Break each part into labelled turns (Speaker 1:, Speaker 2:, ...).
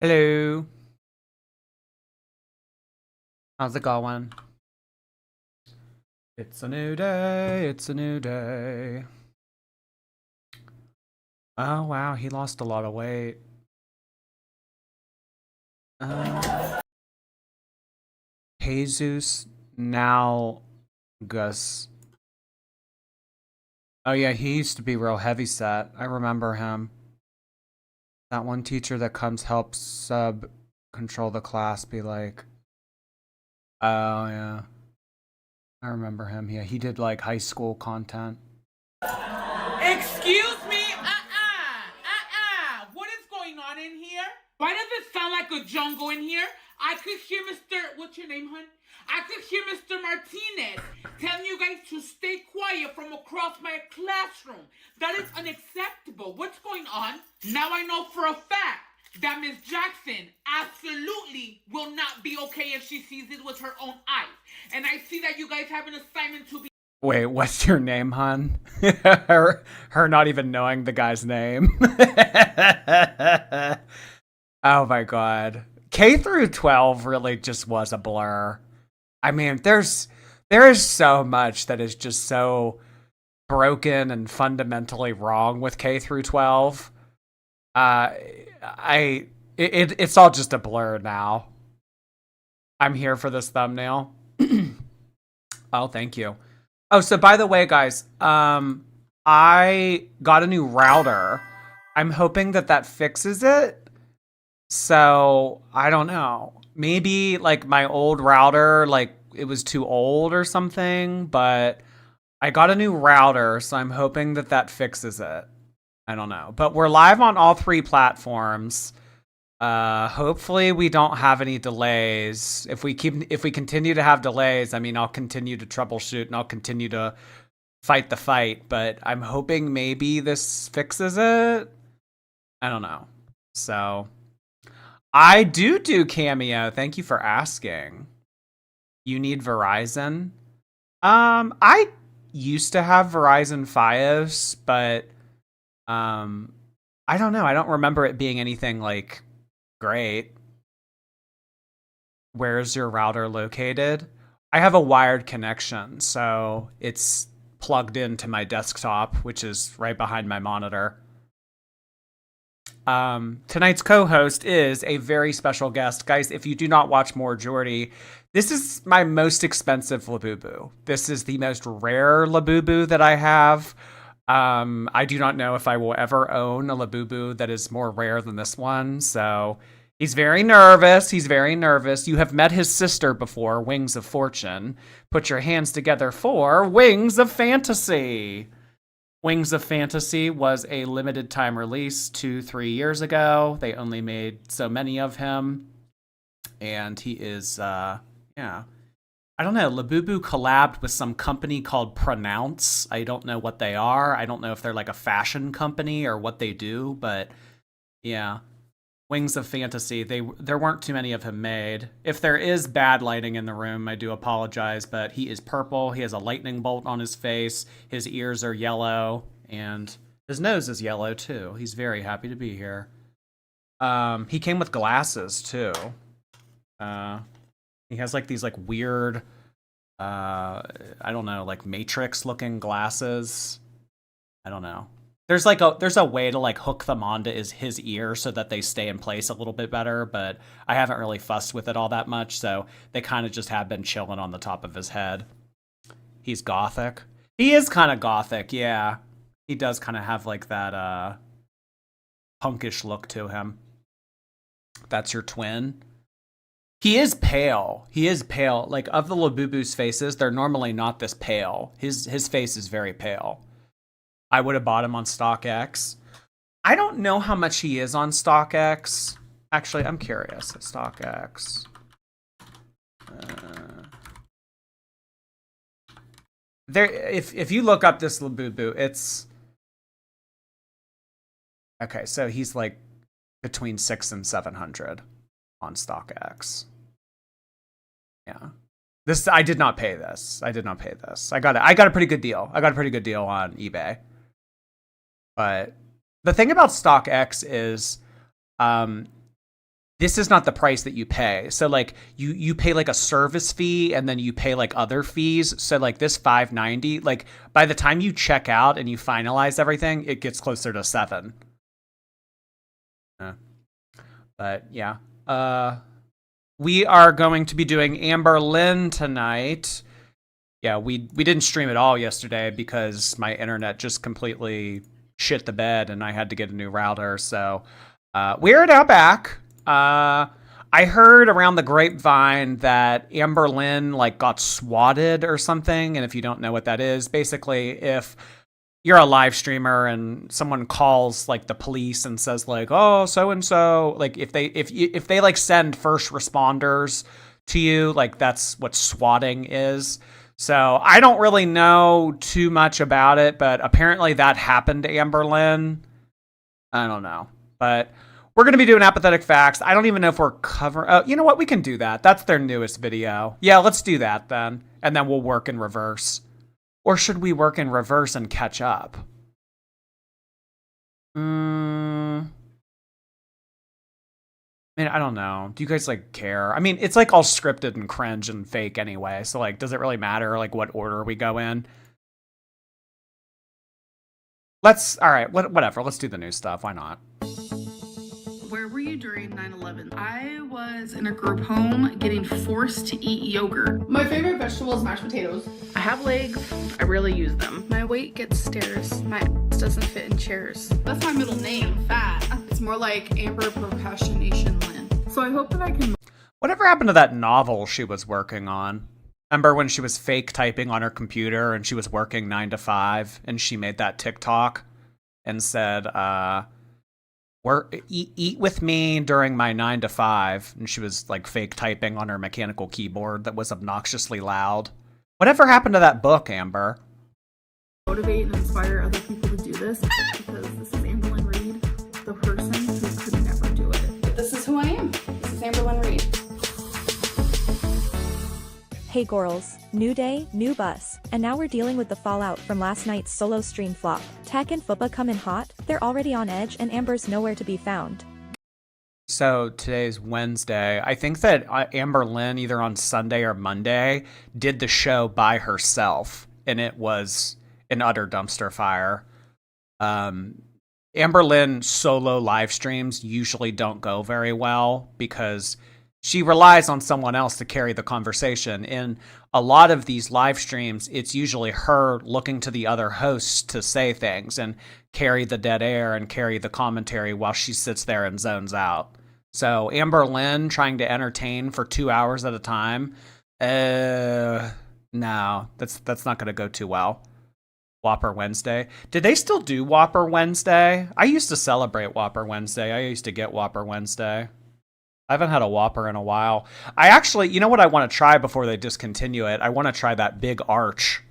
Speaker 1: Hello. How's it going? It's a new day. It's a new day. Oh, wow. He lost a lot of weight. Uh, Jesus. Now Gus. Oh, yeah. He used to be real heavy set. I remember him. That one teacher that comes help sub control the class be like, oh, yeah. I remember him. Yeah, he did like high school content.
Speaker 2: Excuse me? What is going on in here? Why does it sound like a jungle in here? I could hear Mr. What's your name, hun? I could hear Mr. Martinez telling you guys to stay quiet from across my classroom. That is unacceptable. What's going on? Now I know for a fact that Miss Jackson absolutely will not be okay if she sees it with her own eyes. And I see that you guys have an assignment to be.
Speaker 1: Wait, what's your name, hon? her not even knowing the guy's name. Oh my god. K through 12 really just was a blur. I mean, there is so much that is just so broken and fundamentally wrong with K through 12. It's all just a blur now. I'm here for this thumbnail. Oh, thank you. Oh, so by the way, guys, I got a new router. I'm hoping that that fixes it. So I don't know. Maybe like my old router, like it was too old or something. But I got a new router, so I'm hoping that that fixes it. I don't know. But we're live on all three platforms. Hopefully we don't have any delays. If we continue to have delays, I mean, I'll continue to troubleshoot and I'll continue to fight the fight, but I'm hoping maybe this fixes it. I don't know. So I do Cameo. Thank you for asking. You need Verizon? I used to have Verizon Fios, but I don't know. I don't remember it being anything like great. Where's your router located? I have a wired connection, so it's plugged into my desktop, which is right behind my monitor. Tonight's co-host is a very special guest. Guys, if you do not watch More Jordy, this is my most expensive Labubu. This is the most rare Labubu that I have. I do not know if I will ever own a Labubu that is more rare than this one, so he's very nervous. He's very nervous. You have met his sister before, Wings of Fortune. Put your hands together for Wings of Fantasy. Wings of Fantasy was a limited time release 2-3 years ago. They only made so many of him. And he is, yeah. I don't know, Labubu collabed with some company called Pronounce. I don't know what they are. I don't know if they're like a fashion company or what they do, but yeah. Wings of Fantasy, there weren't too many of him made. If there is bad lighting in the room, I do apologize, but he is purple. He has a lightning bolt on his face. His ears are yellow, and his nose is yellow too. He's very happy to be here. He came with glasses too. He has like these like weird, I don't know, like Matrix looking glasses. I don't know. There's a way to like hook them onto his ear so that they stay in place a little bit better, but I haven't really fussed with it all that much, so they kind of just have been chilling on the top of his head. He's gothic. He is kind of gothic, yeah. He does kind of have like that punkish look to him. That's your twin. He is pale. He is pale. Like of the Labubu's faces, they're normally not this pale. His face is very pale. I would have bought him on StockX. I don't know how much he is on StockX. Actually, I'm curious. StockX. If you look up this Labubu, it's okay. So he's like between 600 and 700 on StockX. Yeah. This I did not pay this. I got a pretty good deal. I got a pretty good deal on eBay. But the thing about StockX is this is not the price that you pay. So like you pay like a service fee and then you pay like other fees. So like this $5.90, like by the time you check out and you finalize everything, it gets closer to $7. But yeah, we are going to be doing Amberlynn tonight. Yeah, we didn't stream at all yesterday because my internet just completely shit the bed and I had to get a new router. So we're now back. I heard around the grapevine that Amberlynn like got swatted or something. And if you don't know what that is, basically if you're a live streamer and someone calls like the police and says like, oh, so and so, like if they like send first responders to you, like that's what swatting is. So I don't really know too much about it, but apparently that happened to Amberlynn. I don't know, but we're going to be doing apathetic facts. I don't even know if we're covering. Oh, you know what? We can do that. That's their newest video. Yeah, let's do that then. And then we'll work in reverse. Or should we work in reverse and catch up? I mean, I don't know. Do you guys like care? I mean, it's like all scripted and cringe and fake anyway. So like, does it really matter like what order we go in? All right, whatever. Let's do the new stuff. Why not?
Speaker 3: Where were you during 9/11? I was in a group home getting forced to eat yogurt.
Speaker 4: My favorite vegetable is mashed potatoes.
Speaker 3: I have legs, I rarely use them. My weight gets stairs. My ass doesn't fit in chairs.
Speaker 4: That's my middle name, Fat. It's more like Amber Procrastination Lynn. So I hope that I can...
Speaker 1: Whatever happened to that novel she was working on? Remember when she was fake typing on her computer and she was working 9 to 5 and she made that TikTok and said, eat with me during my 9 to 5, and she was like fake typing on her mechanical keyboard that was obnoxiously loud. Whatever happened to that book, Amber?
Speaker 3: Motivate and inspire other people to do this because this is Amberlynn Reed, the person who could never do it.
Speaker 4: This is who I am. This is Amberlynn Reed.
Speaker 5: Hey girls, new day, new bus, and now we're dealing with the fallout from last night's solo stream flop. Tech and Fupa come in hot, they're already on edge and Amber's nowhere to be found.
Speaker 1: So today's Wednesday. I think that Amberlynn either on Sunday or Monday did the show by herself, and it was an utter dumpster fire. Amberlynn solo live streams usually don't go very well because she relies on someone else to carry the conversation. In a lot of these live streams, it's usually her looking to the other hosts to say things and carry the dead air and carry the commentary while she sits there and zones out. So Amberlynn trying to entertain for 2 hours at a time, no, that's not going to go too well. Whopper Wednesday. Did they still do Whopper Wednesday? I used to celebrate Whopper Wednesday. I used to get Whopper Wednesday. I haven't had a Whopper in a while. I actually, you know what I want to try before they discontinue it? I want to try that Big Arch.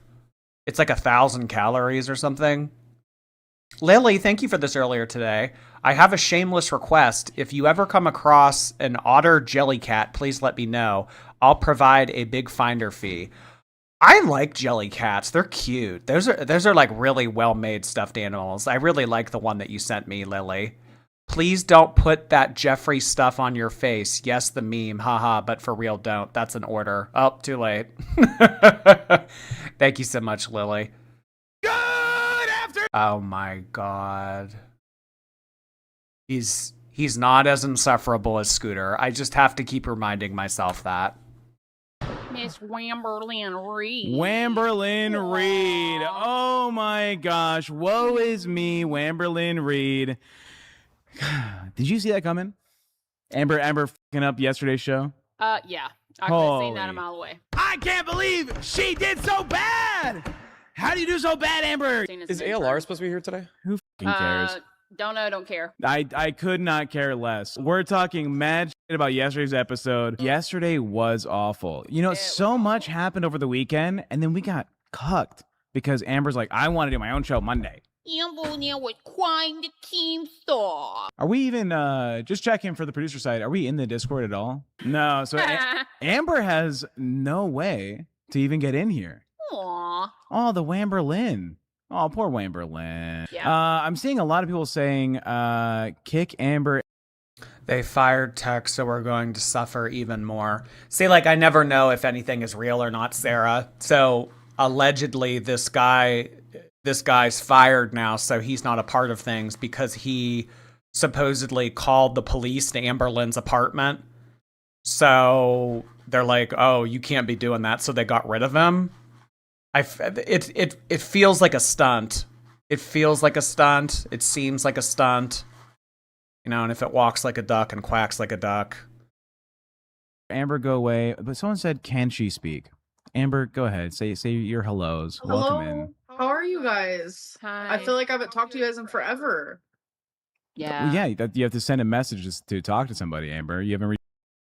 Speaker 1: It's like 1,000 calories or something. Lily, thank you for this earlier today. I have a shameless request. If you ever come across an otter jellycat, please let me know. I'll provide a big finder fee. I like jellycats. They're cute. Those are like really well-made stuffed animals. I really like the one that you sent me, Lily. Please don't put that Jeffrey stuff on your face. Yes, the meme. Haha, but for real, don't. That's an order. Oh, too late. Thank you so much, Lily. Good afternoon. Oh my God. He's not as insufferable as Scooter. I just have to keep reminding myself that.
Speaker 6: Miss Amberlynn Reed.
Speaker 7: Amberlynn Reed. Oh my gosh. Woe is me, Amberlynn Reed. Did you see that coming? Amber fucking up yesterday's show?
Speaker 6: Yeah. I could have seen that a mile away.
Speaker 7: I can't believe she did so bad! How do you do so bad, Amber?
Speaker 8: Is ALR supposed to be here today?
Speaker 7: Who fucking cares?
Speaker 6: Don't know, don't care.
Speaker 7: I could not care less. We're talking mad shit about yesterday's episode. Yesterday was awful. You know, so much happened over the weekend, and then we got cucked because Amber's like, I want to do my own show Monday.
Speaker 6: Amberlynn was quite the team star.
Speaker 7: Are we even, just checking for the producer side, are we in the Discord at all? No, so Amber has no way to even get in here.
Speaker 6: Aww.
Speaker 7: Oh, the Amberlynn. Oh, poor Amberlynn.
Speaker 6: Yeah.
Speaker 7: I'm seeing a lot of people saying, kick Amber.
Speaker 1: They fired Tech, so we're going to suffer even more. See, like, I never know if anything is real or not, Sarah. So allegedly, this guy's fired now, so he's not a part of things because he supposedly called the police to Amberlynn's apartment. So they're like, "Oh, you can't be doing that," so they got rid of him. It feels like a stunt. It feels like a stunt. It seems like a stunt. You know, and if it walks like a duck and quacks like a duck.
Speaker 7: Amber, go away. But someone said, "Can she speak?" Amber, go ahead. Say your hellos. Welcome in.
Speaker 4: How are you guys?
Speaker 6: Hi.
Speaker 4: I feel like I haven't talked to you guys in forever.
Speaker 6: Yeah.
Speaker 7: Yeah, you have to send a message to talk to somebody, Amber. You haven't.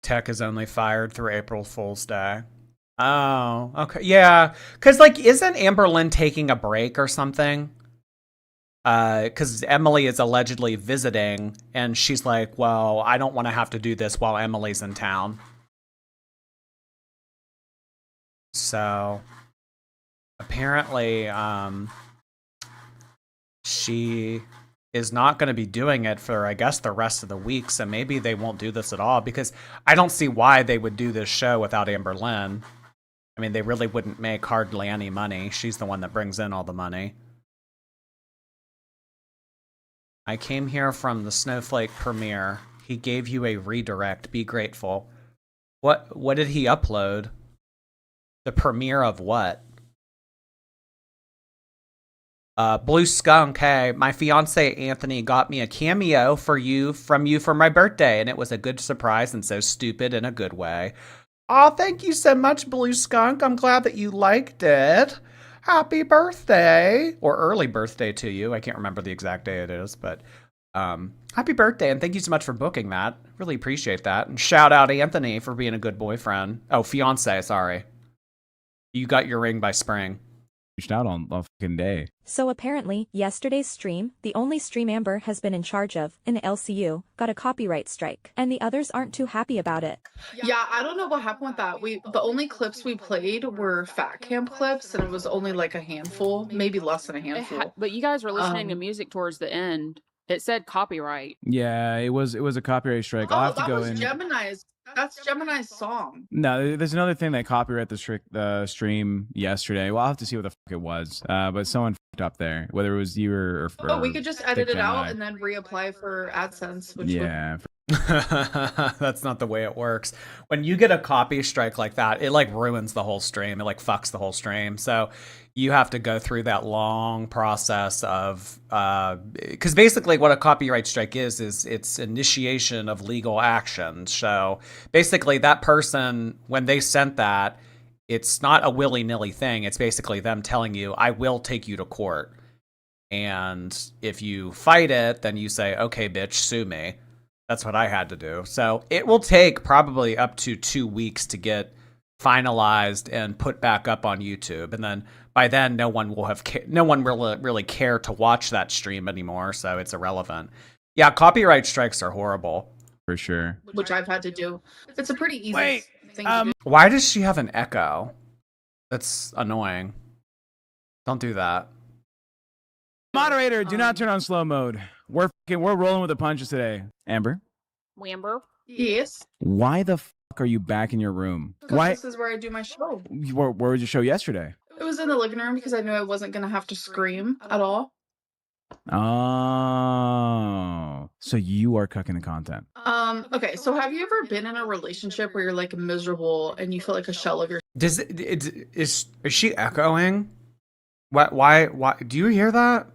Speaker 1: Tech is only fired through April Fool's Day. Oh, okay. Yeah. Because, like, isn't Amberlynn taking a break or something? Because Emily is allegedly visiting, and she's like, well, I don't want to have to do this while Emily's in town. So, apparently, she is not going to be doing it for, I guess, the rest of the week, so maybe they won't do this at all, because I don't see why they would do this show without Amberlynn. I mean, they really wouldn't make hardly any money. She's the one that brings in all the money. I came here from the Snowflake premiere. He gave you a redirect. Be grateful. What did he upload? The premiere of what? Blue Skunk, hey, my fiance Anthony got me a cameo from you for my birthday, and it was a good surprise and so stupid in a good way. Oh, thank you so much, Blue Skunk. I'm glad that you liked it. Happy birthday, or early birthday to you. I can't remember the exact day it is, but happy birthday, and thank you so much for booking that. Really appreciate that. And shout out Anthony for being a good boyfriend. Oh, fiance, sorry. You got your ring by spring.
Speaker 7: Reached out on a fucking day.
Speaker 5: So apparently, yesterday's stream, the only stream Amber has been in charge of, in the LCU, got a copyright strike, and the others aren't too happy about it.
Speaker 4: Yeah, I don't know what happened with that. The only clips we played were fat camp clips, and it was only like a handful, maybe less than a handful.
Speaker 6: But you guys were listening to music towards the end. It said copyright.
Speaker 7: Yeah, it was a copyright strike. I'll have to
Speaker 4: that
Speaker 7: go
Speaker 4: was
Speaker 7: in.
Speaker 4: Gemini's. That's Gemini's song.
Speaker 7: No, there's another thing that copyright the stream yesterday. Well, I'll have to see what the fuck it was. But someone fucked up there, whether it was you or
Speaker 4: We could just edit it
Speaker 7: Gemini.
Speaker 4: out and then reapply for AdSense. Which
Speaker 7: Yeah.
Speaker 1: That's not the way it works. When you get a copy strike like that, it like ruins the whole stream. It like fucks the whole stream. So you have to go through that long process of because basically what a copyright strike is it's initiation of legal action. So basically that person, when they sent that, it's not a willy-nilly thing. It's basically them telling you, I will take you to court. And if you fight it, then you say, okay, bitch, sue me. That's what I had to do. So it will take probably up to 2 weeks to get finalized and put back up on YouTube. And then by then, no one will really care to watch that stream anymore. So it's irrelevant. Yeah, copyright strikes are horrible.
Speaker 7: For sure.
Speaker 4: which I've had to do. It's a pretty easy thing to do.
Speaker 1: Why does she have an echo? That's annoying. Don't do that.
Speaker 7: Moderator, do not turn on slow mode. We're rolling with the punches today. Amber,
Speaker 6: Wamber.
Speaker 4: Yes.
Speaker 7: why the fuck are you back in your room?
Speaker 4: Because
Speaker 7: Why?
Speaker 4: this is where I do my show.
Speaker 7: Where was your show yesterday?
Speaker 4: It was in the living room because I knew I wasn't going to have to scream at all.
Speaker 7: Oh, so you are cooking the content.
Speaker 4: Okay, so have you ever been in a relationship where you're like miserable and you feel like a shell of your
Speaker 1: Is she echoing? Why? Do you hear that?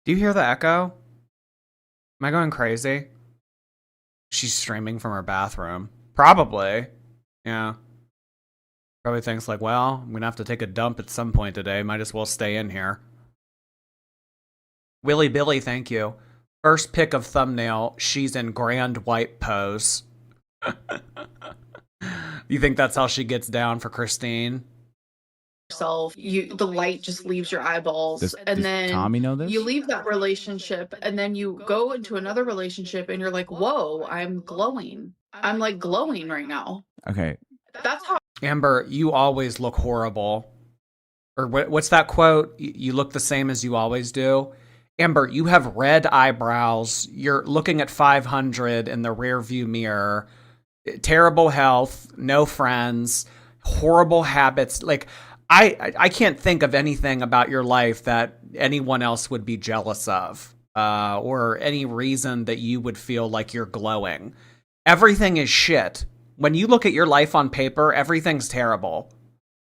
Speaker 1: Do you hear the echo? Am I going crazy? She's streaming from her bathroom. Probably. Yeah. Probably thinks like, well, I'm gonna have to take a dump at some point today. Might as well stay in here. Willy Billy, thank you. First pick of thumbnail, she's in grand white pose. You think that's how she gets down for Christine?
Speaker 4: self, the light just leaves your eyeballs,
Speaker 7: Does
Speaker 4: and then
Speaker 7: Tommy know this?
Speaker 4: you leave that relationship and then you go into another relationship and you're like, whoa, I'm glowing. I'm like glowing right now.
Speaker 7: Okay.
Speaker 4: That's how
Speaker 1: Amber, you always look horrible. Or what's that quote? You look the same as you always do. Amber, you have red eyebrows. You're looking at 500 in the rear view mirror. Terrible health, no friends, horrible habits. Like, I can't think of anything about your life that anyone else would be jealous of, or any reason that you would feel like you're glowing. Everything is shit. When you look at your life on paper, everything's terrible.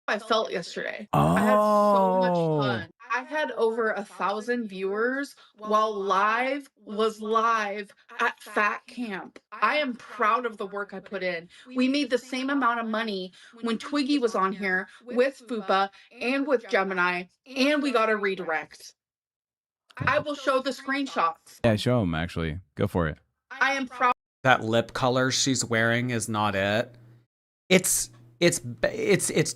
Speaker 4: I felt yesterday. I had so much
Speaker 7: Oh.
Speaker 4: fun. I had over 1,000 viewers while live was live at Fat Camp. I am proud of the work I put in. We made the same amount of money when Twiggy was on here with Fupa and with Gemini, and we got a redirect. I will show the screenshots.
Speaker 7: Yeah, show him actually. Go for it.
Speaker 4: I am proud.
Speaker 1: That lip color she's wearing is not it. It's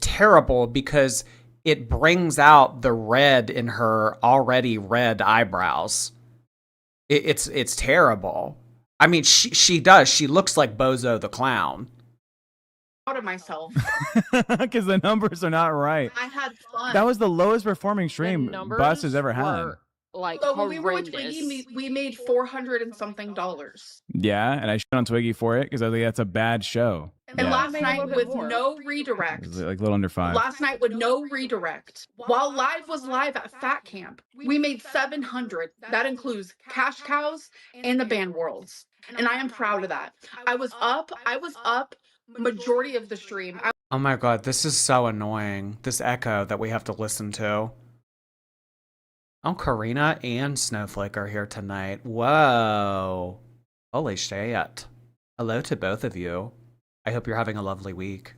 Speaker 1: terrible because it brings out the red in her already red eyebrows. It's terrible. I mean, she does. She looks like Bozo the Clown.
Speaker 4: Of myself.
Speaker 7: Because the numbers are not right.
Speaker 4: I had fun.
Speaker 7: That was the lowest performing stream
Speaker 6: numbers
Speaker 7: Bus has ever had.
Speaker 6: were, like,
Speaker 4: But when we were with
Speaker 6: horrendous.
Speaker 4: Twiggy, we made 400 and something dollars.
Speaker 7: Yeah, and I shit on Twiggy for it because I think that's a bad show.
Speaker 4: And
Speaker 7: Yeah.
Speaker 4: last
Speaker 6: Made a
Speaker 4: night
Speaker 6: little bit
Speaker 4: with
Speaker 6: more.
Speaker 4: no
Speaker 7: It
Speaker 4: redirect.
Speaker 7: was like a little under 5.
Speaker 4: Last night with no redirect. While live was live at Fat Camp, we made 700. That includes cash cows and the band worlds. And I am proud of that. I was up majority of the stream.
Speaker 1: Oh my god, this is so annoying. This echo that we have to listen to. Oh, Karina and Snowflake are here tonight. Whoa. Holy shit. Hello to both of you. I hope you're having a lovely week.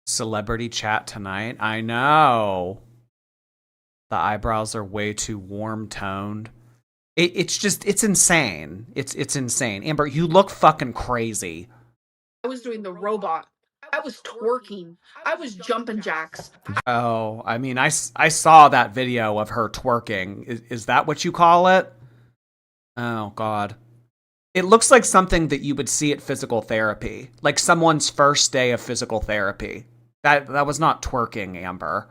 Speaker 1: Celebrity chat tonight. I know. The eyebrows are way too warm toned. It's insane. It's insane. Amber, you look fucking crazy.
Speaker 4: I was doing the robot. I was twerking. I was jumping jacks.
Speaker 1: Oh, I mean, I saw that video of her twerking. Is that what you call it? Oh, God. It looks like something that you would see at physical therapy. Like someone's first day of physical therapy. That was not twerking, Amber.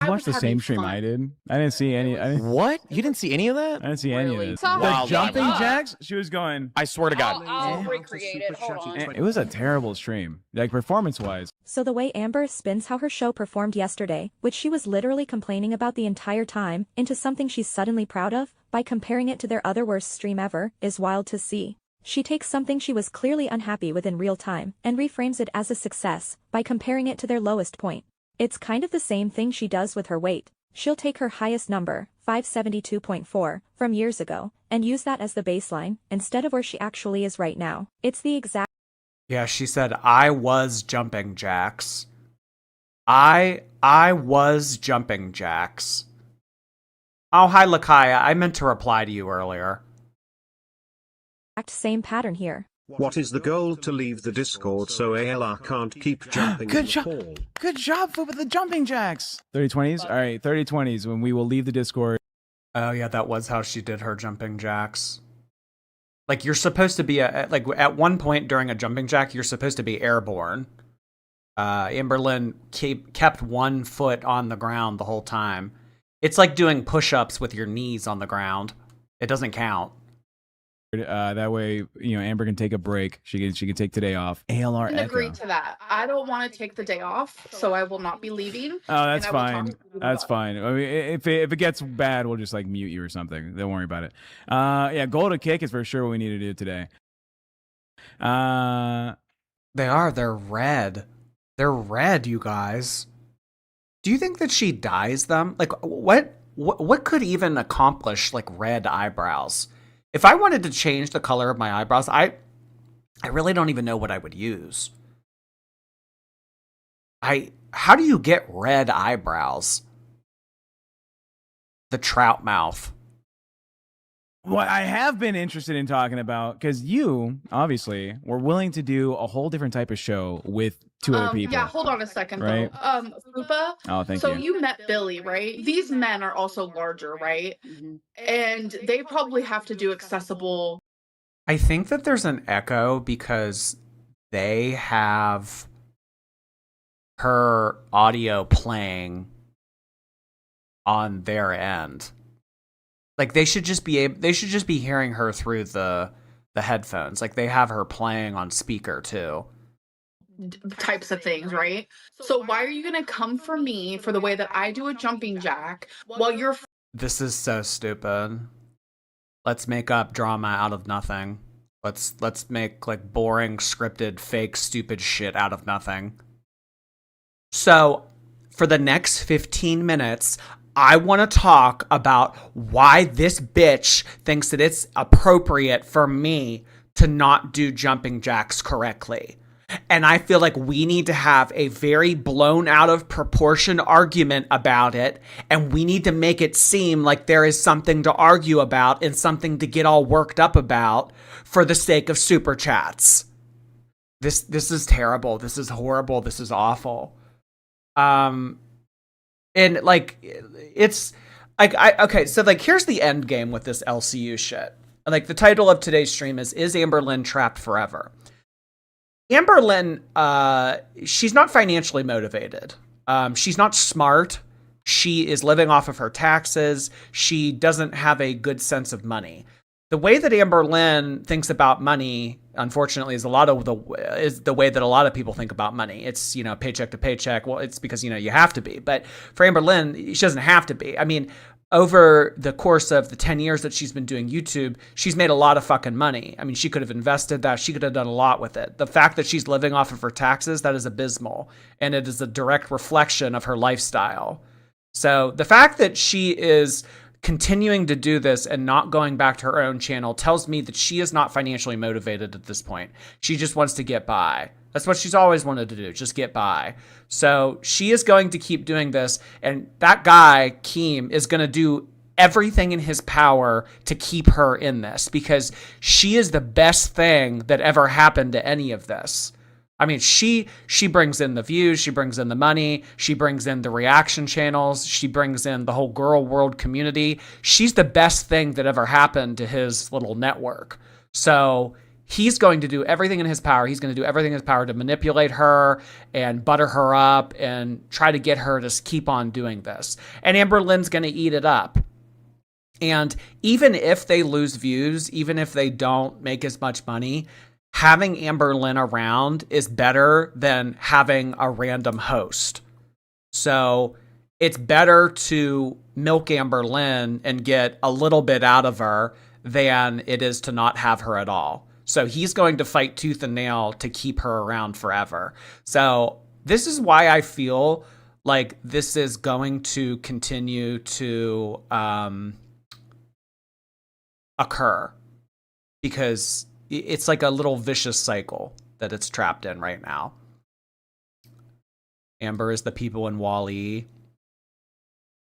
Speaker 7: You
Speaker 4: I
Speaker 7: watched
Speaker 4: was
Speaker 7: the same
Speaker 4: having
Speaker 7: stream
Speaker 4: fun.
Speaker 7: I did. I didn't see any.
Speaker 8: What? You didn't see any of that?
Speaker 7: I didn't see any of
Speaker 6: Really?
Speaker 7: it.
Speaker 6: Saw
Speaker 7: The
Speaker 8: Wow,
Speaker 7: jumping
Speaker 6: yeah.
Speaker 7: jacks. She was going.
Speaker 8: I swear to God.
Speaker 6: I'll recreate it. Hold on.
Speaker 7: It was a terrible stream, like performance wise.
Speaker 5: So the way Amber spins how her show performed yesterday, which she was literally complaining about the entire time, into something she's suddenly proud of, by comparing it to their other worst stream ever, is wild to see. She takes something she was clearly unhappy with in real time, and reframes it as a success, by comparing it to their lowest point. It's kind of the same thing she does with her weight. She'll take her highest number, 572.4, from years ago, and use that as the baseline, instead of where she actually is right now. It's the exact
Speaker 1: Yeah, she said, I was jumping jacks. I was jumping jacks. Oh, hi, Lakaya. I meant to reply to you earlier.
Speaker 5: same pattern here.
Speaker 9: What is the goal to leave the Discord so ALR can't keep jumping in
Speaker 7: Good
Speaker 9: the
Speaker 7: job.
Speaker 9: hall?
Speaker 7: Good job with the jumping jacks. 3020s. All right, 3020s. When we will leave the Discord.
Speaker 1: Oh, yeah, that was how she did her jumping jacks. Like, you're supposed to be, at one point during a jumping jack, you're supposed to be airborne. Amberlynn kept 1 foot on the ground the whole time. It's like doing push-ups with your knees on the ground. It doesn't count.
Speaker 7: That way, Amber can take a break. She can take today off. ALR
Speaker 4: I can
Speaker 7: Echo.
Speaker 4: agree to that. I don't want to take the day off, so I will not be leaving.
Speaker 7: Oh, that's
Speaker 4: and I will talk
Speaker 7: fine.
Speaker 4: to you
Speaker 7: That's
Speaker 4: about
Speaker 7: fine. I mean, if it gets bad, we'll just like mute you or something. Don't worry about it. Yeah, goal to kick is for sure what we need to do today.
Speaker 1: They are. They're red. They're red, you guys. Do you think that she dyes them? Like, what could even accomplish, like, red eyebrows? If I wanted to change the color of my eyebrows, I really don't even know what I would use. How do you get red eyebrows? The trout mouth.
Speaker 7: What I have been interested in talking about, because you obviously were willing to do a whole different type of show with 2 other people.
Speaker 4: Yeah, hold on a second
Speaker 7: Right.
Speaker 4: though. Rupa,
Speaker 7: Oh, thank
Speaker 4: so
Speaker 7: you.
Speaker 4: you met Billy, right? These men are also larger, right? And they probably have to do accessible.
Speaker 1: I think that there's an echo because they have her audio playing on their end. Like they should just be hearing her through the headphones. Like they have her playing on speaker too.
Speaker 4: Types of things, right? So why are you gonna come for me for the way that I do a jumping jack while you're
Speaker 1: This is so stupid. Let's make up drama out of nothing. Let's make like boring, scripted, fake, stupid shit out of nothing. So, for the next 15 minutes, I want to talk about why this bitch thinks that it's appropriate for me to not do jumping jacks correctly. And I feel like we need to have a very blown out of proportion argument about it. And we need to make it seem like there is something to argue about and something to get all worked up about for the sake of super chats. This is terrible. This is horrible. This is awful. And like, it's like, okay, so like, here's the end game with this LCU shit. Like, the title of today's stream is Amberlynn Trapped Forever? Amberlynn, she's not financially motivated. She's not smart. She is living off of her taxes. She doesn't have a good sense of money. The way that Amberlynn thinks about money, unfortunately, is the way that a lot of people think about money. It's, you know, paycheck to paycheck. Well, it's because, you know, you have to be. But for Amberlynn, she doesn't have to be. I mean, over the course of the 10 years that she's been doing YouTube, she's made a lot of fucking money. I mean, she could have invested that. She could have done a lot with it. The fact that she's living off of her taxes, that is abysmal. And it is a direct reflection of her lifestyle. So the fact that she is continuing to do this and not going back to her own channel tells me that she is not financially motivated at this point. She just wants to get by. That's what she's always wanted to do, just get by. So she is going to keep doing this, and that guy, Keem, is going to do everything in his power to keep her in this because she is the best thing that ever happened to any of this. I mean, she brings in the views, she brings in the money, she brings in the reaction channels, she brings in the whole girl world community. She's the best thing that ever happened to his little network. So he's going to do everything in his power. He's going to do everything in his power to manipulate her and butter her up and try to get her to keep on doing this. And Amberlynn's going to eat it up. And even if they lose views, even if they don't make as much money, having Amberlynn around is better than having a random host. So it's better to milk Amberlynn and get a little bit out of her than it is to not have her at all. So he's going to fight tooth and nail to keep her around forever. So this is why I feel like this is going to continue to occur, because it's like a little vicious cycle that it's trapped in right now. Amber is the people in Wall-E.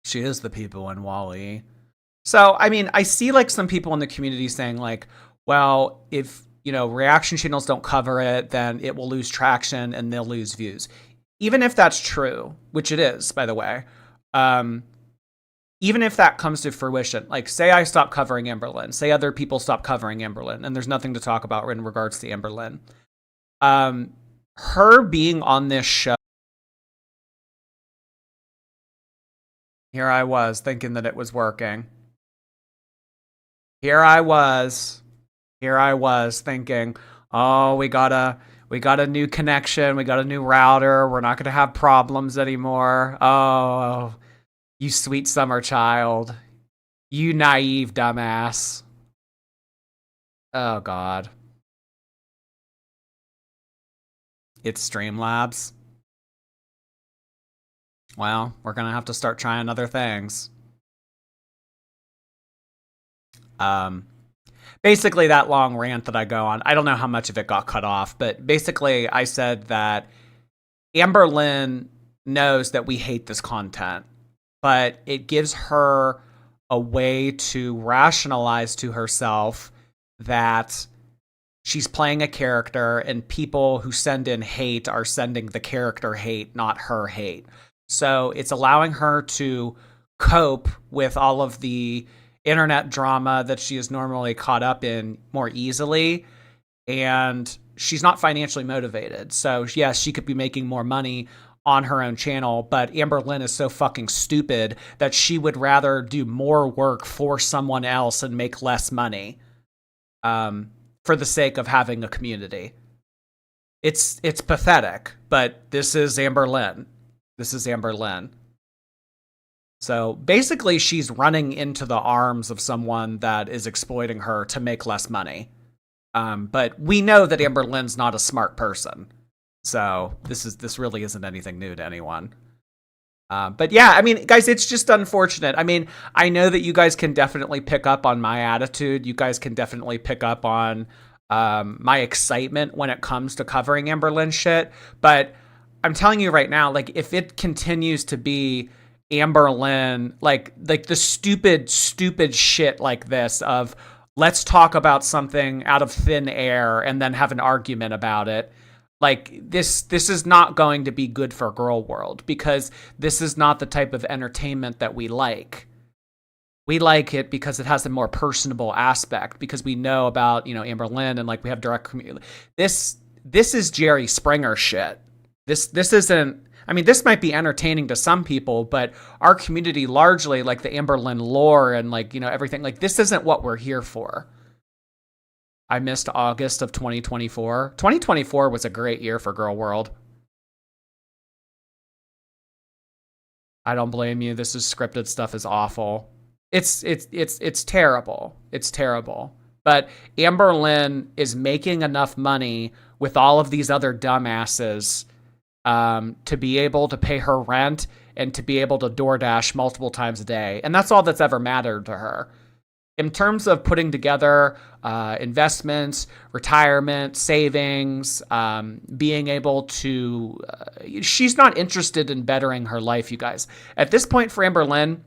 Speaker 1: She is the people in Wall-E. So, I mean, I see like some people in the community saying like, well, if, you know, reaction channels don't cover it, then it will lose traction and they'll lose views. Even if that's true, which it is, by the way, even if that comes to fruition, like say I stop covering Amberlynn, say other people stop covering Amberlynn, and there's nothing to talk about in regards to Amberlynn. Her being on this show, here I was thinking that it was working. Here I was thinking, oh, we got a new connection, we got a new router, we're not going to have problems anymore. Oh, you sweet summer child. You naive dumbass. Oh, God. It's Streamlabs. Well, we're going to have to start trying other things. Basically, that long rant that I go on, I don't know how much of it got cut off, but basically I said that Amberlynn knows that we hate this content, but it gives her a way to rationalize to herself that she's playing a character and people who send in hate are sending the character hate, not her hate. So it's allowing her to cope with all of the internet drama that she is normally caught up in more easily. And she's not financially motivated. So yes, she could be making more money on her own channel, but Amberlynn is so fucking stupid that she would rather do more work for someone else and make less money for the sake of having a community. It's pathetic, but this is Amberlynn. This is Amberlynn. So basically, she's running into the arms of someone that is exploiting her to make less money. But we know that Amberlynn's not a smart person. So this really isn't anything new to anyone. But yeah, I mean, guys, it's just unfortunate. I mean, I know that you guys can definitely pick up on my attitude. You guys can definitely pick up on my excitement when it comes to covering Amberlynn shit. But I'm telling you right now, like, if it continues to be Amberlynn, like the stupid shit like this of let's talk about something out of thin air and then have an argument about it. Like, this is not going to be good for Girl World, because this is not the type of entertainment that we like. We like it because it has a more personable aspect, because we know about, Amberlynn, and like we have direct community. This is Jerry Springer shit. This isn't, I mean, this might be entertaining to some people, but our community largely, like the Amberlynn lore and like, everything, like this isn't what we're here for. I missed August of 2024. 2024 was a great year for Girl World. I don't blame you. This is scripted stuff is awful. It's terrible. It's terrible. But Amberlynn is making enough money with all of these other dumbasses to be able to pay her rent and to be able to DoorDash multiple times a day. And that's all that's ever mattered to her. In terms of putting together investments, retirement, savings, being able to... she's not interested in bettering her life, you guys. At this point for Amberlynn,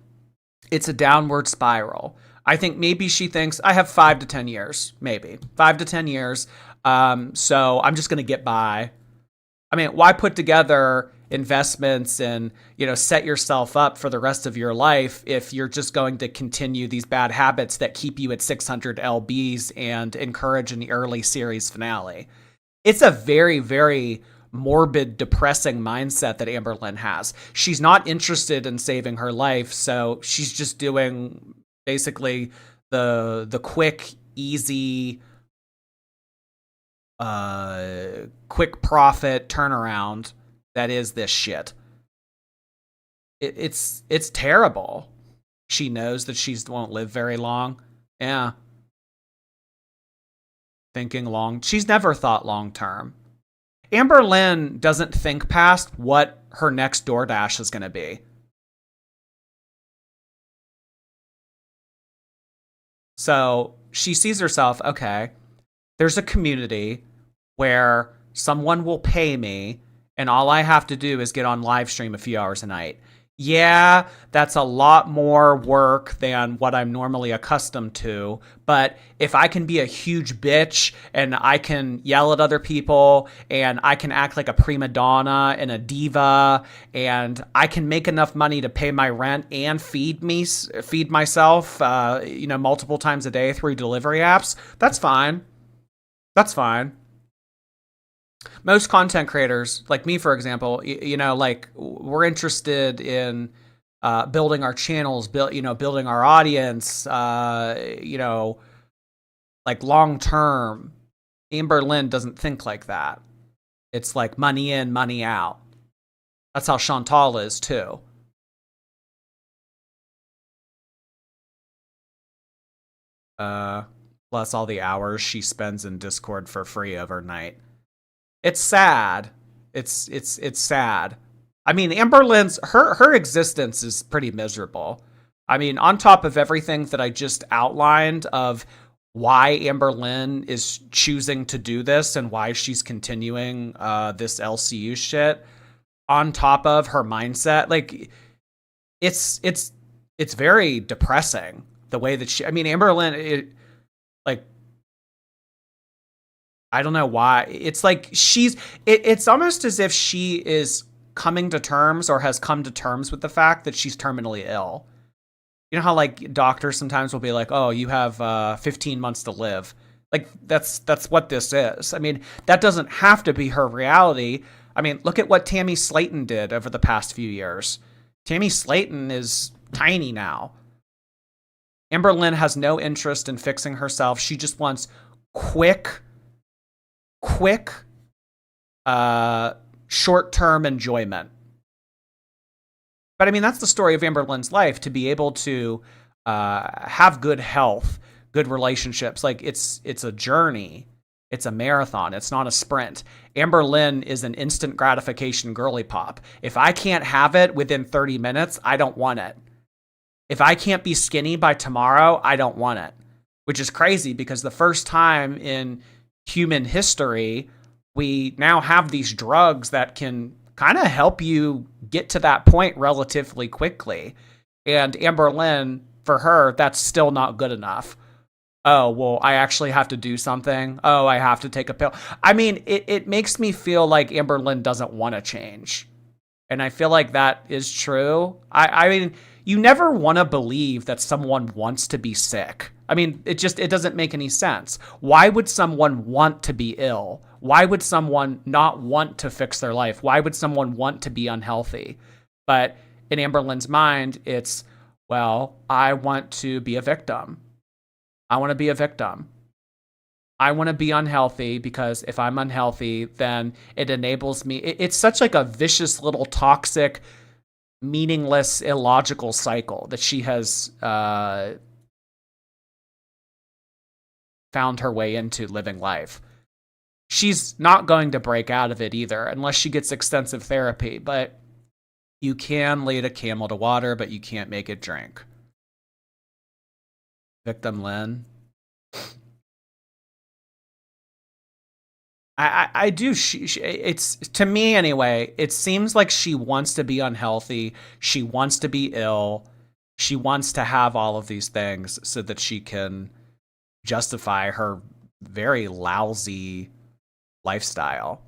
Speaker 1: it's a downward spiral. I think maybe she thinks, I have 5 to 10 years, maybe. 5 to 10 years, so I'm just going to get by. I mean, why put together investments and, set yourself up for the rest of your life if you're just going to continue these bad habits that keep you at 600 lbs and encourage an early series finale? It's a very, very morbid, depressing mindset that Amberlynn has. She's not interested in saving her life, so she's just doing basically the quick, easy, quick profit turnaround that is this shit. It's terrible. She knows that she won't live very long. Yeah. Thinking long. She's never thought long term. Amberlynn doesn't think past what her next DoorDash is going to be. So she sees herself, okay, there's a community where someone will pay me and all I have to do is get on live stream a few hours a night. Yeah, that's a lot more work than what I'm normally accustomed to. But if I can be a huge bitch and I can yell at other people and I can act like a prima donna and a diva and I can make enough money to pay my rent and feed myself, multiple times a day through delivery apps, that's fine. That's fine. Most content creators, like me, for example, we're interested in building our channels, building our audience, like long term. Amberlynn doesn't think like that. It's like money in, money out. That's how Chantal is too. Plus all the hours she spends in Discord for free overnight. It's sad. It's sad. I mean, Amberlynn's her existence is pretty miserable. I mean, on top of everything that I just outlined of why Amberlynn is choosing to do this and why she's continuing this LCU shit, on top of her mindset, like it's very depressing the way that Amberlynn, I don't know why. It's like it's almost as if she is coming to terms or has come to terms with the fact that she's terminally ill. You know how like doctors sometimes will be like, oh, you have 15 months to live. Like that's what this is. I mean, that doesn't have to be her reality. I mean, look at what Tammy Slayton did over the past few years. Tammy Slayton is tiny now. Amberlynn has no interest in fixing herself. She just wants quick, short-term enjoyment. But I mean, that's the story of Amberlynn's life, to be able to have good health, good relationships. Like, it's a journey. It's a marathon. It's not a sprint. Amberlynn is an instant gratification girly pop. If I can't have it within 30 minutes, I don't want it. If I can't be skinny by tomorrow, I don't want it. Which is crazy, because the first time in human history, we now have these drugs that can kind of help you get to that point relatively quickly. And Amberlynn, for her, that's still not good enough. Oh, well, I actually have to do something. Oh, I have to take a pill. I mean, it makes me feel like Amberlynn doesn't want to change. And I feel like that is true. I mean, you never want to believe that someone wants to be sick. I mean, it doesn't make any sense. Why would someone want to be ill? Why would someone not want to fix their life? Why would someone want to be unhealthy? But in Amberlynn's mind, it's, well, I want to be a victim. I want to be a victim. I want to be unhealthy, because if I'm unhealthy, then it enables me. It's such like a vicious little toxic, meaningless, illogical cycle that she has found her way into living life. She's not going to break out of it either, unless she gets extensive therapy. But you can lead a camel to water, but you can't make it drink. Victim Lynn. I do. It's, to me anyway, it seems like she wants to be unhealthy. She wants to be ill. She wants to have all of these things so that she can justify her very lousy lifestyle.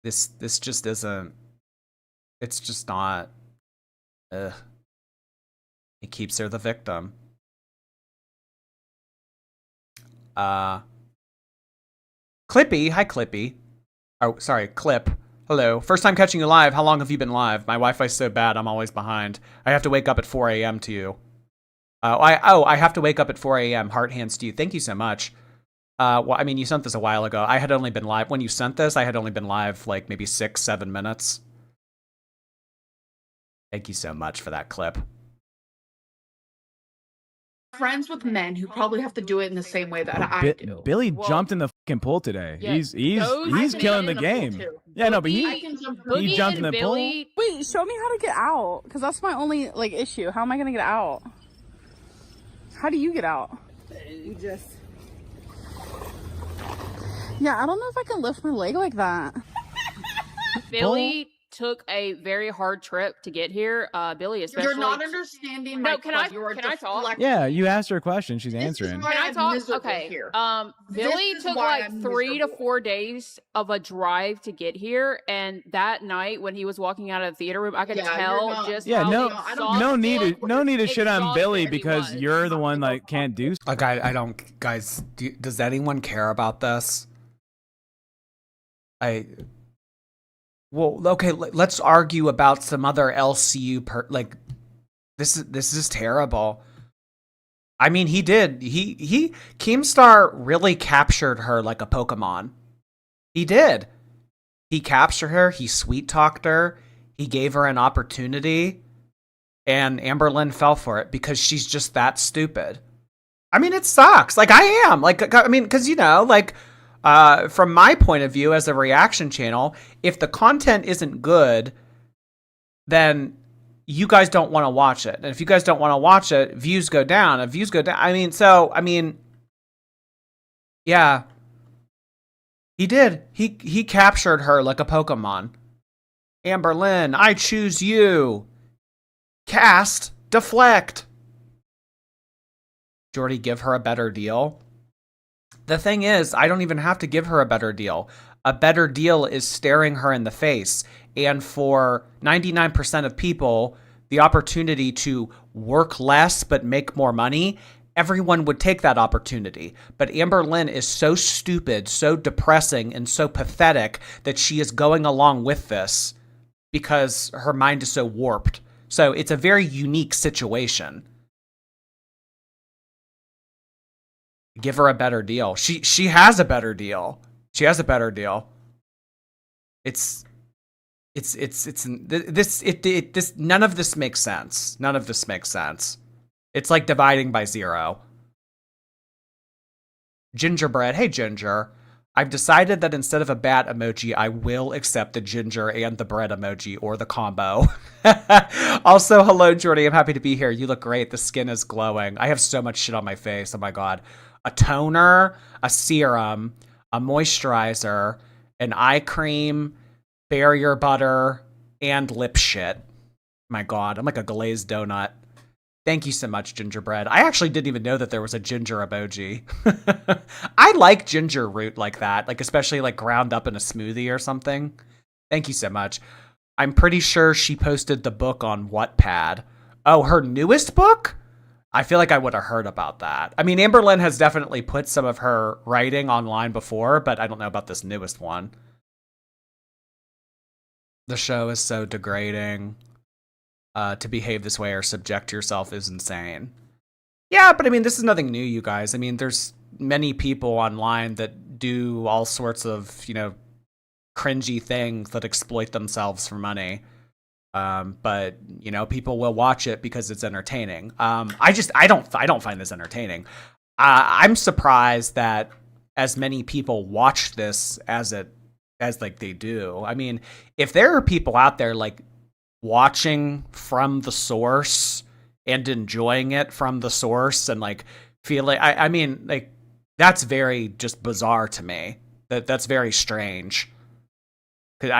Speaker 1: This just isn't. It's just not. It keeps her the victim. Clippy, hi Clippy. Oh, sorry, Clip. Hello. First time catching you live. How long have you been live? My Wi-Fi's so bad, I'm always behind. I have to wake up at 4 a.m. to you. I have to wake up at 4 a.m. Heart hands to you. Thank you so much. Well, I mean, you sent this a while ago. I had only been live when you sent this. I had only been live like maybe 6-7 minutes. Thank you so much for that clip.
Speaker 4: Friends with men who probably have to do it in the same way that I do.
Speaker 7: Billy jumped in the fucking pool today.
Speaker 6: Yeah,
Speaker 7: He's
Speaker 6: those
Speaker 7: killing the
Speaker 4: men-
Speaker 7: game.
Speaker 4: too.
Speaker 7: Yeah, no, but he
Speaker 6: Boogie
Speaker 7: jumped in
Speaker 6: and
Speaker 7: the pool.
Speaker 6: Billy,
Speaker 10: Wait, show me how to get out, because that's my only like issue. How am I gonna get out? How do you get out?
Speaker 11: You just.
Speaker 10: Yeah, I don't know if I can lift my leg like that.
Speaker 6: Billy took a very hard trip to get here. Billy, especially.
Speaker 4: You're not understanding my
Speaker 6: No, can I-
Speaker 4: question. You are
Speaker 6: can I talk?
Speaker 4: deflecting.
Speaker 7: Yeah, you asked her a question. She's
Speaker 4: This is
Speaker 7: answering.
Speaker 4: why
Speaker 6: Can I
Speaker 4: I'm
Speaker 6: talk?
Speaker 4: miserable
Speaker 6: Okay.
Speaker 4: here.
Speaker 6: Billy
Speaker 4: is
Speaker 6: took
Speaker 4: why
Speaker 6: like
Speaker 4: I'm
Speaker 6: 3 to
Speaker 4: miserable.
Speaker 6: 4 days of a drive to get here, and that night when he was walking out of the theater room, I could
Speaker 4: Yeah, you're
Speaker 6: tell
Speaker 4: not-
Speaker 6: just
Speaker 7: Yeah,
Speaker 6: how
Speaker 7: no,
Speaker 6: exhausted-
Speaker 7: no need to shit on
Speaker 6: exhausted
Speaker 7: Billy
Speaker 6: he
Speaker 7: because
Speaker 6: was.
Speaker 7: you're the one like can't do.
Speaker 1: Like, I don't, guys. Does anyone care about this? Well, okay. Let's argue about some other LCU like. This is terrible. I mean, he did. He Keemstar really captured her like a Pokemon. He did. He captured her. He sweet talked her. He gave her an opportunity, and Amberlynn fell for it because she's just that stupid. I mean, it sucks. Like, I am. Like, I mean, because, you know, like, from my point of view as a reaction channel, if the content isn't good, then you guys don't want to watch it. And if you guys don't want to watch it, views go down. If views go down, I mean, yeah. He did. He captured her like a Pokemon. Amberlynn, I choose you. Cast, deflect. Jordy, give her a better deal. The thing is, I don't even have to give her a better deal. A better deal is staring her in the face. And for 99% of people, the opportunity to work less but make more money everyone would take that opportunity. But Amberlynn is so stupid, so depressing, and so pathetic that she is going along with this because her mind is so warped. So it's a very unique situation. Give her a better deal. She has a better deal. She has a better deal. This none of this makes sense. None of this makes sense. It's like dividing by 0. Gingerbread. Hey, Ginger. I've decided that instead of a bat emoji, I will accept the ginger and the bread emoji, or the combo. Also, hello, Jordy. I'm happy to be here. You look great. The skin is glowing. I have so much shit on my face. Oh my God. A toner, a serum, a moisturizer, an eye cream, barrier butter, and lip shit. My God. I'm like a glazed donut. Thank you so much, Gingerbread. I actually didn't even know that there was a ginger emoji. I like ginger root like that, like especially like ground up in a smoothie or something. Thank you so much. I'm pretty sure she posted the book on Wattpad. Oh, her newest book? I feel like I would have heard about that. I mean, Amberlynn has definitely put some of her writing online before, but I don't know about this newest one. The show is so degrading. To behave this way or subject yourself is insane. Yeah, but I mean, this is nothing new, you guys. I mean, there's many people online that do all sorts of, you know, cringy things that exploit themselves for money. But you know, people will watch it because it's entertaining. I don't find this entertaining. I'm surprised that as many people watch this as like they do. I mean, if there are people out there like watching from the source and enjoying it from the source and like feeling, I mean, like that's very just bizarre to me. That's very strange. 'Cause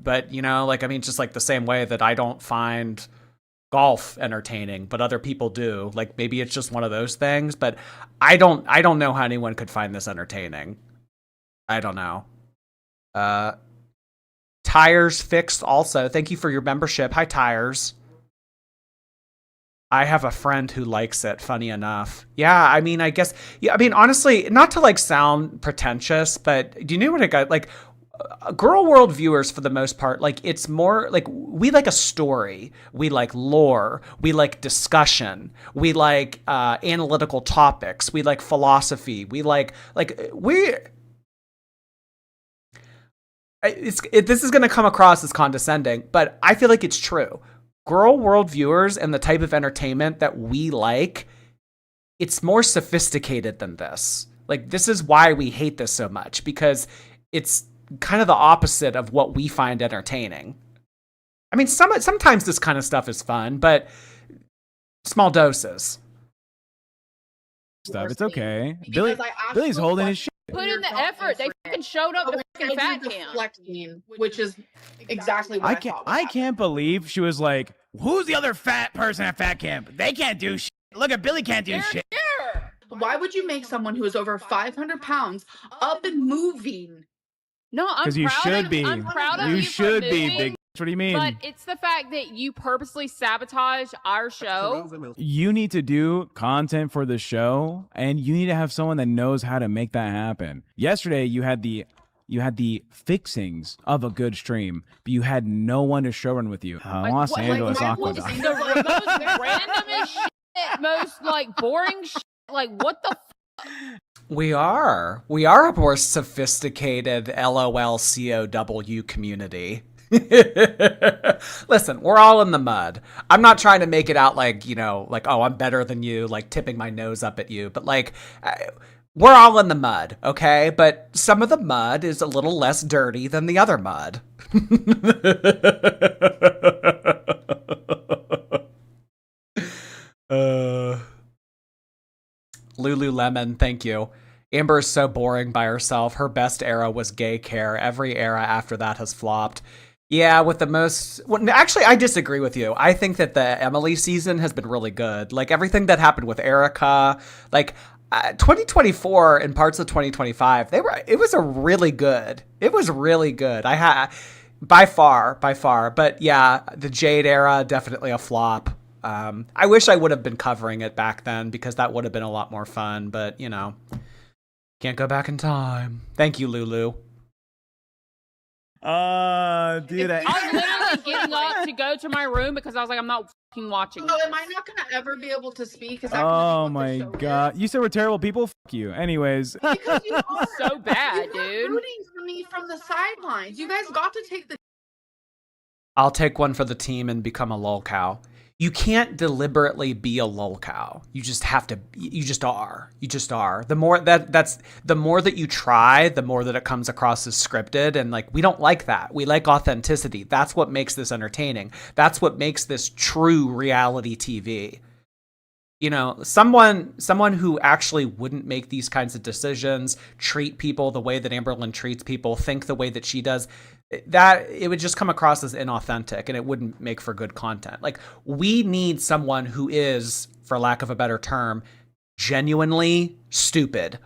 Speaker 1: but you know, like, I mean, just like the same way that I don't find golf entertaining, but other people do. Like maybe it's just one of those things, but I don't know how anyone could find this entertaining. I don't know. Tires Fixed also. Thank you for your membership. Hi, Tires. I have a friend who likes it, funny enough. Yeah, I mean, I guess, yeah, I mean, honestly, not to like sound pretentious, but do you know what I got? Like, Girl World viewers, for the most part, like, it's more like we like a story. We like lore. We like discussion. We like analytical topics. We like philosophy. We like this is going to come across as condescending, but I feel like it's true. Girl World viewers and the type of entertainment that we like, it's more sophisticated than this. Like, this is why we hate this so much, because it's kind of the opposite of what we find entertaining. I mean, sometimes this kind of stuff is fun, but small doses.
Speaker 7: Stuff. It's okay. Billy's holding his shit.
Speaker 6: Put in the effort. They fucking showed up to fucking fat camp.
Speaker 4: Deflecting, which is exactly what
Speaker 7: I can't believe she was like, who's the other fat person at fat camp? They can't do shit. Look at Billy can't do shit.
Speaker 4: Why would you make someone who is over 500 pounds up and moving?
Speaker 6: No, I'm proud
Speaker 7: Because you should be.
Speaker 6: I'm proud of you.
Speaker 7: You should be,
Speaker 6: moving,
Speaker 7: big. What do you mean?
Speaker 6: But it's the fact that you purposely sabotage our show.
Speaker 7: You need to do content for the show, and you need to have someone that knows how to make that happen. Yesterday, you had the fixings of a good stream, but you had no one to showrun with you. Los Angeles Aqueduct.
Speaker 6: The most randomest shit, most like boring shit. Like, what the
Speaker 1: We are a more sophisticated LOLCOW community. Listen, we're all in the mud. I'm not trying to make it out like, you know, like, oh, I'm better than you, like tipping my nose up at you. But like, we're all in the mud, okay? But some of the mud is a little less dirty than the other mud. Lululemon, thank you. Amber is so boring by herself. Her best era was gay care. Every era after that has flopped. Yeah, with the most... Well, actually, I disagree with you. I think that the Emily season has been really good. Like, everything that happened with Erica, like, 2024 and parts of 2025, it was really good. It was really good. By far. But yeah, the Jade era, definitely a flop. I wish I would have been covering it back then because that would have been a lot more fun, but you know, can't go back in time. Thank you, Lulu.
Speaker 7: Dude,
Speaker 6: I was literally getting up to go to my room because I was like, I'm not fucking watching
Speaker 4: So
Speaker 6: this.
Speaker 4: am I not gonna ever be able to speak? Is that
Speaker 7: oh
Speaker 4: gonna be
Speaker 7: my
Speaker 4: what the show
Speaker 7: god. You said we're terrible people? Fuck you. Anyways.
Speaker 4: is? Because you are
Speaker 6: So bad,
Speaker 4: you were
Speaker 6: dude.
Speaker 4: rooting for me from the sidelines. You guys got to take the
Speaker 1: I'll take one for the team and become a lolcow. You can't deliberately be a lolcow. You just have to. You just are. You just are. The more that you try, the more that it comes across as scripted, and like we don't like that. We like authenticity. That's what makes this entertaining. That's what makes this true reality TV. You know, someone who actually wouldn't make these kinds of decisions, treat people the way that Amberlynn treats people, think the way that she does, that it would just come across as inauthentic and it wouldn't make for good content. Like, we need someone who is, for lack of a better term, genuinely stupid.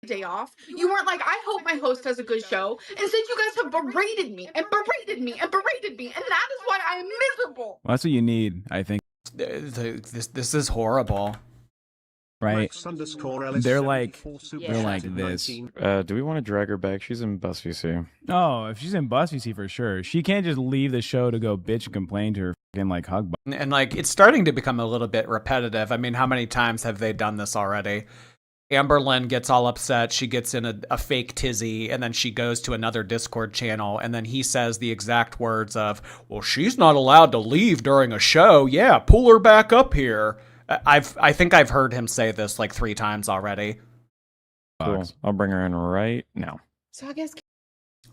Speaker 4: day off. You weren't like, I hope my host has a good show. Instead, you guys have berated me and berated me and berated me, and that is why I am miserable.
Speaker 7: Well, that's what you need, I think.
Speaker 1: This is horrible.
Speaker 7: Right? They're like
Speaker 6: Yeah.
Speaker 7: this.
Speaker 8: Do we want to drag her back? She's in Bus VC.
Speaker 7: Oh, if she's in Bus VC for sure. She can't just leave the show to go bitch and complain to her fucking like hug button.
Speaker 1: And like, it's starting to become a little bit repetitive. I mean, how many times have they done this already? Amberlynn gets all upset. She gets in a fake tizzy, and then she goes to another Discord channel, and then he says the exact words of, well, she's not allowed to leave during a show. Yeah, pull her back up here. I think I've heard him say this like 3 times already.
Speaker 8: Cool. I'll bring her in right now.
Speaker 4: So I guess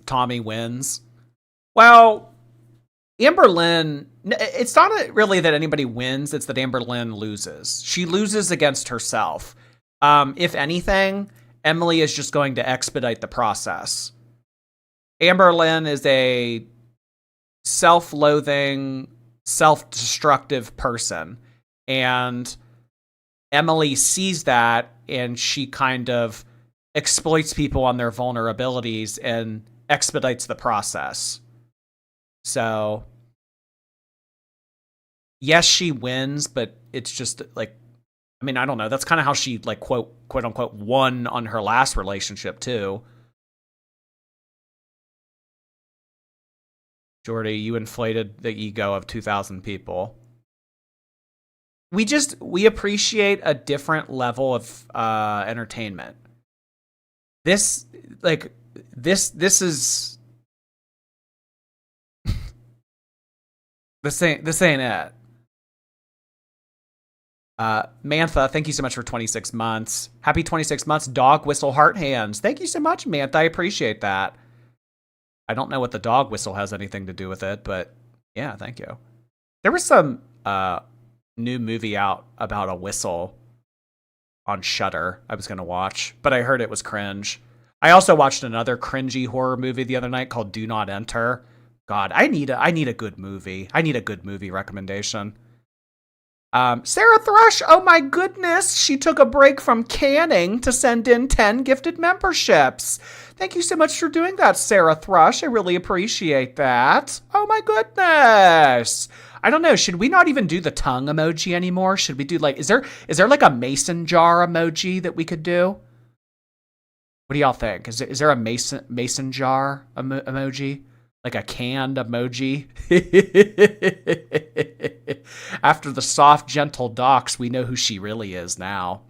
Speaker 1: Tommy wins. Well, Amberlynn, it's not really that anybody wins, it's that Amberlynn loses. She loses against herself. If anything, Emily is just going to expedite the process. Amberlynn is a self-loathing, self-destructive person. And Emily sees that, and she kind of exploits people on their vulnerabilities and expedites the process. So, yes, she wins, but it's just like, I mean, I don't know. That's kind of how she, like, quote unquote, won on her last relationship, too. Jordy, you inflated the ego of 2,000 people. We appreciate a different level of entertainment. This is this ain't it. Mantha, thank you so much for 26 months. Happy 26 months, dog whistle heart hands. Thank you so much, Mantha. I appreciate that. I don't know what the dog whistle has anything to do with it, but yeah, thank you. There was some new movie out about a whistle on Shudder I was going to watch, but I heard it was cringe. I also watched another cringy horror movie the other night called Do Not Enter. God, I need a good movie. I need a good movie recommendation. Sarah Thrush, oh my goodness, she took a break from canning to send in 10 gifted memberships. Thank you so much for doing that, Sarah Thrush. I really appreciate that. Oh my goodness. I don't know, should we not even do the tongue emoji anymore? Should we do like, is there like a mason jar emoji that we could do? What do y'all think? Is there a mason jar emoji? Like a canned emoji? After the soft, gentle docs, we know who she really is now.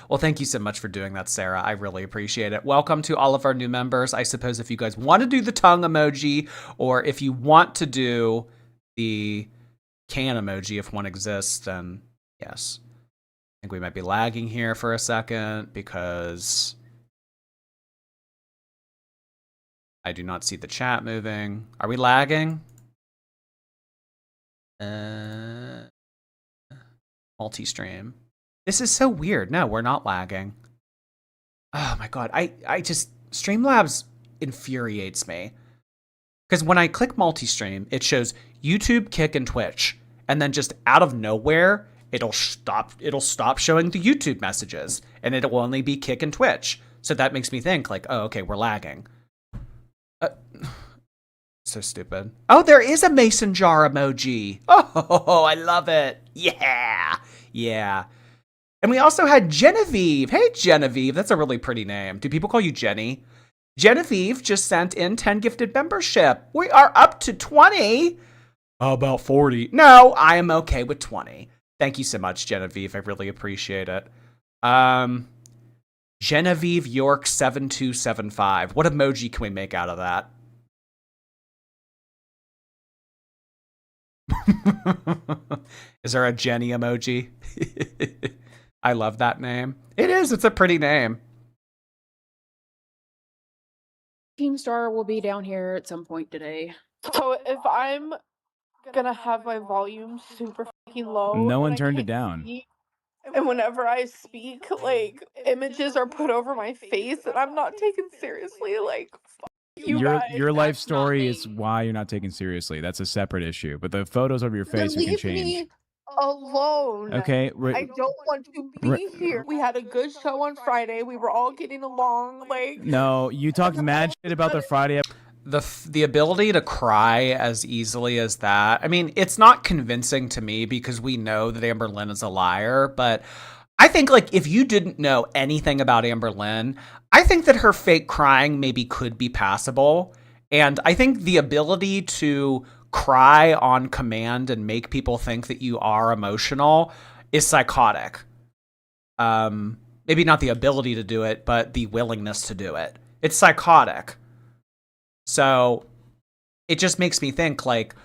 Speaker 1: Well, thank you so much for doing that, Sarah. I really appreciate it. Welcome to all of our new members. I suppose if you guys want to do the tongue emoji, or if you want to do the can emoji if one exists, then yes. I think we might be lagging here for a second because I do not see the chat moving. Are we lagging? Multi-stream. This is so weird. No, we're not lagging. Oh my god. I just, Streamlabs infuriates me. Because when I click multi-stream, it shows YouTube, Kick, and Twitch. And then just out of nowhere, it'll stop showing the YouTube messages. And it'll only be Kick and Twitch. So that makes me think like, oh, okay, we're lagging. So stupid. Oh, there is a mason jar emoji. Oh, I love it. Yeah. Yeah. And we also had Genevieve. Hey, Genevieve. That's a really pretty name. Do people call you Jenny? Genevieve just sent in 10 gifted membership. We are up to 20. How about 40? No, I am okay with 20. Thank you so much, Genevieve. I really appreciate it. Genevieve York 7275. What emoji can we make out of that? Is there a Jenny emoji? I love that name. It is. It's a pretty name.
Speaker 6: Keemstar will be down here at some point today.
Speaker 10: So if I'm gonna have my volume super fucking low,
Speaker 7: No one
Speaker 10: and I
Speaker 7: turned it
Speaker 10: can't
Speaker 7: down.
Speaker 10: speak, and whenever I speak, like images are put over my face, and I'm not taken seriously. Like, fuck you guys.
Speaker 7: Your life
Speaker 6: That's not
Speaker 7: story
Speaker 6: me.
Speaker 7: is why you're not taken seriously. That's a separate issue. But the photos of your face we can
Speaker 10: Leave
Speaker 7: change.
Speaker 10: me alone.
Speaker 7: Okay,
Speaker 10: I don't want to be here. We had a good show on Friday. We were all getting along. Like,
Speaker 7: no, you talked mad shit about the Friday
Speaker 1: The ability to cry as easily as that. I mean, it's not convincing to me because we know that Amberlynn is a liar, but I think like if you didn't know anything about Amberlynn, I think that her fake crying maybe could be passable. And I think the ability to cry on command and make people think that you are emotional is psychotic. Maybe not the ability to do it, but the willingness to do it. It's psychotic. So it just makes me think, like,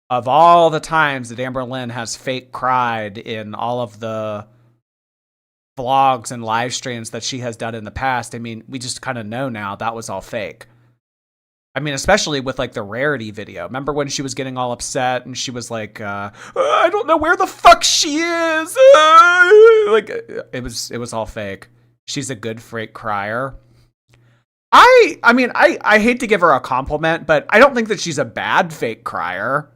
Speaker 1: of all the times that Amberlynn has fake cried in all of the vlogs and live streams that she has done in the past, I mean, we just kind of know now that was all fake. I mean, especially with, like, the Rarity video. Remember when she was getting all upset and she was like, I don't know where the fuck she is. Like, it was all fake. She's a good fake crier. I mean, I hate to give her a compliment, but I don't think that she's a bad fake crier.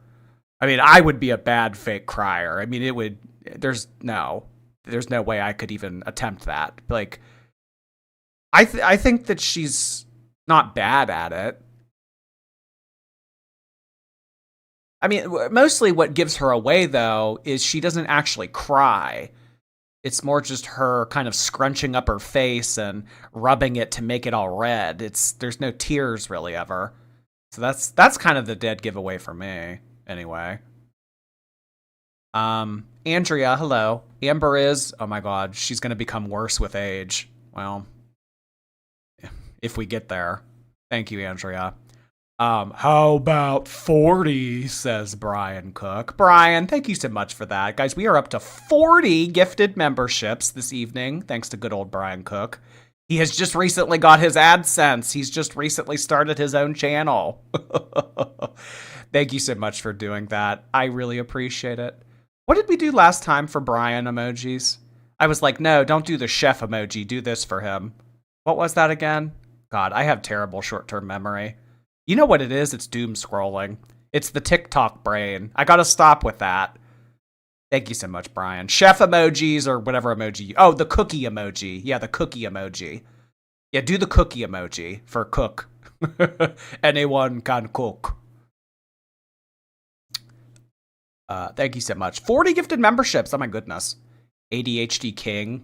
Speaker 1: I mean, I would be a bad fake crier. I mean, there's no way I could even attempt that. Like, I think that she's not bad at it. I mean, mostly what gives her away, though, is she doesn't actually cry. It's more just her kind of scrunching up her face and rubbing it to make it all red. There's no tears really ever. So that's kind of the dead giveaway for me, anyway. Andrea, hello. Amber is, oh my god, she's gonna become worse with age. Well, if we get there. Thank you, Andrea. How about 40, says Brian Cook. Brian, thank you so much for that. Guys, we are up to 40 gifted memberships this evening, thanks to good old Brian Cook. He has just recently got his AdSense. He's just recently started his own channel. Thank you so much for doing that. I really appreciate it. What did we do last time for Brian emojis? I was like, no, don't do the chef emoji. Do this for him. What was that again? God, I have terrible short-term memory. You know what it is? It's doom scrolling. It's the TikTok brain. I gotta stop with that. Thank you so much, Brian. Chef emojis or whatever emoji. Oh, the cookie emoji. Yeah, the cookie emoji. Yeah, do the cookie emoji for cook. Anyone can cook. Thank you so much. 40 gifted memberships. Oh my goodness. ADHD King.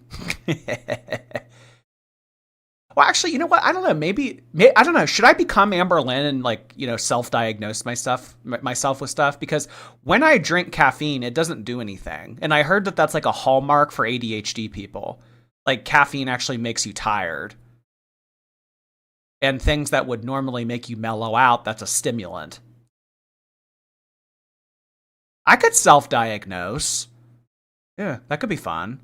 Speaker 1: Well, actually, you know what? I don't know. Maybe I don't know. Should I become Amberlynn and like, you know, self-diagnose myself with stuff? Because when I drink caffeine, it doesn't do anything. And I heard that that's like a hallmark for ADHD people. Like caffeine actually makes you tired. And things that would normally make you mellow out, that's a stimulant. I could self-diagnose. Yeah, that could be fun.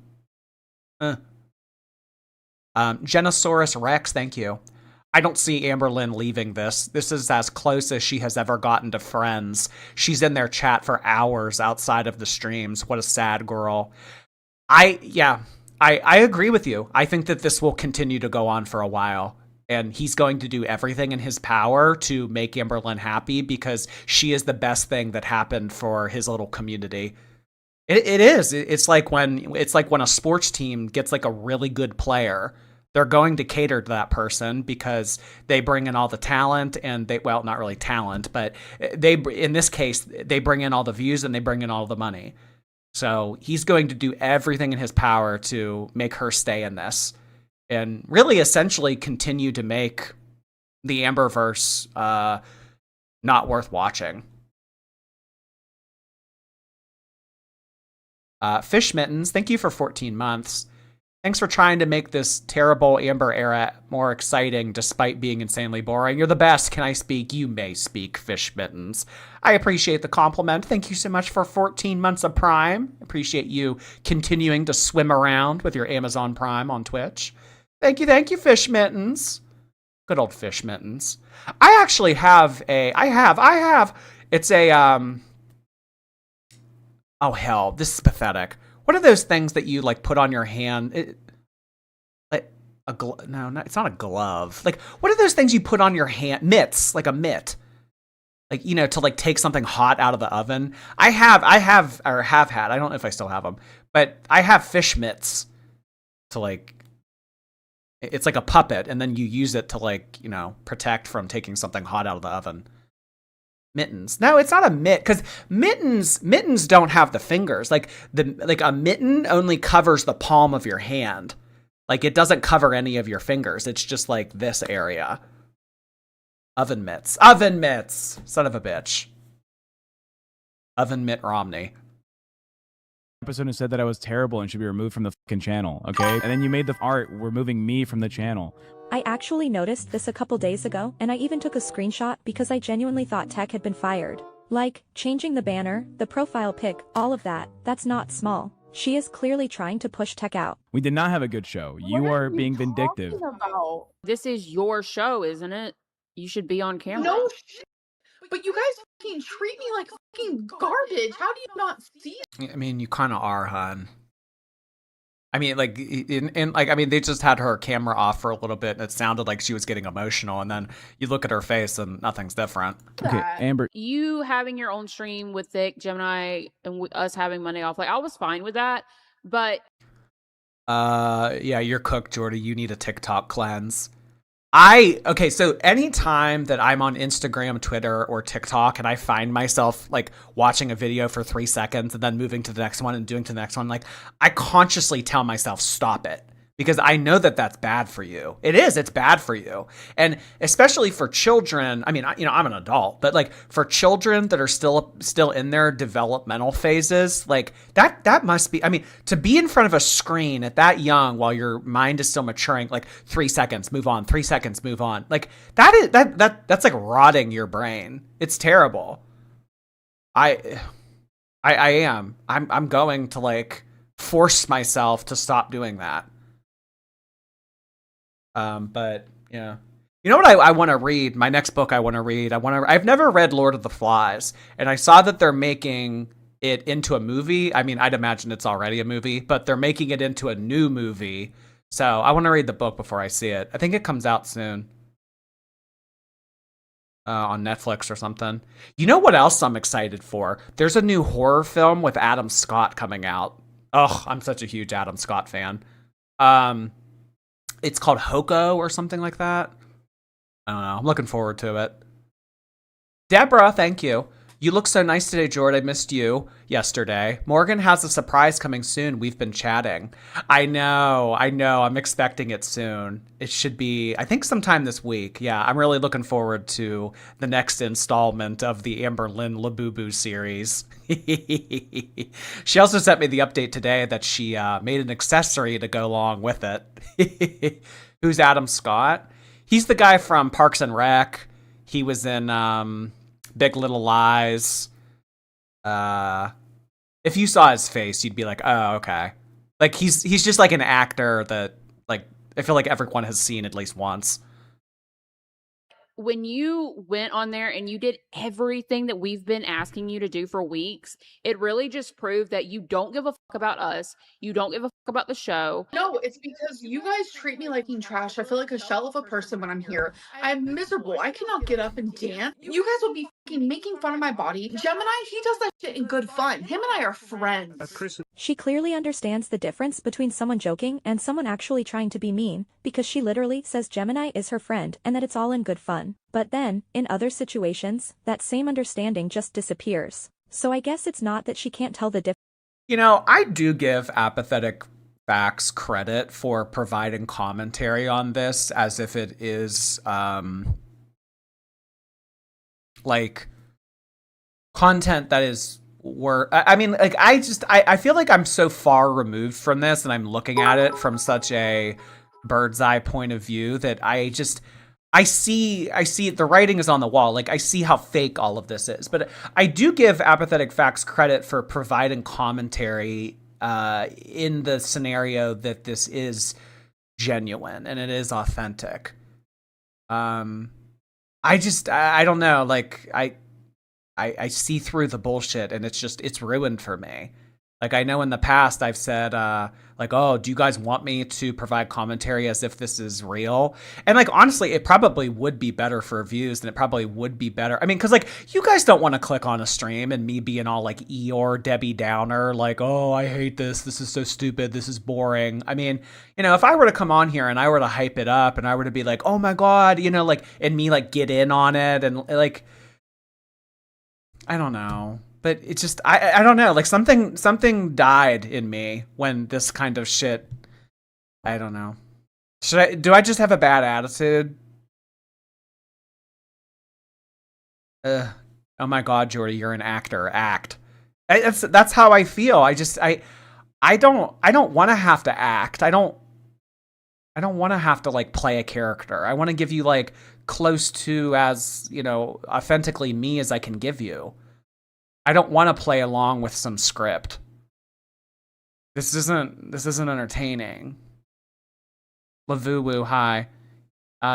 Speaker 1: Genosaurus Rex, thank you. I don't see Amberlynn leaving this. This is as close as she has ever gotten to friends. She's in their chat for hours outside of the streams. What a sad girl. I agree with you. I think that this will continue to go on for a while. And he's going to do everything in his power to make Amberlynn happy because she is the best thing that happened for his little community. It is. It's like when a sports team gets like a really good player. they're going to cater to that person because they bring in all the talent and well, not really talent, but in this case, they bring in all the views and they bring in all the money. So he's going to do everything in his power to make her stay in this and really essentially continue to make the Amberverse not worth watching. Fish Mittens, thank you for 14 months. Thanks for trying to make this terrible Amber era more exciting despite being insanely boring. You're the best. Can I speak? You may speak, Fish Mittens. I appreciate the compliment. Thank you so much for 14 months of Prime. Appreciate you continuing to swim around with your Amazon Prime on Twitch. Thank you, Fish Mittens. Good old Fish Mittens. I actually have it's a, oh hell, this is pathetic. What are those things that you like put on your hand? No, it's not a glove. Like, what are those things you put on your hand? Mitts, like a mitt. Like, you know, to like take something hot out of the oven. I have had, I don't know if I still have them, but I have fish mitts to like, it's like a puppet and then you use it to like, you know, protect from taking something hot out of the oven. Mittens. No, it's not a mitt because mittens don't have the fingers. Like a mitten only covers the palm of your hand. Like it doesn't cover any of your fingers. It's just like this area. Oven mitts. Son of a bitch. Oven Mitt Romney.
Speaker 7: Episode who said that I was terrible and should be removed from the fucking channel. Okay, and then you made the art removing me from the channel.
Speaker 5: I actually noticed this a couple days ago, and I even took a screenshot because I genuinely thought Tech had been fired. Like, changing the banner, the profile pic, all of that, that's not small. She is clearly trying to push Tech out.
Speaker 7: We did not have a good show. You are being vindictive.
Speaker 10: About?
Speaker 6: This is your show, isn't it? You should be on camera.
Speaker 4: No shit. But you guys fucking treat me like fucking garbage. How do you not see it?
Speaker 1: I mean, you kind of are, hun. I mean, like, they just had her camera off for a little bit, and it sounded like she was getting emotional, and then you look at her face, and nothing's different.
Speaker 7: Okay, Amber.
Speaker 6: You having your own stream with Thick, Gemini, and with us having Monday off, like, I was fine with that, but...
Speaker 1: Yeah, you're cooked, Jordy. You need a TikTok cleanse. Okay, so anytime that I'm on Instagram, Twitter, or TikTok and I find myself like watching a video for 3 seconds and then moving to the next one and doing to the next one, like I consciously tell myself, stop it. Because I know that that's bad for you. It's bad for you. And especially for children, I mean, you know, I'm an adult, but like for children that are still in their developmental phases, like that must be, I mean, to be in front of a screen at that young while your mind is still maturing, like 3 seconds, move on, 3 seconds, move on. Like that's like rotting your brain. It's terrible. I'm going to like force myself to stop doing that. But yeah, you know what I want to read? My next book I want to read. I've never read Lord of the Flies, and I saw that they're making it into a movie. I mean, I'd imagine it's already a movie, but they're making it into a new movie. So I want to read the book before I see it. I think it comes out soon. On Netflix or something. You know what else I'm excited for? There's a new horror film with Adam Scott coming out. Oh, I'm such a huge Adam Scott fan. It's called Hoko or something like that. I don't know. I'm looking forward to it. Deborah, thank you. You look so nice today, Jord. I missed you yesterday. Morgan has a surprise coming soon. We've been chatting. I know. I'm expecting it soon. It should be, I think, sometime this week. Yeah, I'm really looking forward to the next installment of the Amberlynn Labubu series. She also sent me the update today that she made an accessory to go along with it. Who's Adam Scott? He's the guy from Parks and Rec. He was in Big Little Lies. If you saw his face, you'd be like, oh, okay. Like he's just like an actor that like I feel like everyone has seen at least once.
Speaker 6: When you went on there and you did everything that we've been asking you to do for weeks, it really just proved that you don't give a fuck about us. You don't give a fuck about the show.
Speaker 4: No, it's because you guys treat me like trash. I feel like a shell of a person when I'm here. I'm miserable. I cannot get up and dance. You guys would be making fun of my body. Gemini, he does that shit in good fun. Him and I are friends.
Speaker 5: She clearly understands the difference between someone joking and someone actually trying to be mean, because she literally says Gemini is her friend and that it's all in good fun. But then, in other situations, that same understanding just disappears. So I guess it's not that she can't tell the difference.
Speaker 1: You know, I do give Apathetic Facts credit for providing commentary on this as if it is, like, content that is I mean, like, I feel like I'm so far removed from this and I'm looking at it from such a bird's eye point of view that I see the writing is on the wall. Like, I see how fake all of this is. But I do give Apathetic Facts credit for providing commentary in the scenario that this is genuine and it is authentic. I don't know. Like, I see through the bullshit and it's ruined for me. Like, I know in the past I've said, like, oh, do you guys want me to provide commentary as if this is real? And, like, honestly, it probably would be better for views and it probably would be better. I mean, because, like, you guys don't want to click on a stream and me being all, like, Eeyore, Debbie Downer, like, oh, I hate this. This is so stupid. This is boring. I mean, you know, if I were to come on here and I were to hype it up and I were to be like, oh, my God, you know, like, and me, like, get in on it and, like, I don't know. But it's just, I don't know, like something died in me when this kind of shit, I don't know. Do I just have a bad attitude? Oh my God, Jordy, you're an actor. Act. That's how I feel. I don't want to have to act. I don't want to have to, like, play a character. I want to give you, like, close to as, you know, authentically me as I can give you. I don't want to play along with some script. This isn't entertaining. Lavuwu, hi.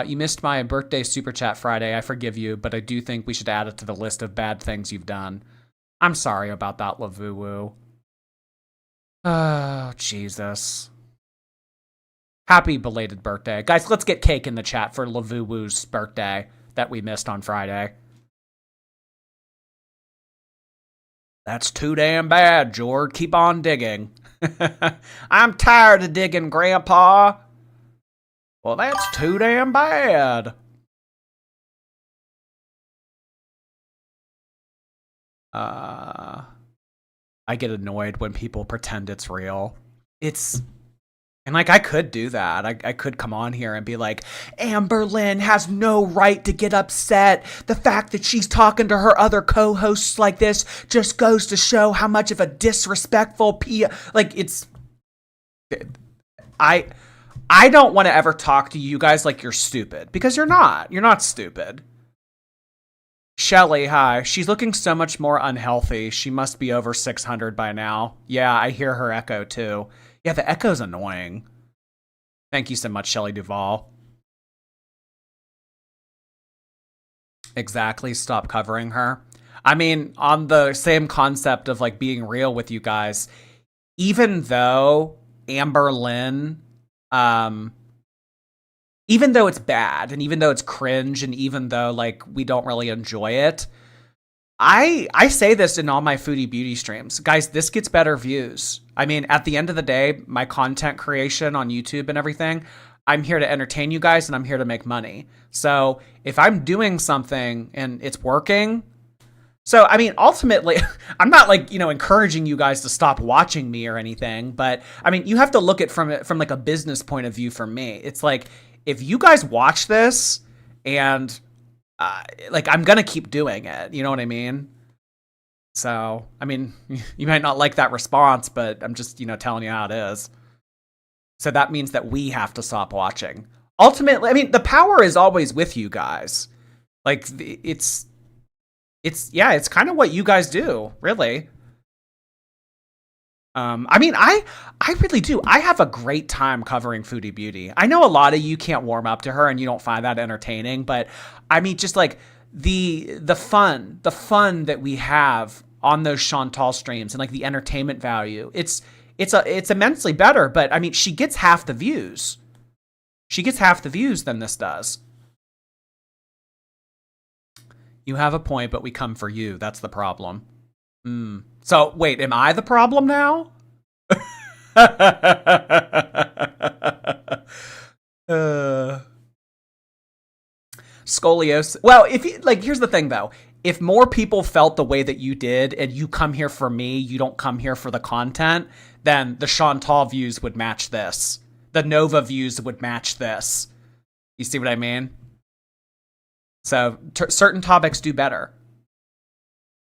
Speaker 1: You missed my birthday super chat Friday. I forgive you, but I do think we should add it to the list of bad things you've done. I'm sorry about that, Lavuwu. Oh, Jesus. Happy belated birthday. Guys, let's get cake in the chat for Lavuwu's birthday that we missed on Friday. That's too damn bad, Jord. Keep on digging. I'm tired of digging, Grandpa. Well, that's too damn bad. I get annoyed when people pretend it's real. And, like, I could do that. I could come on here and be like, Amberlynn has no right to get upset. The fact that she's talking to her other co-hosts like this just goes to show how much of a disrespectful like, it's... I don't want to ever talk to you guys like you're stupid. Because you're not. You're not stupid. Shelly, hi. She's looking so much more unhealthy. She must be over 600 by now. Yeah, I hear her echo, too. Yeah, the echo's annoying. Thank you so much, Shelley Duvall. Exactly, stop covering her. I mean, on the same concept of, like, being real with you guys, even though Amberlynn, even though it's bad, and even though it's cringe, and even though, like, we don't really enjoy it, I say this in all my foodie beauty streams. Guys, this gets better views. I mean, at the end of the day, my content creation on YouTube and everything, I'm here to entertain you guys and I'm here to make money. So if I'm doing something and it's working, so, I mean, ultimately, I'm not, like, you know, encouraging you guys to stop watching me or anything, but I mean, you have to look at it from like a business point of view for me. It's like, if you guys watch this and like, I'm gonna keep doing it. You know what I mean? So, I mean, you might not like that response, but I'm just, you know, telling you how it is. So that means that we have to stop watching. Ultimately, I mean, the power is always with you guys. Like, it's kind of what you guys do, really. I mean, I really do. I have a great time covering Foodie Beauty. I know a lot of you can't warm up to her and you don't find that entertaining, but I mean, just like the fun that we have on those Chantal streams and like the entertainment value, it's immensely better. But I mean, she gets half the views. She gets half the views than this does. You have a point, but we come for you. That's the problem. So, wait, am I the problem now? Scoliosis. Well, if you, like, here's the thing though. If more people felt the way that you did and you come here for me, you don't come here for the content, then the Chantal views would match this. The Nova views would match this. You see what I mean? So certain topics do better.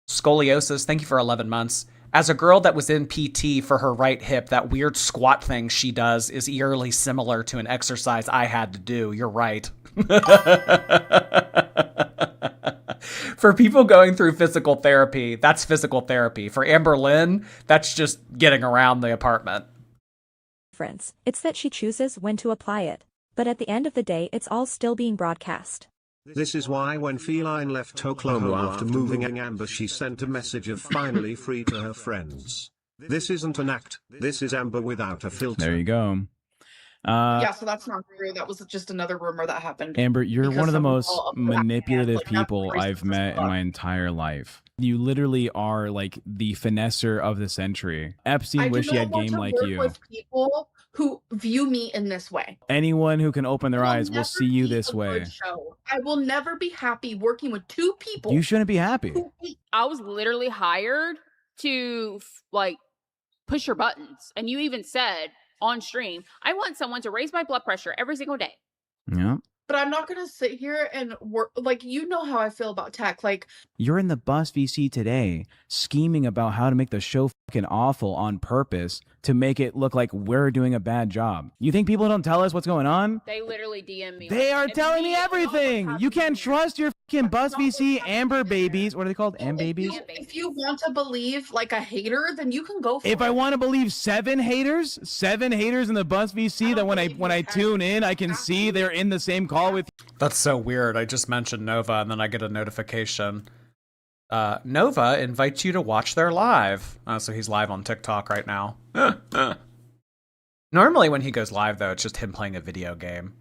Speaker 1: Scoliosis, thank you for 11 months. As a girl that was in PT for her right hip, that weird squat thing she does is eerily similar to an exercise I had to do. You're right. For people going through physical therapy, that's physical therapy. For Amberlynn, that's just getting around the apartment.
Speaker 5: It's that she chooses when to apply it. But at the end of the day, it's all still being broadcast.
Speaker 9: This is why when Feline left Oklahoma after moving Amber, she sent a message of finally free to her friends. This isn't an act, this is Amber without a filter.
Speaker 7: There you go.
Speaker 4: Yeah, so that's not true. That was just another rumor that happened.
Speaker 7: Amber, you're
Speaker 4: because
Speaker 7: one of the
Speaker 4: someone
Speaker 7: most
Speaker 4: called up
Speaker 7: manipulative
Speaker 4: like, that's
Speaker 7: people
Speaker 4: racist
Speaker 7: I've
Speaker 4: as
Speaker 7: met in
Speaker 4: fuck.
Speaker 7: my entire life. You literally are like the finesser of the century. Epstein wish he had game like you.
Speaker 4: With people who view me in this way.
Speaker 7: Anyone who can open their
Speaker 4: It
Speaker 7: eyes will
Speaker 4: never
Speaker 7: see you
Speaker 4: be
Speaker 7: this
Speaker 4: a
Speaker 7: way.
Speaker 4: good show. I will never be happy working with two people.
Speaker 7: You shouldn't be happy.
Speaker 6: I was literally hired to like push your buttons. And you even said on stream, I want someone to raise my blood pressure every single day.
Speaker 7: Yeah.
Speaker 4: But I'm not going to sit here and work. Like, you know how I feel about tech. Like,
Speaker 7: You're in the Bus VC today, scheming about how to make the show fucking awful on purpose to make it look like we're doing a bad job. You think people don't tell us what's going on?
Speaker 6: They literally DM me.
Speaker 7: They
Speaker 6: like,
Speaker 7: are telling me everything. You can't
Speaker 4: happening.
Speaker 7: trust your fucking Bus VC Amber babies. What are they called? Am babies?
Speaker 4: if you want to believe like a hater, then you can go for
Speaker 7: If
Speaker 4: it.
Speaker 7: I want to believe seven haters in the Bus VC, that when I tune in, I can see they're in the same call with.
Speaker 1: That's so weird. I just mentioned Nova and then I get a notification. Nova invites you to watch their live. So he's live on TikTok right now. Normally when he goes live, though, it's just him playing a video game.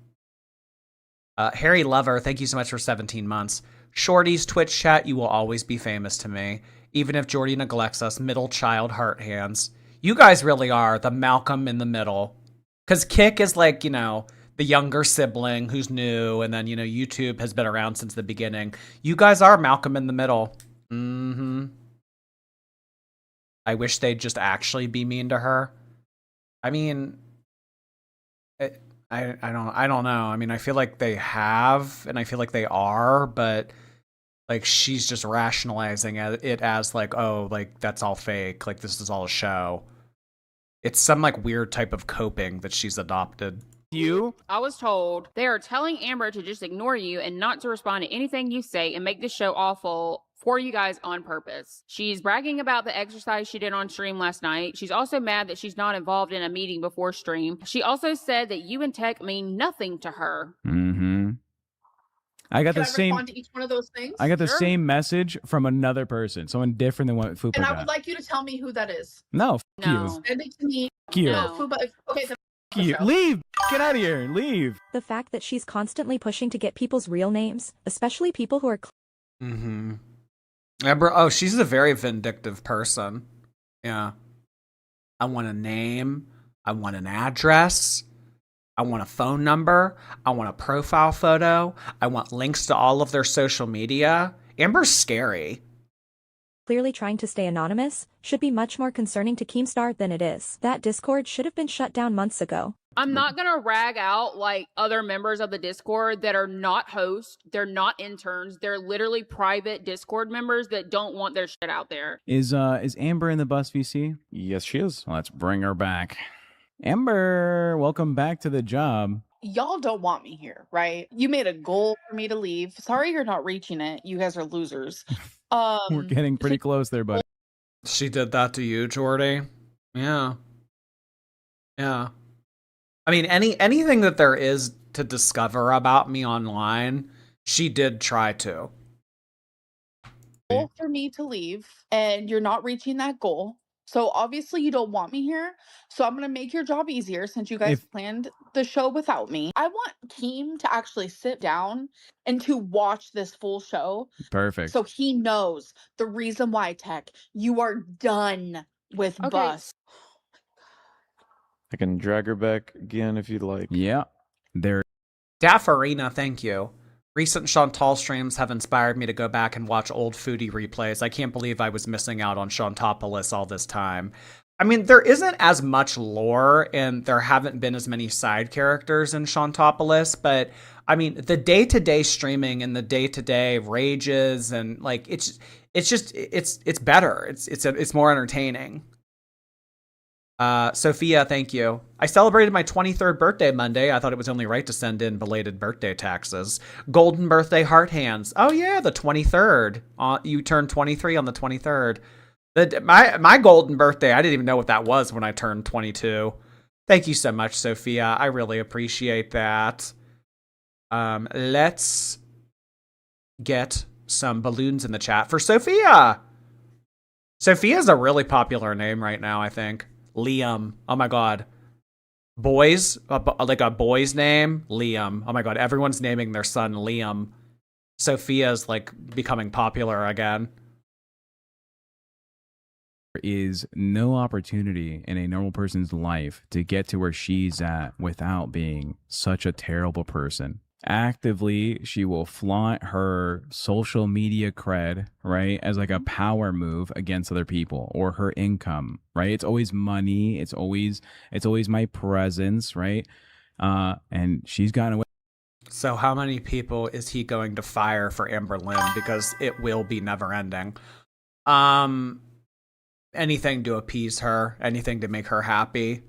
Speaker 1: Harry Lover, thank you so much for 17 months. Shorty's Twitch chat, you will always be famous to me. Even if Jordy neglects us, middle child heart hands. You guys really are the Malcolm in the middle. Because Kick is like, you know, the younger sibling who's new. And then, you know, YouTube has been around since the beginning. You guys are Malcolm in the middle. I wish they'd just actually be mean to her. I mean, I don't know. I mean, I feel like they have, and I feel like they are, but like she's just rationalizing it as like, oh, like that's all fake. Like this is all a show. It's some like weird type of coping that she's adopted.
Speaker 6: I was told they are telling Amber to just ignore you and not to respond to anything you say and make the show awful for you guys on purpose. She's bragging about the exercise she did on stream last night. She's also mad that she's not involved in a meeting before stream. She also said that you and tech mean nothing to her.
Speaker 7: I got
Speaker 4: Can
Speaker 7: the
Speaker 4: I
Speaker 7: same.
Speaker 4: respond to each one of those things?
Speaker 7: I got the same message from another person, someone different than what Fupa
Speaker 4: And I
Speaker 7: got.
Speaker 4: would like you to tell me who that is.
Speaker 7: No,
Speaker 6: No.
Speaker 7: you.
Speaker 4: Send it to me.
Speaker 7: You.
Speaker 4: No, Fuba. Okay, then
Speaker 7: You. Leave. Get out of here. Leave.
Speaker 5: The fact that she's constantly pushing to get people's real names, especially people who are
Speaker 1: Amber, oh, she's a very vindictive person. Yeah. I want a name. I want an address. I want a phone number. I want a profile photo. I want links to all of their social media. Amber's scary.
Speaker 5: clearly trying to stay anonymous, should be much more concerning to Keemstar than it is. That Discord should have been shut down months ago.
Speaker 6: I'm not going to rag out like other members of the Discord that are not hosts. They're not interns. They're literally private Discord members that don't want their shit out there.
Speaker 7: Is Amber in the Bus VC?
Speaker 8: Yes, she is.
Speaker 7: Let's bring her back. Amber, welcome back to the job.
Speaker 10: Y'all don't want me here, right? You made a goal for me to leave. Sorry you're not reaching it. You guys are losers.
Speaker 7: We're getting pretty close there, buddy.
Speaker 1: She did that to you, Jordy? Yeah. Yeah. I mean, anything that there is to discover about me online, she did try to.
Speaker 10: Goal for me to leave, and you're not reaching that goal.
Speaker 4: So obviously you don't want me here. So I'm gonna make your job easier since you guys planned the show without me. I want Keem to actually sit down and to watch this full show.
Speaker 7: Perfect.
Speaker 4: So he knows the reason why, Tech, you are done with Bus.
Speaker 8: I can drag her back again if you'd like.
Speaker 7: Yeah. There.
Speaker 1: Daffarina, thank you. Recent Chantal streams have inspired me to go back and watch old foodie replays. I can't believe I was missing out on Chantopolis all this time. I mean, there isn't as much lore and there haven't been as many side characters in Chantopolis, but I mean, the day-to-day streaming and the day-to-day rages and like it's better. It's more entertaining. Sophia, thank you. I celebrated my 23rd birthday Monday. I thought it was only right to send in belated birthday taxes. Golden birthday heart hands. Oh yeah, the 23rd. You turned 23 on the 23rd. My golden birthday, I didn't even know what that was when I turned 22. Thank you so much, Sophia. I really appreciate that. Let's get some balloons in the chat for Sophia. Sophia's a really popular name right now, I think. Liam. Oh my god. Boys, like a boy's name, Liam. Oh my god, everyone's naming their son Liam. Sophia's like becoming popular again.
Speaker 7: There is no opportunity in a normal person's life to get to where she's at without being such a terrible person. Actively, she will flaunt her social media cred, right, as like a power move against other people, or her income, right? It's always money. It's always my presence, right? And she's gotten away.
Speaker 1: So how many people is he going to fire for Amberlynn? Because it will be never ending. Anything to appease her, anything to make her happy.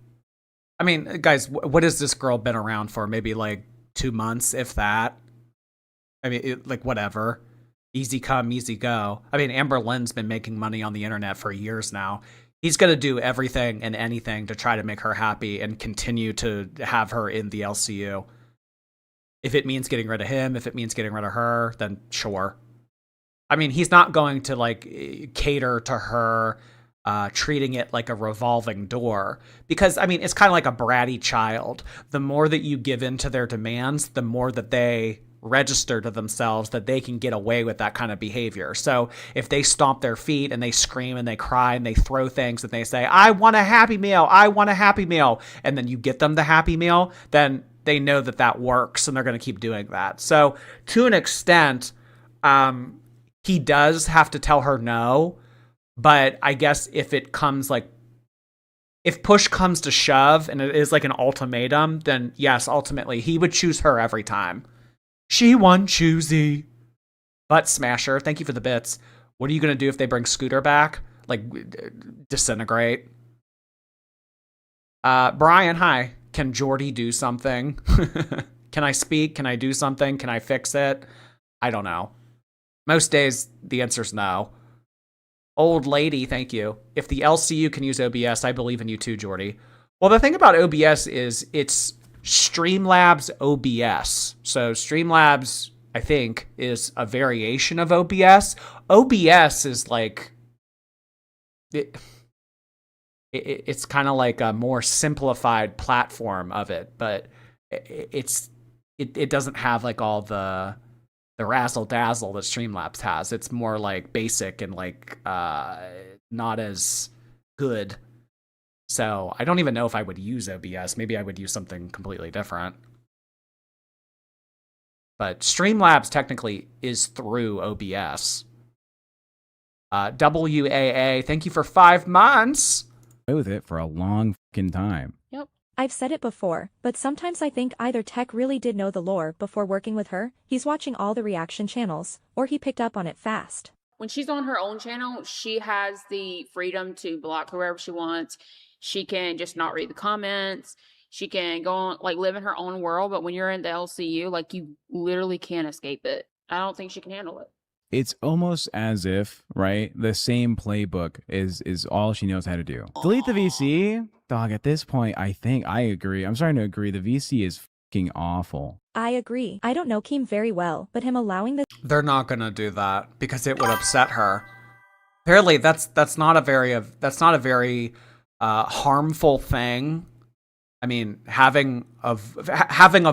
Speaker 1: I mean, guys, what has this girl been around for? Maybe like 2 months, if that. I mean, like, whatever. Easy come, easy go. I mean, Amberlynn's been making money on the internet for years now. He's going to do everything and anything to try to make her happy and continue to have her in the LCU. If it means getting rid of him, if it means getting rid of her, then sure. I mean, he's not going to, like, cater to her, treating it like a revolving door. Because, I mean, it's kind of like a bratty child. The more that you give in to their demands, the more that they register to themselves that they can get away with that kind of behavior. So if they stomp their feet and they scream and they cry and they throw things and they say, I want a Happy Meal, I want a Happy Meal, and then you get them the Happy Meal, then they know that that works and they're going to keep doing that. So to an extent, he does have to tell her no. But I guess if it comes like, if push comes to shove and it is like an ultimatum, then yes, ultimately he would choose her every time. She won choosy. Butt smasher, thank you for the bits. What are you going to do if they bring Scooter back? Like, disintegrate? Brian, hi. Can Jordy do something? Can I speak? Can I do something? Can I fix it? I don't know. Most days, the answer's no. Old lady, thank you. If the LCU can use OBS, I believe in you too, Jordy. Well, the thing about OBS is it's Streamlabs OBS. So Streamlabs, I think, is a variation of OBS. OBS is like... It's kind of like a more simplified platform of it, but it doesn't have like all the razzle dazzle that Streamlabs has. It's more like basic and like not as good. So I don't even know if I would use OBS. Maybe I would use something completely different. But Streamlabs technically is through OBS. WAA, thank you for 5 months.
Speaker 7: With it for a long fucking time.
Speaker 6: Yep.
Speaker 5: I've said it before, but sometimes I think either Tech really did know the lore before working with her, he's watching all the reaction channels, or he picked up on it fast.
Speaker 6: When she's on her own channel, she has the freedom to block whoever she wants. She can just not read the comments. She can go on, like, live in her own world. But when you're in the LCU, like, you literally can't escape it. I don't think she can handle it.
Speaker 7: It's almost as if, right, the same playbook is all she knows how to do. Delete the VC? Dog, at this point, I think I agree. I'm starting to agree. The VC is fucking awful.
Speaker 5: I agree. I don't know Keem very well, but him allowing the...
Speaker 1: They're not going to do that because it would upset her. Apparently, that's not a very harmful thing. I mean, having a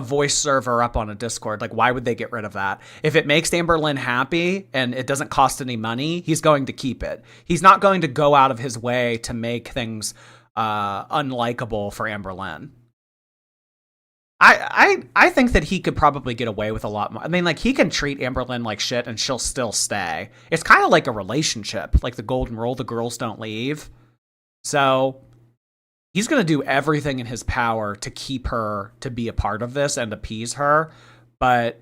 Speaker 1: voice server up on a Discord, like, why would they get rid of that? If it makes Amberlynn happy and it doesn't cost any money, he's going to keep it. He's not going to go out of his way to make things unlikable for Amberlynn. I think that he could probably get away with a lot more. I mean, like, he can treat Amberlynn like shit and she'll still stay. It's kind of like a relationship, like the golden rule: the girls don't leave. So he's going to do everything in his power to keep her to be a part of this and appease her. But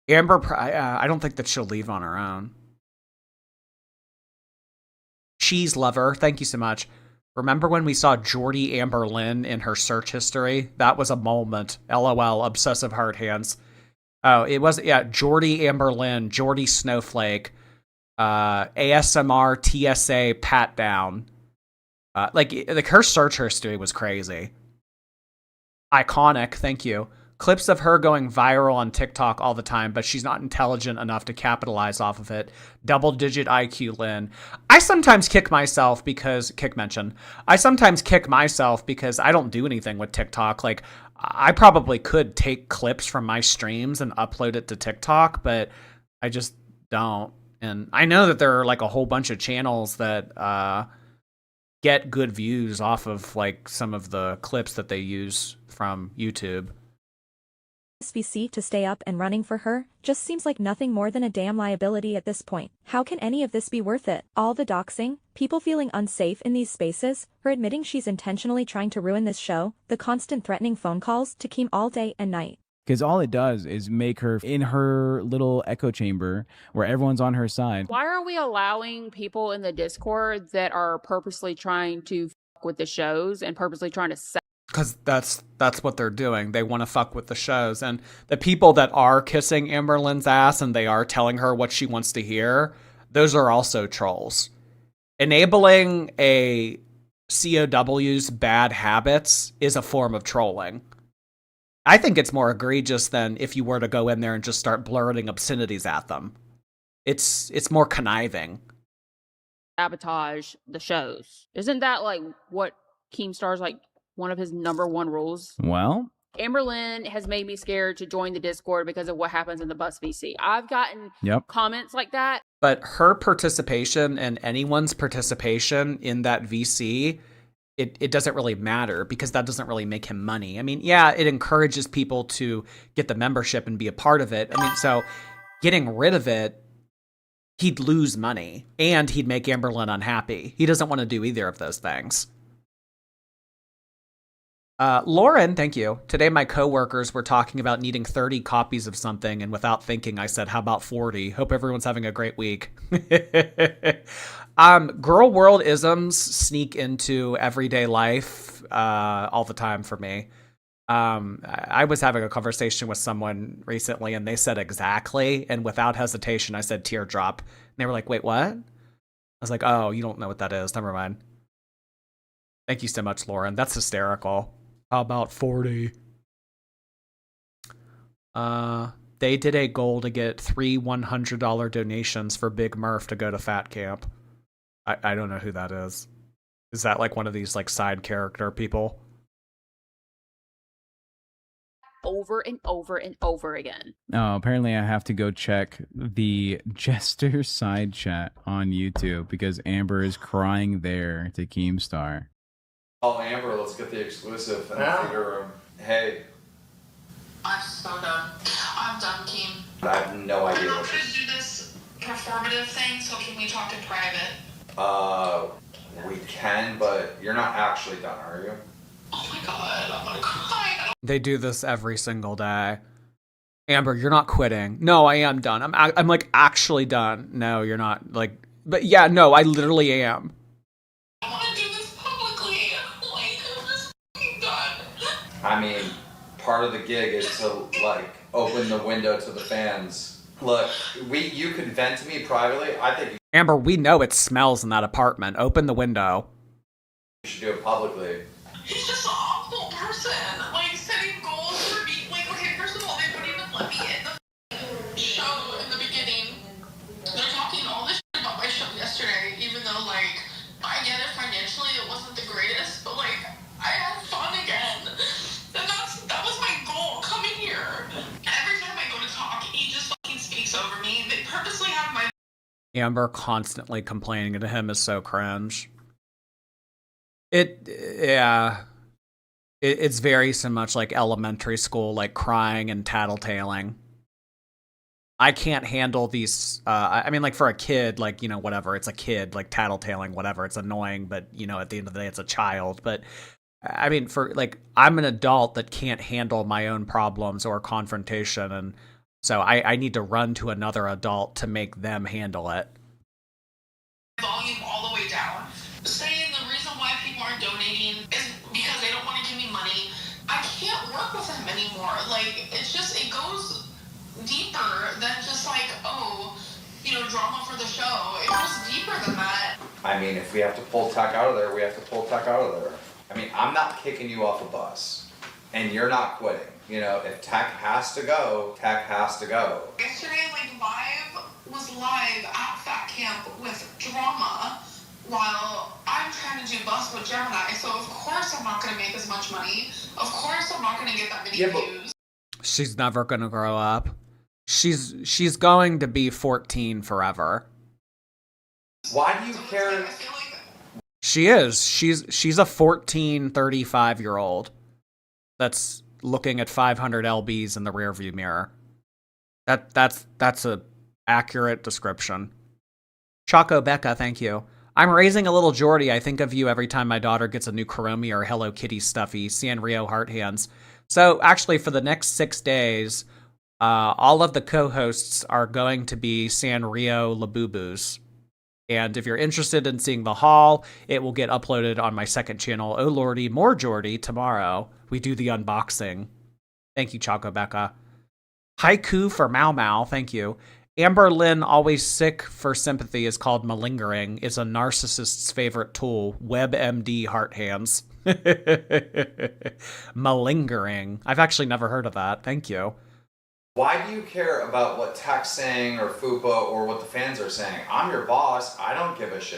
Speaker 1: Amber, I don't think that she'll leave on her own. Cheese lover, thank you so much. Remember when we saw Jordy Amberlynn in her search history? That was a moment. LOL, obsessive heart hands. Oh, it was, yeah, Jordy Amberlynn, Jordy Snowflake, ASMR, TSA, pat down. Like her search history was crazy. Iconic, thank you. Clips of her going viral on TikTok all the time, but she's not intelligent enough to capitalize off of it. Double-digit IQ, Lynn. I sometimes kick myself because I sometimes kick myself because I don't do anything with TikTok. Like, I probably could take clips from my streams and upload it to TikTok, but I just don't. And I know that there are like a whole bunch of channels that get good views off of like some of the clips that they use from YouTube.
Speaker 5: SVC to stay up and running for her just seems like nothing more than a damn liability at this point. How can any of this be worth it? All the doxing, people feeling unsafe in these spaces, her admitting she's intentionally trying to ruin this show, the constant threatening phone calls to Keem all day and night.
Speaker 7: Because all it does is make her in her little echo chamber where everyone's on her side.
Speaker 6: Why are we allowing people in the Discord that are purposely trying to fuck with the shows and purposely trying to set?
Speaker 1: Because that's what they're doing. They want to fuck with the shows. And the people that are kissing Amberlynn's ass and they are telling her what she wants to hear, those are also trolls. Enabling a COW's bad habits is a form of trolling. I think it's more egregious than if you were to go in there and just start blurting obscenities at them. It's more conniving.
Speaker 6: Sabotage the shows. Isn't that like what Keemstar's like one of his number one rules?
Speaker 7: Well,
Speaker 6: Amberlynn has made me scared to join the Discord because of what happens in the bus VC. I've gotten comments like that.
Speaker 1: But her participation and anyone's participation in that VC, it doesn't really matter because that doesn't really make him money. I mean, yeah, it encourages people to get the membership and be a part of it. I mean, so getting rid of it, he'd lose money and he'd make Amberlynn unhappy. He doesn't want to do either of those things. Lauren, thank you. Today my coworkers were talking about needing 30 copies of something, and without thinking, I said, how about 40? Hope everyone's having a great week. Girl world isms sneak into everyday life all the time for me. I was having a conversation with someone recently, and they said exactly, and without hesitation, I said teardrop. And they were like, wait, what? I was like, oh, you don't know what that is. Never mind. Thank you so much, Lauren. That's hysterical. How about 40? They did a goal to get 3 $100 donations for Big Murph to go to Fat Camp. I don't know who that is. Is that like one of these like side character people?
Speaker 6: Over and over and over again.
Speaker 7: Oh, apparently I have to go check the Jester side chat on YouTube because Amber is crying there to Keemstar.
Speaker 11: Oh, Amber, let's get the exclusive in the theater room. Hey.
Speaker 12: I'm so done. I'm done, Keem.
Speaker 11: I have no idea
Speaker 12: I'm not
Speaker 11: what
Speaker 12: going to do this performative thing, so can we talk in private?
Speaker 11: We can, but you're not actually done, are you?
Speaker 12: Oh my god, I'm gonna cry.
Speaker 1: They do this every single day. Amber, you're not quitting. No, I am done. I'm like actually done. No, you're not. Like, but yeah, no, I literally am.
Speaker 12: I want to do this publicly. Like, I'm just fucking done.
Speaker 11: I mean, part of the gig is to like open the window to the fans. Look, you could vent to me privately. I think
Speaker 1: Amber, we know it smells in that apartment. Open the window.
Speaker 11: you should do it publicly.
Speaker 12: He's just an awful person. Like, setting goals for me. Like, okay, first of all, they wouldn't even let me in the show in the beginning. They're talking
Speaker 1: Amber constantly complaining to him is so cringe. Yeah. It's very so much like elementary school, like crying and tattletaling. I can't handle these. I mean, like for a kid, like, whatever. It's a kid, like tattletaling, whatever. It's annoying, but, at the end of the day, it's a child. But I mean, for like, I'm an adult that can't handle my own problems or confrontation. And so I need to run to another adult to make them handle it.
Speaker 12: Volume all the way down. Saying the reason why people aren't donating is because they don't want to give me money. I can't work with them anymore. Like, it goes deeper than just like, drama for the show. It goes deeper than that.
Speaker 11: I mean, if we have to pull tech out of there, we have to pull tech out of there. I mean, I'm not kicking you off a bus, and you're not quitting. If tech has to go, tech has to go.
Speaker 12: Yesterday, was live at Fat Camp with drama while I'm trying to do bus with Gemini. So of course I'm not going to make as much money. Of course I'm not going to get that many views.
Speaker 1: She's never going to grow up. She's going to be 14 forever.
Speaker 11: Why do you care?
Speaker 1: She is. She's a 14, 35-year-old that's looking at 500 lbs in the rearview mirror. That's a accurate description. Choco Becca, thank you. I'm raising a little Jordy. I think of you every time my daughter gets a new Kuromi or Hello Kitty stuffy. Sanrio heart hands. So actually, for the next 6 days, all of the co-hosts are going to be Sanrio Labubus. And if you're interested in seeing the haul, it will get uploaded on my second channel, Oh Lordy, More Jordy, tomorrow. We do the unboxing. Thank you, Choco Becca. Haiku for Mau Mau, thank you. Amberlynn, always sick for sympathy, is called malingering. It's a narcissist's favorite tool. WebMD heart hands. Malingering. I've actually never heard of that. Thank you.
Speaker 11: Why do you care about what Tech's saying or Fupa or what the fans are saying? I'm your boss. I don't give a shit.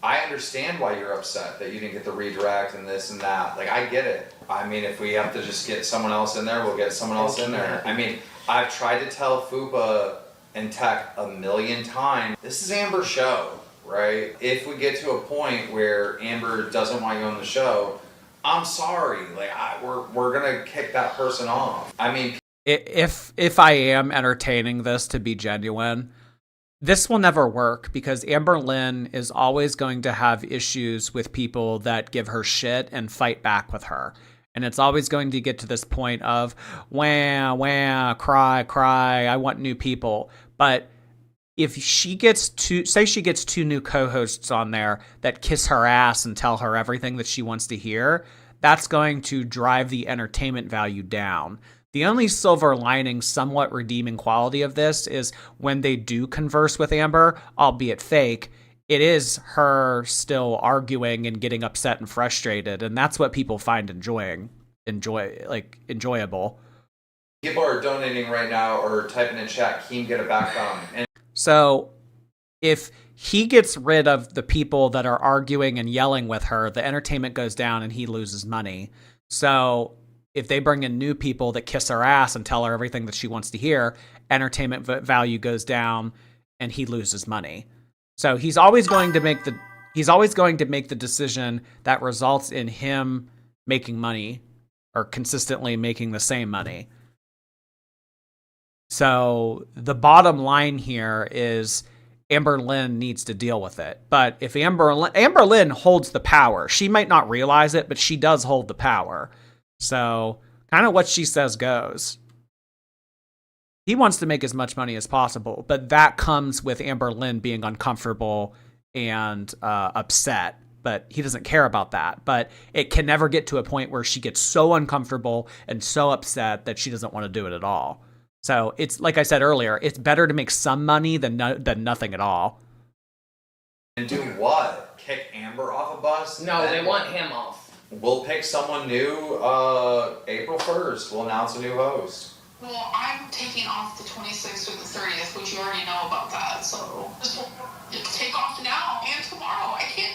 Speaker 11: I understand why you're upset that you didn't get the redirect and this and that. Like, I get it. I mean, if we have to just get someone else in there, we'll get someone else in there. I mean, I've tried to tell Fupa and Tech a million times, this is Amber's show, right? If we get to a point where Amber doesn't want you on the show, I'm sorry. Like, we're gonna kick that person off. I mean,
Speaker 1: if I am entertaining this to be genuine, this will never work because Amberlynn is always going to have issues with people that give her shit and fight back with her. And it's always going to get to this point of, wah, wah, cry, cry, I want new people. But if she gets she gets 2 new co-hosts on there that kiss her ass and tell her everything that she wants to hear, that's going to drive the entertainment value down. The only silver lining, somewhat redeeming quality of this is when they do converse with Amber, albeit fake, it is her still arguing and getting upset and frustrated, and that's what people find enjoyable.
Speaker 11: People are donating right now or typing in chat, Keem get a backbone. And
Speaker 1: so if he gets rid of the people that are arguing and yelling with her, the entertainment goes down and he loses money. So if they bring in new people that kiss her ass and tell her everything that she wants to hear, entertainment value goes down and he loses money. So he's always going to make the decision that results in him making money or consistently making the same money. So the bottom line here is Amberlynn needs to deal with it. But if Amberlynn holds the power, she might not realize it, but she does hold the power. So kind of what she says goes. He wants to make as much money as possible, but that comes with Amberlynn being uncomfortable and upset. But he doesn't care about that. But it can never get to a point where she gets so uncomfortable and so upset that she doesn't want to do it at all. So it's like I said earlier, it's better to make some money than nothing at all.
Speaker 11: And do what? Kick Amber off a bus?
Speaker 13: No, they want him off.
Speaker 11: We'll pick someone new April 1st. We'll announce a new host.
Speaker 12: Well, I'm taking off the 26th or the 30th, which you already know about that, so just take off now and tomorrow. I can't.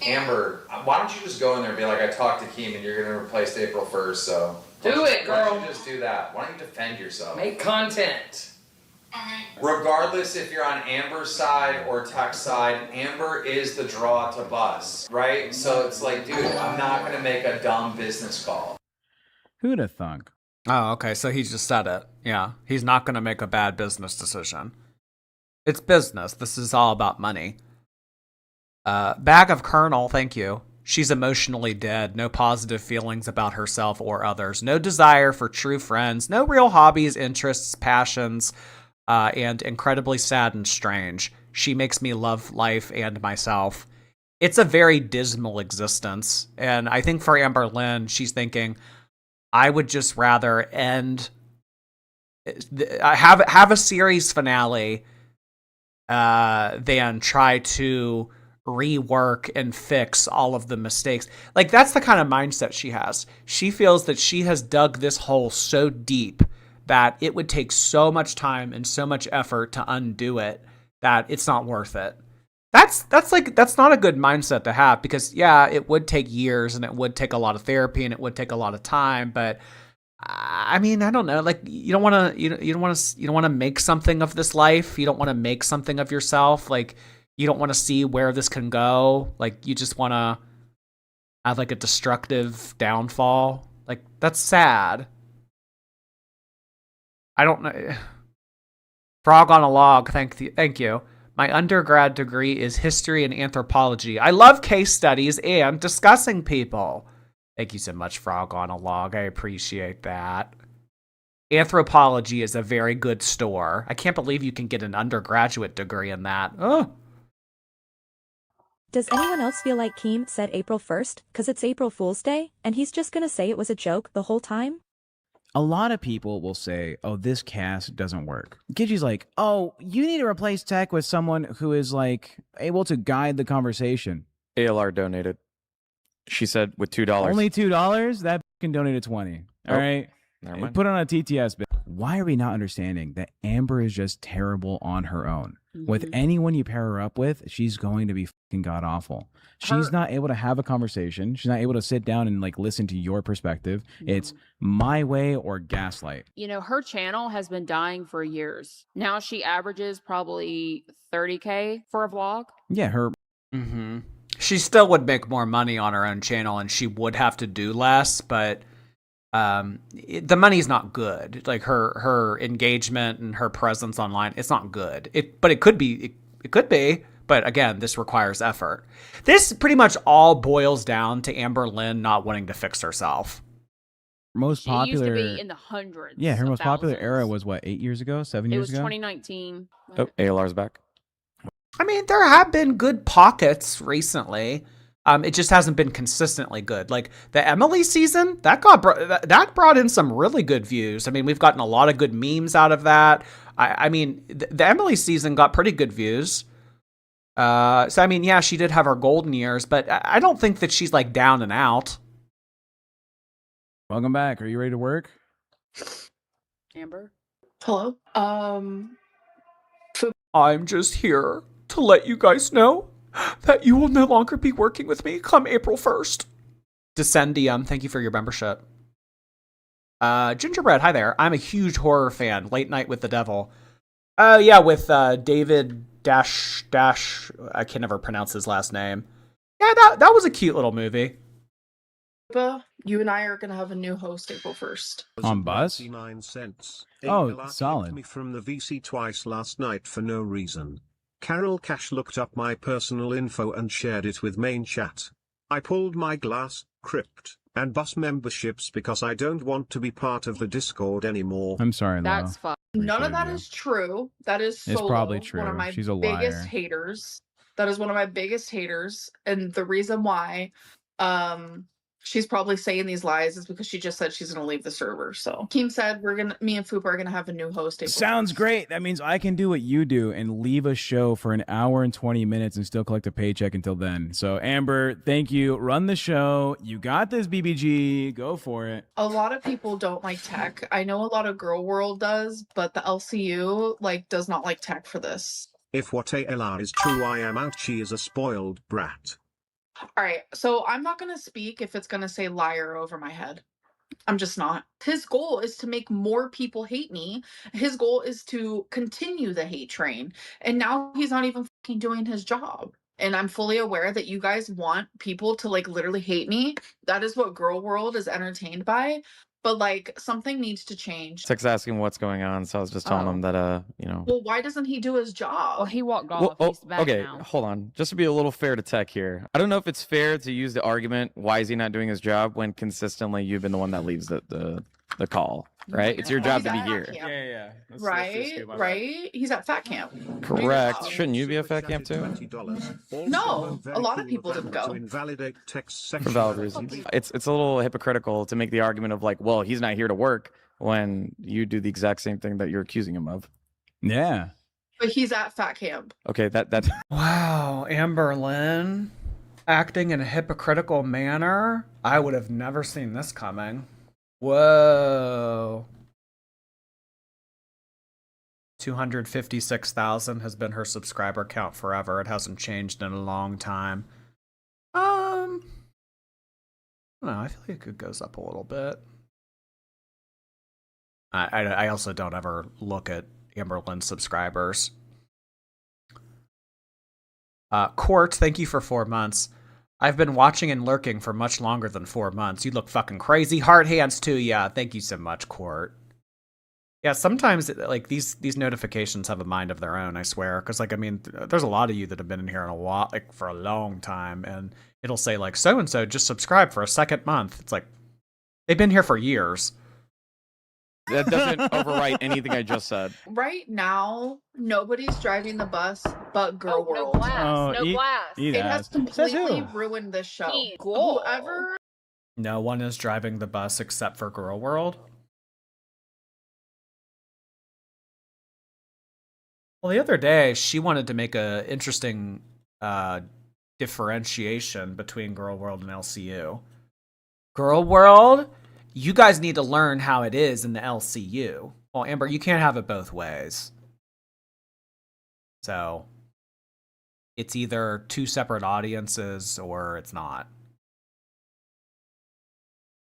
Speaker 11: Amber, why don't you just go in there and be like, I talked to Keem and you're going to replace April 1st, so.
Speaker 13: Do it, girl.
Speaker 11: Why don't you just do that? Why don't you defend yourself?
Speaker 13: Make content.
Speaker 12: Alright.
Speaker 11: Regardless if you're on Amber's side or Tech's side, Amber is the draw to bust, right? So it's like, dude, I'm not gonna make a dumb business call.
Speaker 7: Who'd have thunk?
Speaker 1: Oh, okay. So he just said it. Yeah. He's not going to make a bad business decision. It's business. This is all about money. Bag of Kernel, thank you. She's emotionally dead. No positive feelings about herself or others. No desire for true friends. No real hobbies, interests, passions. And incredibly sad and strange. She makes me love life and myself. It's a very dismal existence. And I think for Amberlynn, she's thinking, I would just rather end, have a series finale than try to rework and fix all of the mistakes. Like, that's the kind of mindset she has. She feels that she has dug this hole so deep that it would take so much time and so much effort to undo it that it's not worth it. That's not a good mindset to have, because yeah, it would take years and it would take a lot of therapy and it would take a lot of time, but I mean, I don't know, like you don't want to make something of this life. You don't want to make something of yourself. Like you don't want to see where this can go. Like you just want to have like a destructive downfall. Like that's sad. I don't know. Frog on a log. Thank you. My undergrad degree is history and anthropology. I love case studies and discussing people. Thank you so much, Frog on a log. I appreciate that. Anthropology is a very good store. I can't believe you can get an undergraduate degree in that. Oh.
Speaker 5: Does anyone else feel like Keem said April 1st, cause it's April Fool's Day, and he's just gonna say it was a joke the whole time?
Speaker 7: A lot of people will say, oh, this cast doesn't work. Gigi's like, oh, you need to replace Tech with someone who is like able to guide the conversation.
Speaker 8: ALR donated. She said with $2.
Speaker 7: Only $2? That can donate 20. All right.
Speaker 8: Never mind.
Speaker 7: Put on a TTS bit. Why are we not understanding that Amber is just terrible on her own? With anyone you pair her up with, she's going to be fucking god awful. She's not able to have a conversation. She's not able to sit down and like listen to your perspective. It's my way or gaslight.
Speaker 6: You know, her channel has been dying for years. Now she averages probably 30K for a vlog.
Speaker 7: Yeah, her.
Speaker 1: She still would make more money on her own channel, and she would have to do less, but the money's not good. Like her engagement and her presence online, it's not good. But it could be. It could be. But again, this requires effort. This pretty much all boils down to Amberlynn not wanting to fix herself.
Speaker 7: Most popular.
Speaker 6: She used to be in the hundreds.
Speaker 7: Yeah, her most popular
Speaker 6: thousands.
Speaker 7: era was what, 8 years ago, 7
Speaker 6: It
Speaker 7: years
Speaker 6: was
Speaker 7: ago.
Speaker 6: 2019.
Speaker 8: Oh, ALR's back.
Speaker 1: I mean, there have been good pockets recently. It just hasn't been consistently good. Like the Emily season, that brought in some really good views. I mean, we've gotten a lot of good memes out of that. I mean, the Emily season got pretty good views. So I mean, yeah, she did have her golden years, but I don't think that she's like down and out.
Speaker 7: Welcome back. Are you ready to work?
Speaker 6: Amber?
Speaker 10: Hello?
Speaker 1: I'm just here to let you guys know that you will no longer be working with me come April 1st. Descendium, thank you for your membership. Gingerbread, hi there. I'm a huge horror fan. Late Night with the Devil. Yeah, with David Dash. I can never pronounce his last name. Yeah, that was a cute little movie.
Speaker 10: You and I are gonna have a new host April 1st.
Speaker 7: On Buzz?
Speaker 9: 99 cents.
Speaker 7: Oh,
Speaker 9: Aguilar
Speaker 7: solid.
Speaker 9: kicked me from the VC twice last night for no reason. Carol Cash looked up my personal info and shared it with main chat. I pulled my Glass, Crypt, and Bus memberships because I don't want to be part of the Discord anymore.
Speaker 7: I'm sorry, Lo.
Speaker 6: That's fucked.
Speaker 10: None of that
Speaker 7: you.
Speaker 10: is true. That is
Speaker 7: It's
Speaker 10: Solo,
Speaker 7: probably
Speaker 10: one of
Speaker 7: true.
Speaker 10: my
Speaker 7: She's a
Speaker 10: biggest
Speaker 7: liar.
Speaker 10: haters. That is one of my biggest haters, and the reason why, she's probably saying these lies is because she just said she's gonna leave the server. So Keem said me and Fupa are gonna have a new host. April
Speaker 7: Sounds
Speaker 10: 1st.
Speaker 7: great. That means I can do what you do and leave a show for an hour and 20 minutes and still collect a paycheck until then. So, Amber, thank you. Run the show. You got this, BBG. Go for it.
Speaker 10: A lot of people don't like tech. I know a lot of Girl World does, but the LCU does not like tech for this.
Speaker 9: If what ALR is true, I am out. She is a spoiled brat.
Speaker 10: All right, so I'm not gonna speak if it's gonna say liar over my head. I'm just not. His goal is to make more people hate me. His goal is to continue the hate train. And now he's not even fucking doing his job. And I'm fully aware that you guys want people to like literally hate me. That is what Girl World is entertained by. But like something needs to change.
Speaker 8: Tech's asking what's going on, so I was just telling him that
Speaker 10: Well, why doesn't he do his job?
Speaker 6: Well, he walked off.
Speaker 8: Well,
Speaker 6: He's back
Speaker 8: okay,
Speaker 6: now.
Speaker 8: hold on. Just to be a little fair to Tech here, I don't know if it's fair to use the argument, why is he not doing his job, when consistently you've been the one that leaves the call, right? It's your job to be here.
Speaker 7: Yeah.
Speaker 10: Right? He's at fat camp.
Speaker 8: Correct. Shouldn't you be at fat camp too?
Speaker 10: No, a lot of people didn't go.
Speaker 8: For valid reasons. It's a little hypocritical to make the argument of like, well, he's not here to work when you do the exact same thing that you're accusing him of.
Speaker 7: Yeah.
Speaker 10: But he's at fat camp.
Speaker 8: Okay, that's
Speaker 1: Wow, Amberlynn acting in a hypocritical manner. I would have never seen this coming. Whoa. 256,000 has been her subscriber count forever. It hasn't changed in a long time. I don't know, I feel like it goes up a little bit. I also don't ever look at Amberlynn's subscribers. Court, thank you for 4 months. I've been watching and lurking for much longer than 4 months. You look fucking crazy. Heart hands to ya. Thank you so much, Court. Yeah, sometimes like these notifications have a mind of their own, I swear. Because like, I mean, there's a lot of you that have been in here in a while, like for a long time, and it'll say like so and so just subscribed for a second month. It's like they've been here for years.
Speaker 8: that doesn't overwrite anything I just said.
Speaker 10: Right now, nobody's driving the bus but Girl World.
Speaker 6: No glass. No glass.
Speaker 10: It has completely ruined this show. Whoever.
Speaker 1: No one is driving the bus except for Girl World. Well, the other day, she wanted to make a interesting differentiation between Girl World and LCU. Girl World, you guys need to learn how it is in the LCU. Well, Amber, you can't have it both ways. So, it's either two separate audiences or it's not.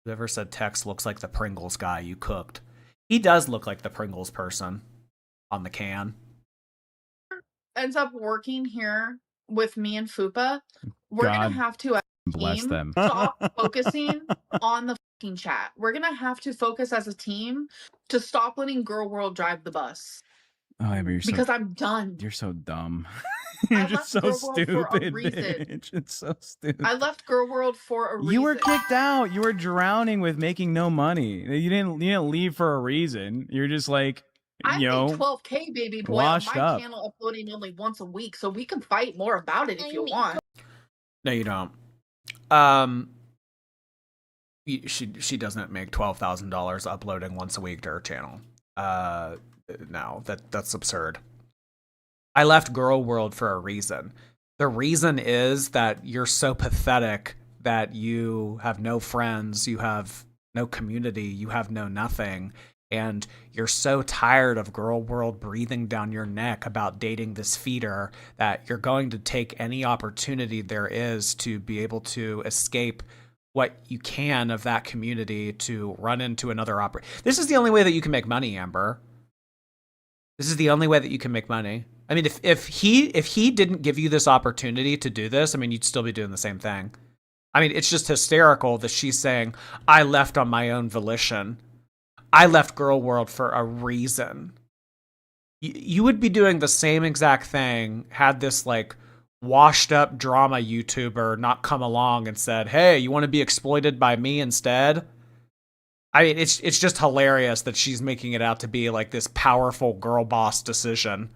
Speaker 1: Whoever said Tex looks like the Pringles guy you cooked. He does look like the Pringles person on the can.
Speaker 10: Ends up working here with me and Fupa, we're gonna have to
Speaker 7: bless them.
Speaker 10: Stop focusing on the fucking chat. We're gonna have to focus as a team to stop letting Girl World drive the bus.
Speaker 7: Oh, Amber, you're
Speaker 10: because I'm done.
Speaker 7: You're so dumb. You're just so stupid, bitch. It's so stupid.
Speaker 10: I left Girl World for a reason.
Speaker 7: You were kicked out. You were drowning with making no money. You didn't leave for a reason. You're just like,
Speaker 10: I made $12K, baby boy, on my
Speaker 7: up.
Speaker 10: channel, uploading only once a week, so we can fight more about it if you want.
Speaker 1: No, you don't. She doesn't make $12,000 uploading once a week to her channel. No, that's absurd. I left Girl World for a reason. The reason is that you're so pathetic that you have no friends, you have no community, you have no nothing. And you're so tired of Girl World breathing down your neck about dating this feeder that you're going to take any opportunity there is to be able to escape what you can of that community to run into another This is the only way that you can make money, Amber. This is the only way that you can make money. I mean, if he didn't give you this opportunity to do this, I mean, you'd still be doing the same thing. I mean, it's just hysterical that she's saying, I left on my own volition. I left Girl World for a reason. You would be doing the same exact thing had this like washed up drama YouTuber not come along and said, hey, you want to be exploited by me instead? I mean, it's just hilarious that she's making it out to be like this powerful girl boss decision.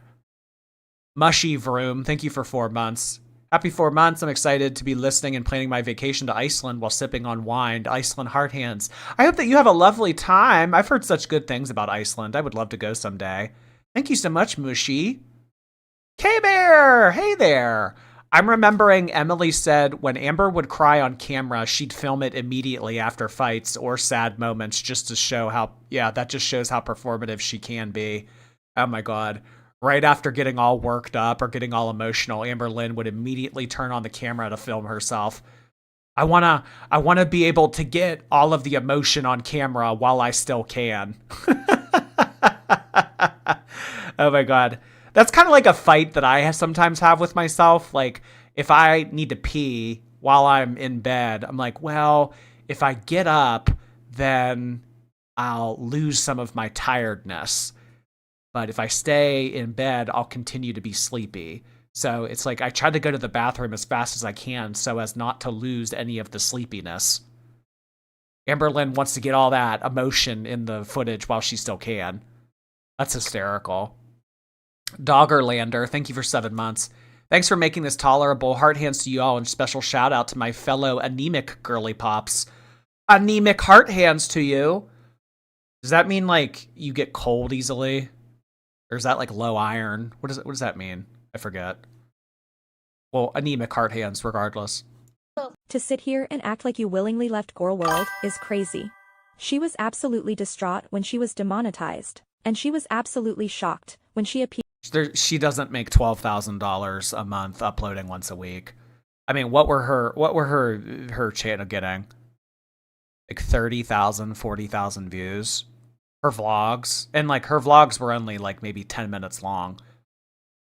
Speaker 1: Mushy Vroom, thank you for 4 months. Happy 4 months. I'm excited to be listening and planning my vacation to Iceland while sipping on wine. Iceland heart hands. I hope that you have a lovely time. I've heard such good things about Iceland. I would love to go someday. Thank you so much, Mushy. K-Bear! Hey there! I'm remembering Emily said when Amber would cry on camera, she'd film it immediately after fights or sad moments just to show how, that just shows how performative she can be. Oh my God. Right after getting all worked up or getting all emotional, Amberlynn would immediately turn on the camera to film herself. I wanna be able to get all of the emotion on camera while I still can. Oh my god. That's kind of like a fight that I sometimes have with myself. Like, if I need to pee while I'm in bed, I'm like, well, if I get up, then I'll lose some of my tiredness. But if I stay in bed, I'll continue to be sleepy. So it's like I try to go to the bathroom as fast as I can so as not to lose any of the sleepiness. Amberlynn wants to get all that emotion in the footage while she still can. That's hysterical. Doggerlander, thank you for 7 months. Thanks for making this tolerable. Heart hands to you all, and special shout out to my fellow anemic girly pops. Anemic heart hands to you. Does that mean like you get cold easily? Or is that like low iron? What does that mean? I forget. Well, anemic heart hands regardless.
Speaker 5: To sit here and act like you willingly left Girl World is crazy. She was absolutely distraught when she was demonetized, and she was absolutely shocked when she appeared.
Speaker 1: She doesn't make $12,000 a month uploading once a week. I mean, what were her channel getting? Like 30,000, 40,000 views. Her vlogs, and like her vlogs were only like maybe 10 minutes long.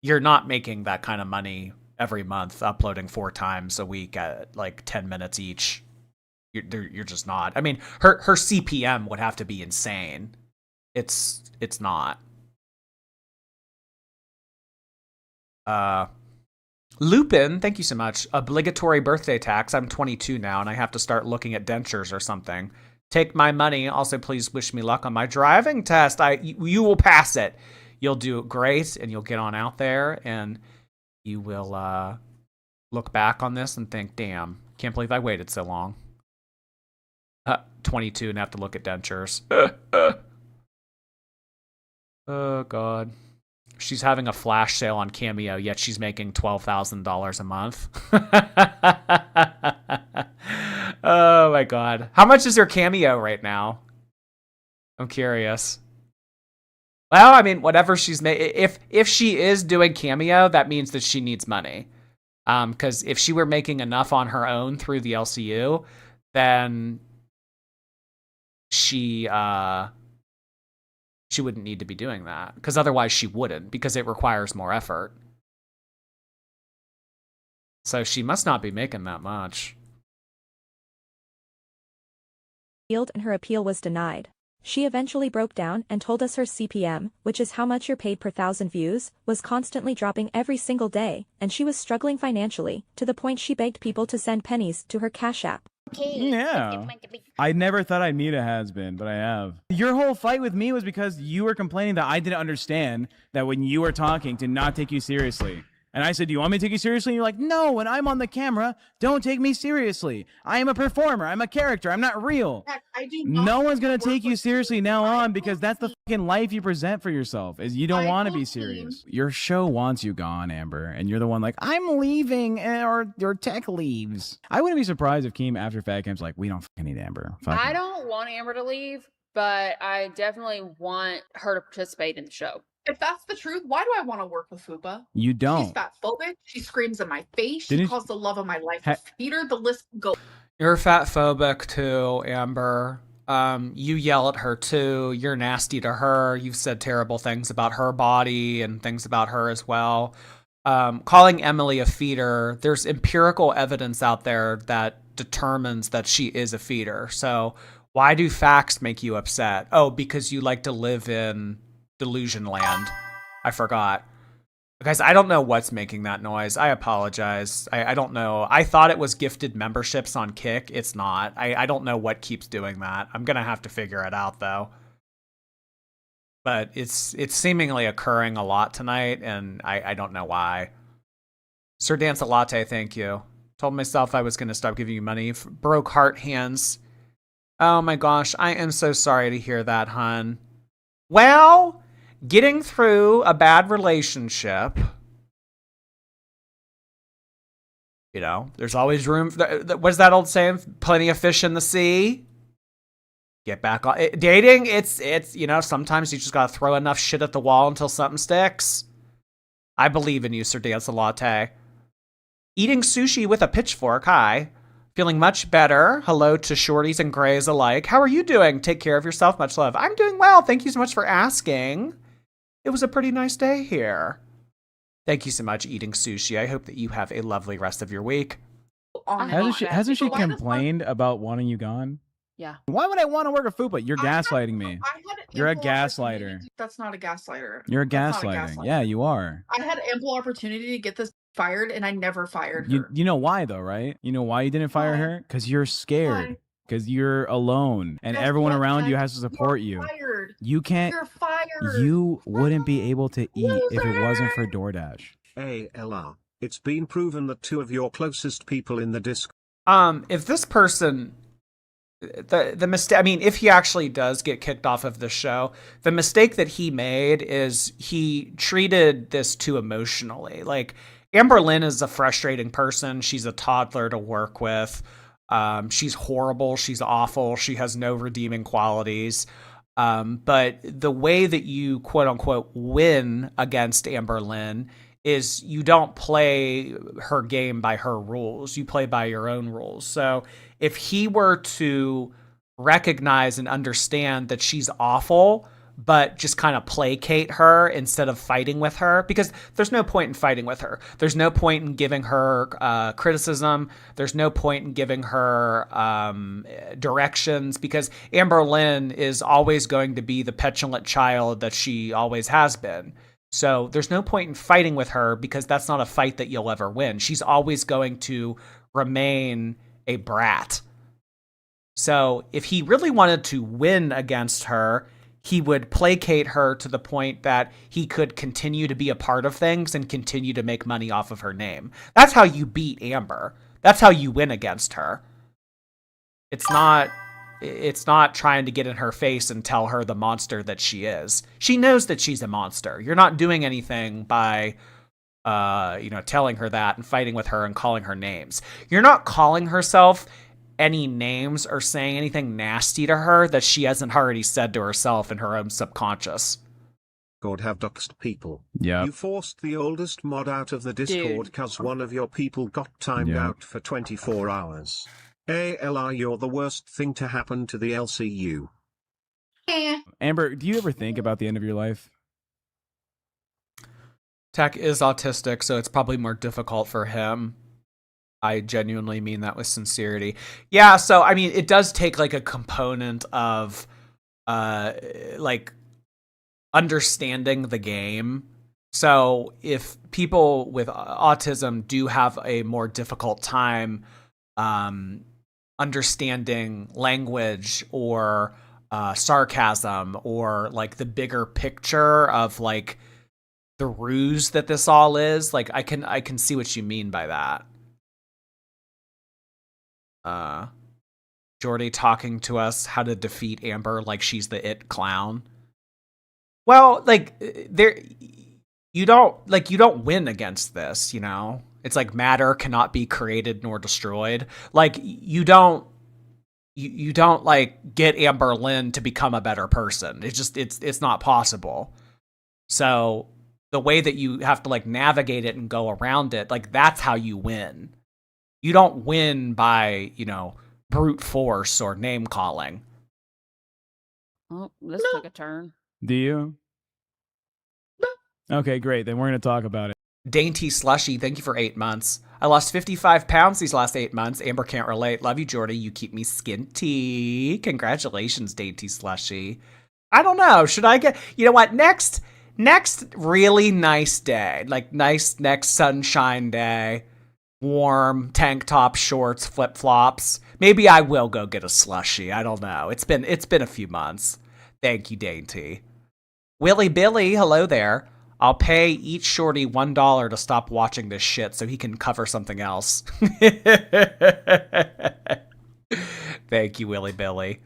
Speaker 1: You're not making that kind of money every month uploading 4 times a week at like 10 minutes each. You're just not. I mean, her CPM would have to be insane. It's not. Lupin, thank you so much. Obligatory birthday tax. I'm 22 now, and I have to start looking at dentures or something. Take my money. Also, please wish me luck on my driving test. You will pass it. You'll do great, and you'll get on out there, and you will look back on this and think, damn, can't believe I waited so long. 22 and have to look at dentures. Oh, God. She's having a flash sale on Cameo, yet she's making $12,000 a month. Oh, my God. How much is her Cameo right now? I'm curious. Well, I mean, whatever she's if she is doing Cameo, that means that she needs money. Because if she were making enough on her own through the LCU, then she wouldn't need to be doing that. Because otherwise she wouldn't, because it requires more effort. So she must not be making that much.
Speaker 5: And her appeal was denied. She eventually broke down and told us her CPM, which is how much you're paid per 1,000 views, was constantly dropping every single day, and she was struggling financially, to the point she begged people to send pennies to her Cash App.
Speaker 7: Yeah. I never thought I'd need a has-been, but I have. Your whole fight with me was because you were complaining that I didn't understand that when you were talking to not take you seriously. And I said, do you want me to take you seriously? And you're like, no, when I'm on the camera, don't take me seriously. I am a performer. I'm a character. I'm not real.
Speaker 10: I do not.
Speaker 7: No one's going to take you seriously now on because that's the fucking life you present for yourself, is you don't want to be serious. Your show wants you gone, Amber, and you're the one like, I'm leaving, or your tech leaves. I wouldn't be surprised if Keem after Fat Camp's like, we don't fucking need Amber. Fuck
Speaker 6: I
Speaker 7: it.
Speaker 6: don't want Amber to leave, but I definitely want her to participate in the show.
Speaker 10: If that's the truth, why do I want to work with Fupa?
Speaker 7: You don't.
Speaker 10: She's fat phobic. She screams in my face. She
Speaker 7: Didn't-
Speaker 10: calls the love of my life a feeder. The list goes.
Speaker 1: You're fat phobic too, Amber. You yell at her too. You're nasty to her. You've said terrible things about her body and things about her as well. Calling Emily a feeder, there's empirical evidence out there that determines that she is a feeder. So why do facts make you upset? Oh, because you like to live in delusion land. I forgot. Guys, I don't know what's making that noise. I apologize. I don't know. I thought it was gifted memberships on Kick. It's not. I don't know what keeps doing that. I'm going to have to figure it out, though. But it's seemingly occurring a lot tonight, and I don't know why. Sir Dance a Latte, thank you. Told myself I was going to stop giving you money. Broke heart hands. Oh my gosh, I am so sorry to hear that, hun. Well, getting through a bad relationship, you know, there's always room for what's that old saying? Plenty of fish in the sea. Get back on dating. It's you know, sometimes you just gotta throw enough shit at the wall until something sticks. I believe in you, Sir Dance a Latte. Eating sushi with a pitchfork. Hi. Feeling much better. Hello to shorties and grays alike. How are you doing? Take care of yourself. Much love. I'm doing well. Thank you so much for asking. It was a pretty nice day here. Thank you so much, eating sushi. I hope that you have a lovely rest of your week.
Speaker 7: Hasn't she complained about wanting you gone?
Speaker 6: Yeah.
Speaker 7: Why would I want to work at Fupa? You're gaslighting me. You're a gaslighter.
Speaker 10: That's not a gaslighter.
Speaker 7: You're
Speaker 10: That's not a
Speaker 7: gaslighting.
Speaker 10: gaslighter.
Speaker 7: Yeah, you are.
Speaker 10: I had ample opportunity to get this fired, and I never fired her.
Speaker 7: You know why though, right? You know why you didn't fire her? Because you're scared. Because you're alone, and everyone around you has to support you.
Speaker 10: Fired.
Speaker 7: You can't.
Speaker 10: You're fired.
Speaker 7: You wouldn't be able to eat if it wasn't for DoorDash.
Speaker 9: Hey, Ella, it's been proven that two of your closest people in the Discord.
Speaker 1: If this person, the mistake, I mean, if he actually does get kicked off of the show, the mistake that he made is he treated this too emotionally. Like, Amberlynn is a frustrating person. She's a toddler to work with. She's horrible. She's awful. She has no redeeming qualities. But the way that you quote unquote win against Amberlynn is you don't play her game by her rules. You play by your own rules. So if he were to recognize and understand that she's awful, but just kind of placate her instead of fighting with her, because there's no point in fighting with her. There's no point in giving her criticism. There's no point in giving her directions, because Amberlynn is always going to be the petulant child that she always has been. So there's no point in fighting with her, because that's not a fight that you'll ever win. She's always going to remain a brat. So if he really wanted to win against her, he would placate her to the point that he could continue to be a part of things and continue to make money off of her name. That's how you beat Amber. That's how you win against her. It's not trying to get in her face and tell her the monster that she is. She knows that she's a monster. You're not doing anything by telling her that and fighting with her and calling her names. You're not calling herself any names or saying anything nasty to her that she hasn't already said to herself in her own subconscious.
Speaker 9: God have doxed people.
Speaker 7: Yeah.
Speaker 9: You forced the oldest mod out of the Discord because one of your people got timed out for 24 hours. ALR, you're the worst thing to happen to the LCU.
Speaker 7: Amber, do you ever think about the end of your life?
Speaker 1: Tech is autistic, so it's probably more difficult for him. I genuinely mean that with sincerity. Yeah, so I mean, it does take like a component of like understanding the game. So if people with autism do have a more difficult time understanding language or sarcasm or like the bigger picture of like the ruse that this all is, like I can see what you mean by that. Jordy talking to us how to defeat Amber like she's the it clown. Well, like you don't win against this, you know? It's like matter cannot be created nor destroyed. Like you don't like get Amberlynn to become a better person. It's not possible. So the way that you have to like navigate it and go around it, like that's how you win. You don't win by, brute force or name calling.
Speaker 6: Oh, this took a turn.
Speaker 7: Do you? Okay, great. Then we're going to talk about it.
Speaker 1: Dainty Slushy, thank you for 8 months. I lost 55 pounds these last 8 months. Amber can't relate. Love you, Jordy. You keep me skinty. Congratulations, Dainty Slushy. I don't know. Should I get... You know what? Next really nice day. Like, nice next sunshine day. Warm, tank top, shorts, flip-flops. Maybe I will go get a slushie. I don't know. It's been a few months. Thank you, Dainty. Willie Billy, hello there. I'll pay each shorty $1 to stop watching this shit so he can cover something else. Thank you, Willie Billy.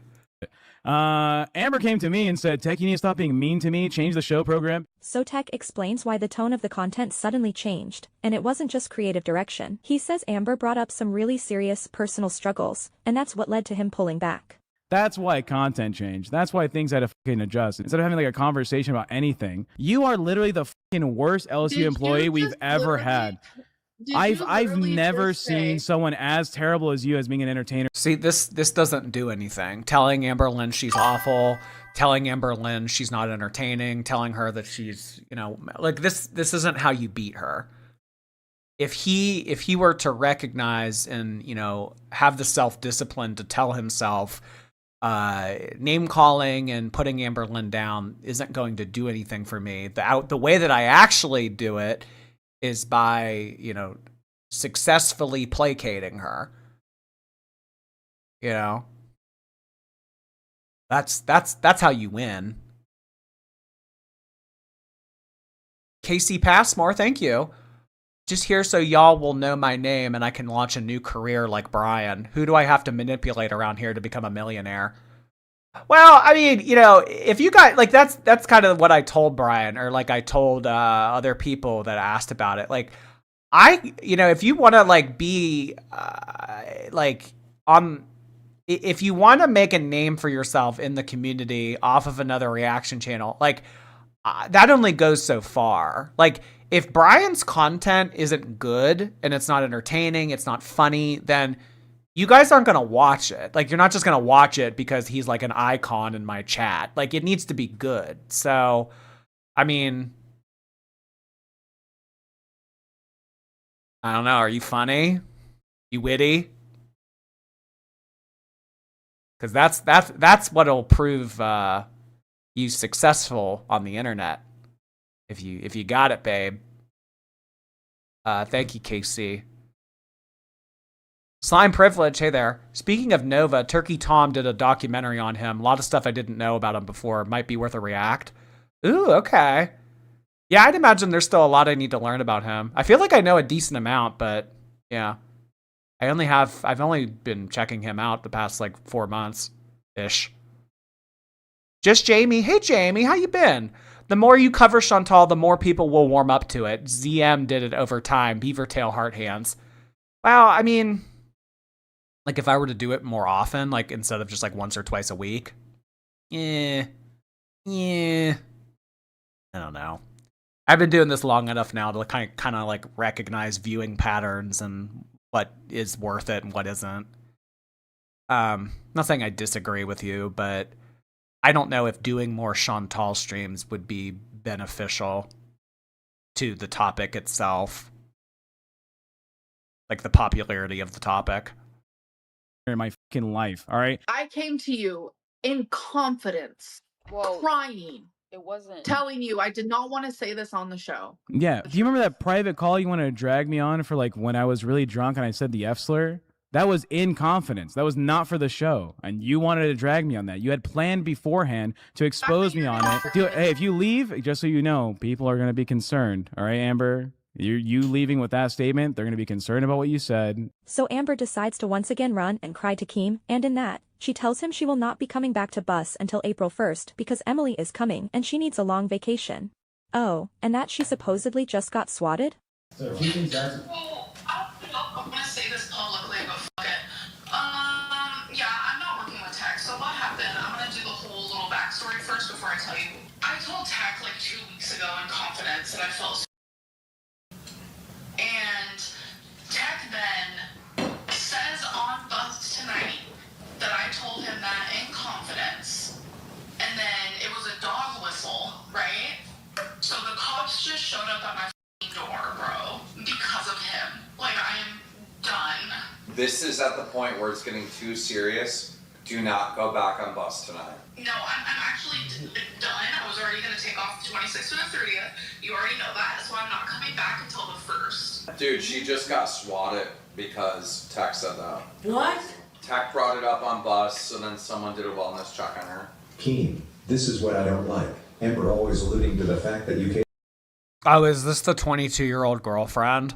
Speaker 7: Amber came to me and said, Tech, you need to stop being mean to me, change the show program.
Speaker 5: So Tech explains why the tone of the content suddenly changed, and it wasn't just creative direction. He says Amber brought up some really serious personal struggles, and that's what led to him pulling back.
Speaker 7: That's why content changed. That's why things had to fucking adjust. Instead of having like a conversation about anything, you are literally the fucking worst LSU employee we've ever had.
Speaker 10: Did
Speaker 7: I've
Speaker 10: you
Speaker 7: I've
Speaker 10: literally
Speaker 7: never
Speaker 10: just say-
Speaker 7: seen someone as terrible as you as being an entertainer.
Speaker 1: See, this doesn't do anything. Telling Amberlynn she's awful, telling Amberlynn she's not entertaining, telling her that she's, like this isn't how you beat her. If he were to recognize and, have the self-discipline to tell himself name calling and putting Amberlynn down isn't going to do anything for me. The way that I actually do it is by, successfully placating her. That's how you win. Casey Passmore, thank you. Just here so y'all will know my name and I can launch a new career like Brian. Who do I have to manipulate around here to become a millionaire? Well, I mean, if you got like that's kind of what I told Brian, or like I told other people that asked about it. Like if you want to like be if you want to make a name for yourself in the community off of another reaction channel, like that only goes so far. Like if Brian's content isn't good and it's not entertaining, it's not funny, then you guys aren't going to watch it. Like you're not just going to watch it because he's like an icon in my chat. Like it needs to be good. So, I mean, I don't know. Are you funny? You witty? Because that's what'll prove you successful on the internet. If you got it, babe. Thank you, KC. Slime Privilege, hey there. Speaking of Nova, Turkey Tom did a documentary on him. A lot of stuff I didn't know about him before. Might be worth a react. Ooh, okay. Yeah, I'd imagine there's still a lot I need to learn about him. I feel like I know a decent amount, but yeah. I've only been checking him out the past like 4 months-ish. Just Jamie. Hey, Jamie, how you been? The more you cover Chantal, the more people will warm up to it. ZM did it over time. Beavertail heart hands. Well, I mean, like if I were to do it more often, like instead of just like once or twice a week, I don't know. I've been doing this long enough now to kind of like recognize viewing patterns and what is worth it and what isn't. Not saying I disagree with you, but I don't know if doing more Chantal streams would be beneficial to the topic itself. Like the popularity of the topic.
Speaker 7: In my fucking life, all right?
Speaker 10: I came to you in confidence, crying.
Speaker 6: It wasn't.
Speaker 10: Telling you I did not want to say this on the show.
Speaker 7: Yeah. Do you remember that private call you wanted to drag me on for like when I was really drunk and I said the F slur? That was in confidence. That was not for the show. And you wanted to drag me on that. You had planned beforehand to expose me on it. Hey, if you leave, just so you know, people are going to be concerned. All right, Amber? You leaving with that statement, they're going to be concerned about what you said.
Speaker 5: So Amber decides to once again run and cry to Keem, and in that, she tells him she will not be coming back to Bus until April 1st because Emily is coming and she needs a long vacation. Oh, and that she supposedly just got swatted?
Speaker 12: Well, I don't know if I'm gonna say this publicly, but fuck it. Yeah, I'm not working with Tech, so what happened? I'm gonna do the whole little backstory first before I tell you. I told Tech like 2 weeks ago in confidence that I felt and Tech then says on Buzz tonight that I told him that in confidence, and then it was a dog whistle, right? So the cops just showed up at my door, bro, because of him. Like, I am done.
Speaker 11: This is at the point where it's getting too serious. Do not go back on Bus tonight.
Speaker 12: No, I'm actually done. I was already going to take off the 26th and the 30th. You already know that, so I'm not coming back until the 1st.
Speaker 11: Dude, she just got swatted because Tech said that.
Speaker 12: What?
Speaker 11: Tech brought it up on Bus, so then someone did a wellness check on her.
Speaker 13: Keen, this is what I don't like. Amber always alluding to the fact that you can't.
Speaker 1: Oh, is this the 22-year-old girlfriend?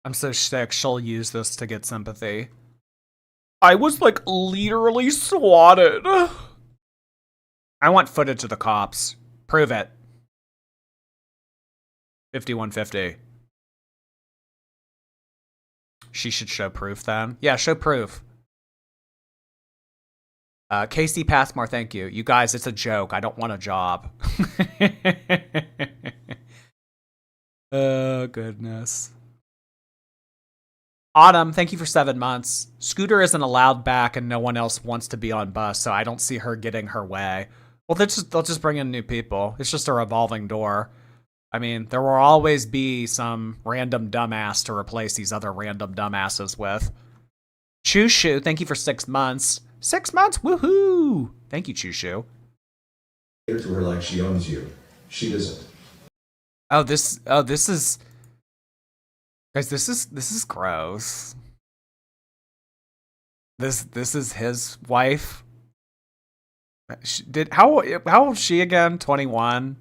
Speaker 1: I'm so sick she'll use this to get sympathy. I was like literally swatted. I want footage of the cops. Prove it. 5150. She should show proof then. Yeah, show proof. Casey Passmore, thank you. You guys, it's a joke. I don't want a job. Oh, goodness. Autumn, thank you for 7 months. Scooter isn't allowed back and no one else wants to be on bus, so I don't see her getting her way. Well, they'll just bring in new people. It's just a revolving door. I mean, there will always be some random dumbass to replace these other random dumbasses with. Chushu, thank you for 6 months. 6 months, woohoo! Thank you, Chushu.
Speaker 13: To her like she owns you. She doesn't.
Speaker 1: This is guys, this is gross. This is his wife. How old is she again? 21.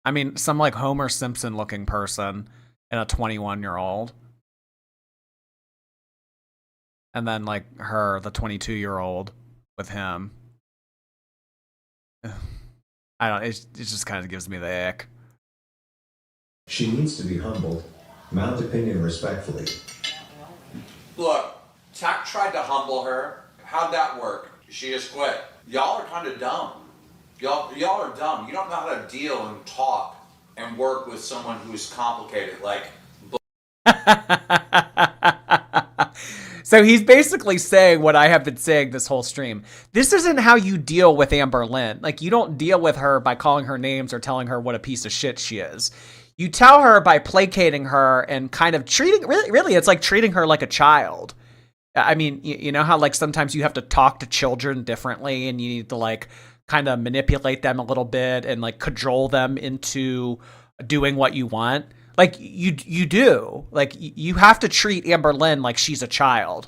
Speaker 1: I mean, some like Homer Simpson looking person and a 21-year-old. And then like her, the 22-year-old with him. I don't, it just kind of gives me the ick.
Speaker 13: She needs to be humbled. Mount opinion respectfully.
Speaker 11: Look, Tack tried to humble her. How'd that work? She just quit. Y'all are kind of dumb. Y'all are dumb. You don't know how to deal and talk and work with someone who's complicated. Like,
Speaker 1: so he's basically saying what I have been saying this whole stream. This isn't how you deal with Amberlynn. Like, you don't deal with her by calling her names or telling her what a piece of shit she is. You tell her by placating her and kind of treating, really, it's like treating her like a child. I mean, you know how like sometimes you have to talk to children differently and you need to like kind of manipulate them a little bit and like cajole them into doing what you want. Like you do. Like you have to treat Amberlynn like she's a child.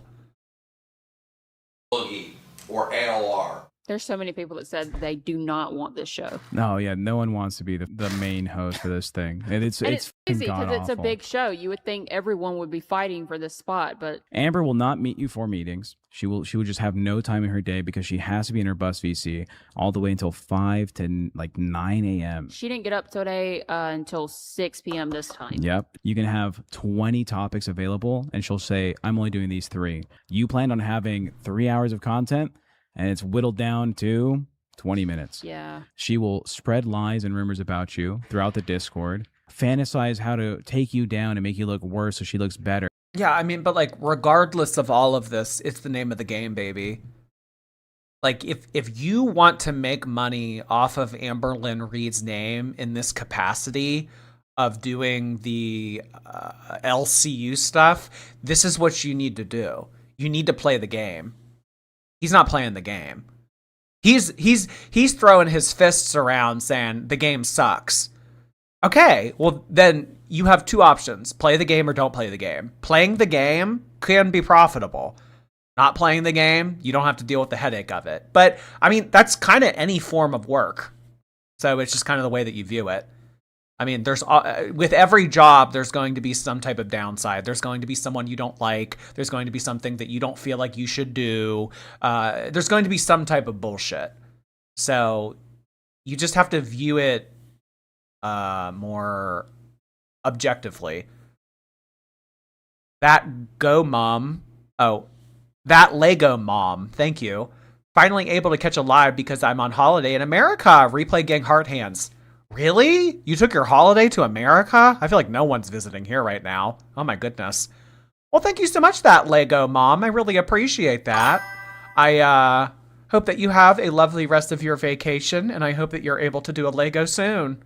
Speaker 11: Boogie or ALR.
Speaker 6: There's so many people that said they do not want this show.
Speaker 7: No, yeah, no one wants to be the main host for this thing. And it's
Speaker 6: crazy because it's a
Speaker 7: awful.
Speaker 6: big show. You would think everyone would be fighting for this spot, but
Speaker 7: Amber will not meet you for meetings. She will just have no time in her day because she has to be in her bus VC all the way until 5 to like 9 a.m.
Speaker 6: she didn't get up today until 6 p.m. this time.
Speaker 7: Yep. You can have 20 topics available and she'll say, I'm only doing these 3. You planned on having 3 hours of content and it's whittled down to 20 minutes.
Speaker 6: Yeah.
Speaker 7: She will spread lies and rumors about you throughout the Discord, fantasize how to take you down and make you look worse so she looks better.
Speaker 1: Yeah, I mean, but like regardless of all of this, it's the name of the game, baby. Like if you want to make money off of Amberlynn Reed's name in this capacity of doing the LCU stuff, this is what you need to do. You need to play the game. He's not playing the game. He's throwing his fists around saying the game sucks. Okay, well then you have 2 options. Play the game or don't play the game. Playing the game can be profitable. Not playing the game, you don't have to deal with the headache of it. But I mean, that's kind of any form of work. So it's just kind of the way that you view it. I mean, there's with every job, there's going to be some type of downside. There's going to be someone you don't like. There's going to be something that you don't feel like you should do. There's going to be some type of bullshit. So you just have to view it more objectively. That Go Mom. Oh, that Lego Mom. Thank you. Finally able to catch a live because I'm on holiday in America. Replay gang heart hands. Really? You took your holiday to America? I feel like no one's visiting here right now. Oh my goodness. Well, thank you so much, that Lego Mom. I really appreciate that. I hope that you have a lovely rest of your vacation, and I hope that you're able to do a Lego soon.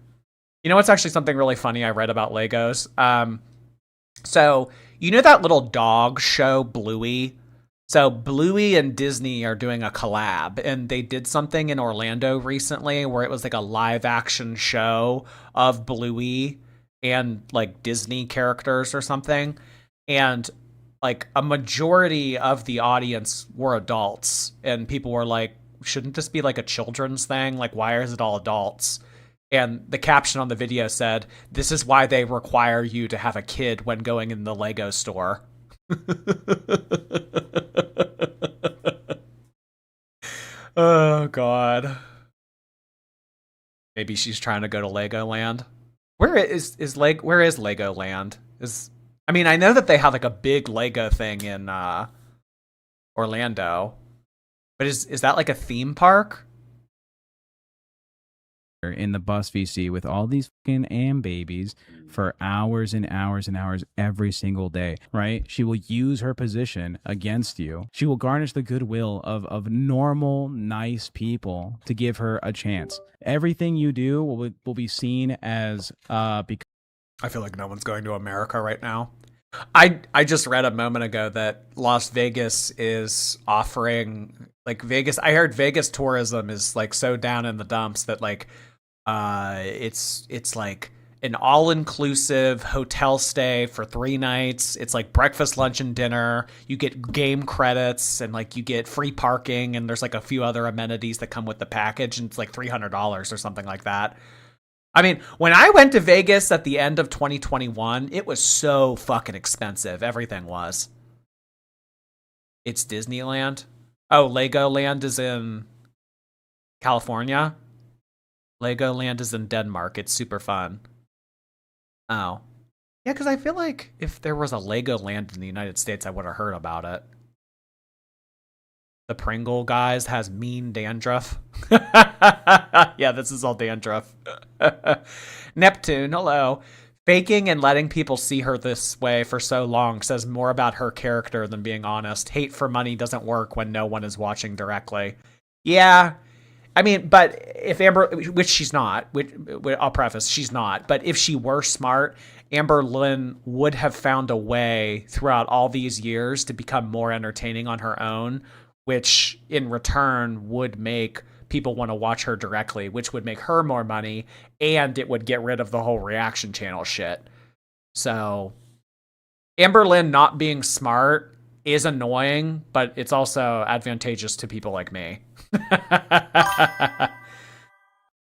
Speaker 1: You know what's actually something really funny I read about Legos? So, you know that little dog show, Bluey? So Bluey and Disney are doing a collab, and they did something in Orlando recently where it was like a live action show of Bluey and like Disney characters or something. And like a majority of the audience were adults, and people were like, shouldn't this be like a children's thing? Like, why is it all adults? And the caption on the video said, this is why they require you to have a kid when going in the Lego store. Oh God. Maybe she's trying to go to Legoland. Where is Legoland? I mean, I know that they have like a big Lego thing in Orlando. But is that like a theme park?
Speaker 7: in the bus VC with all these fucking am babies for hours and hours and hours every single day, right? She will use her position against you. She will garnish the goodwill of normal, nice people to give her a chance. Everything you do will be seen as because
Speaker 1: I feel like no one's going to America right now. I just read a moment ago that Las Vegas is offering like Vegas. I heard Vegas tourism is like so down in the dumps that like it's like an all-inclusive hotel stay for 3 nights. It's like breakfast, lunch, and dinner. You get game credits and like you get free parking and there's like a few other amenities that come with the package and it's like $300 or something like that. I mean, when I went to Vegas at the end of 2021, it was so fucking expensive. Everything was. It's Disneyland. Oh, Legoland is in California. Legoland is in Denmark. It's super fun. Oh. Yeah, because I feel like if there was a Legoland in the United States, I would have heard about it. The Pringle guys has mean dandruff. Yeah, this is all dandruff. Neptune, hello. Faking and letting people see her this way for so long says more about her character than being honest. Hate for money doesn't work when no one is watching directly. Yeah. I mean, but if Amber, which she's not, which I'll preface, she's not, but if she were smart, Amberlynn would have found a way throughout all these years to become more entertaining on her own, which in return would make people want to watch her directly, which would make her more money, and it would get rid of the whole reaction channel shit. So Amberlynn not being smart is annoying, but it's also advantageous to people like me.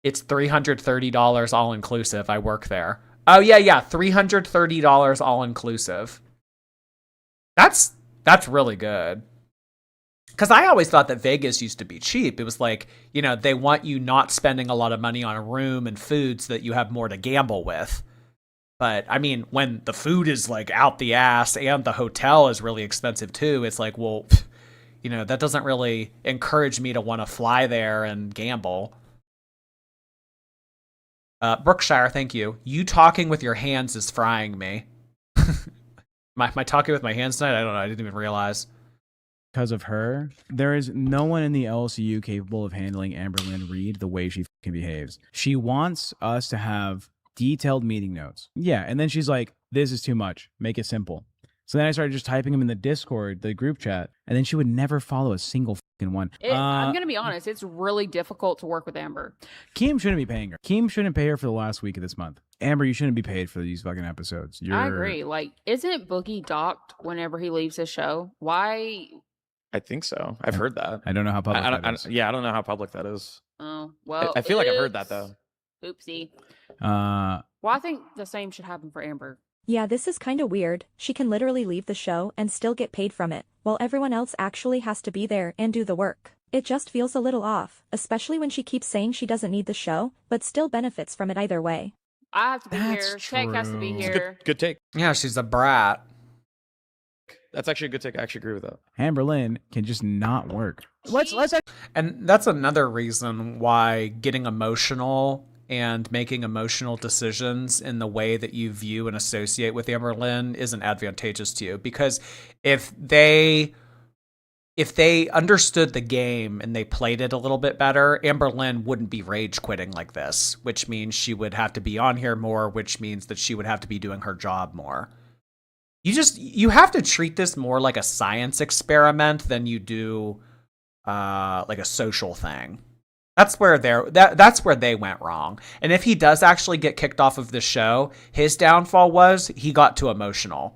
Speaker 1: It's $330 all inclusive. I work there. Oh yeah, $330 all inclusive. That's really good. Because I always thought that Vegas used to be cheap. It was like, you know, they want you not spending a lot of money on a room and food so that you have more to gamble with. But, I mean, when the food is, like, out the ass and the hotel is really expensive, too, it's like, well, you know, that doesn't really encourage me to want to fly there and gamble. Brookshire, thank you. You talking with your hands is frying me. Am I talking with my hands tonight? I don't know. I didn't even realize.
Speaker 7: because of her, there is no one in the LCU capable of handling Amberlynn Reed the way she fucking behaves. She wants us to have detailed meeting notes. Yeah, and then she's like, this is too much. Make it simple. So then I started just typing them in the Discord, the group chat, and then she would never follow a single fucking one.
Speaker 6: I'm going to be honest. It's really difficult to work with Amber.
Speaker 7: Keem shouldn't be paying her. Keem shouldn't pay her for the last week of this month. Amber, you shouldn't be paid for these fucking episodes.
Speaker 6: I agree. Like, isn't Boogie docked whenever he leaves his show? Why?
Speaker 8: I think so. I've heard that.
Speaker 7: I don't know how public that is.
Speaker 8: Yeah, I don't know how public that is.
Speaker 6: Oh, well.
Speaker 8: I feel like I've heard that, though.
Speaker 6: Oopsie.
Speaker 7: Well,
Speaker 6: I think the same should happen for Amber.
Speaker 5: Yeah, this is kinda weird. She can literally leave the show and still get paid from it, while everyone else actually has to be there and do the work. It just feels a little off, especially when she keeps saying she doesn't need the show, but still benefits from it either way.
Speaker 6: I have to be
Speaker 7: That's
Speaker 6: here. Check has to be
Speaker 7: true.
Speaker 6: here.
Speaker 8: Good take.
Speaker 1: Yeah, she's a brat.
Speaker 8: That's actually a good take. I actually agree with that.
Speaker 7: Amberlynn can just not work. Let's
Speaker 1: And that's another reason why getting emotional and making emotional decisions in the way that you view and associate with Amberlynn isn't advantageous to you. Because if they understood the game and they played it a little bit better, Amberlynn wouldn't be rage quitting like this, which means she would have to be on here more, which means that she would have to be doing her job more. You have to treat this more like a science experiment than you do like a social thing. That's where they went wrong. And if he does actually get kicked off of the show, his downfall was he got too emotional.